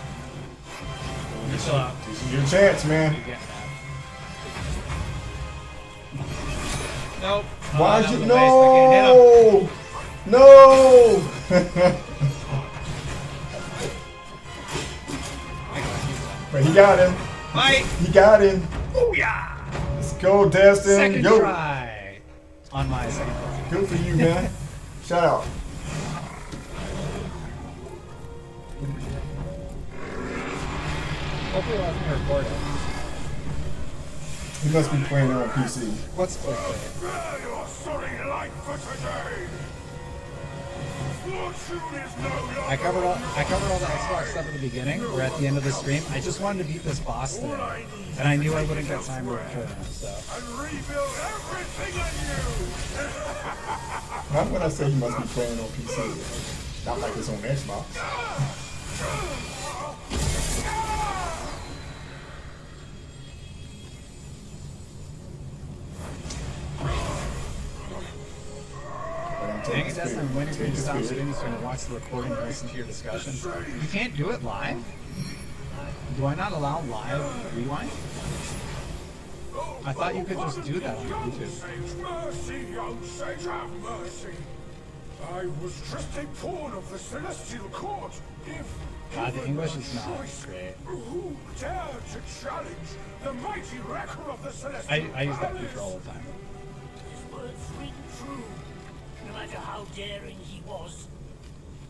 You chill out. This is your chance, man. You're getting mad. Nope. Why'd that you? was a waste. I can't hit him. No! But he got him. Fight! He got him. Oh yeah! Let's go, Destin. Second Yo. try. On my second try. Good for you, man. Shout out. Hopefully I can record it. He must be playing it on PC. Let's play it. Prepare your sorry life for today. Fortune is no longer I covered all the Xbox stuff at the beginning or at the end of the stream. I just wanted to beat this boss today. And I knew I wouldn't get time to return him, so. and rebuild everything anew. Not when I say he must be playing on PC. Not like it's on Xbox. Dang it, Destin, I'm waiting for you to stop streaming so I can watch the recording and listen to your discussion. You can't do it live? Do I not allow live rewind? I thought you could just do that on YouTube. Mercy, young sage, have mercy. I was just a pawn of the celestial court. If The English is not great. who dare to challenge the mighty record of the celestial I use that feature all the time. His words ring true. No matter how daring he was,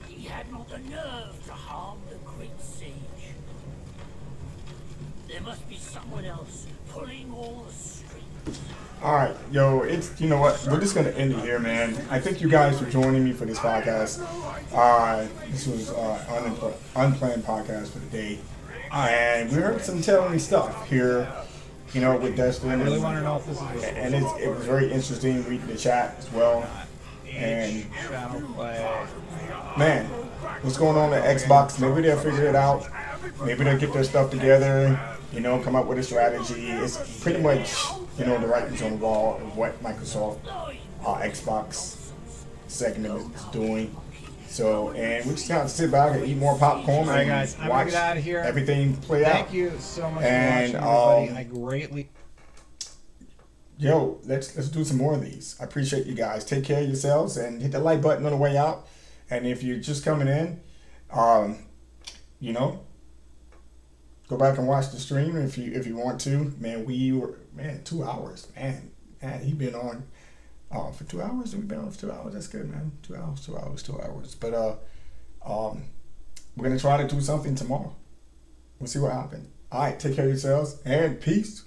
he had not the nerve to harm the great sage. There must be someone else pulling all the strings. Alright, yo, it's, you know what, we're just gonna end it here, man. I thank you guys for joining me for this podcast. This was unplanned podcast for the day. And we heard some telling stuff here, you know, with Destin. I really want to know if this is real. And it was very interesting reading the chat as well. And Channel play. man, what's going on at Xbox? Maybe they'll figure it out. Maybe they'll get their stuff together, you know, come up with a strategy. It's pretty much, you know, the writing's on the wall of what Microsoft Xbox segment is doing. So, and we just kind of sit back and eat more popcorn Alright and guys, I'm gonna watch get out of here. everything play out. Thank you so much And, for watching, everybody. I greatly. Yo, let's do some more of these. I appreciate you guys. Take care of yourselves and hit the like button on the way out. And if you're just coming in, you know, go back and watch the stream if you want to. Man, we were 2 hours. Man, he been on for 2 hours. We've been on for 2 hours. That's good, man. 2 hours. But we're gonna try to do something tomorrow. We'll see what happens. All right, take care of yourselves and peace.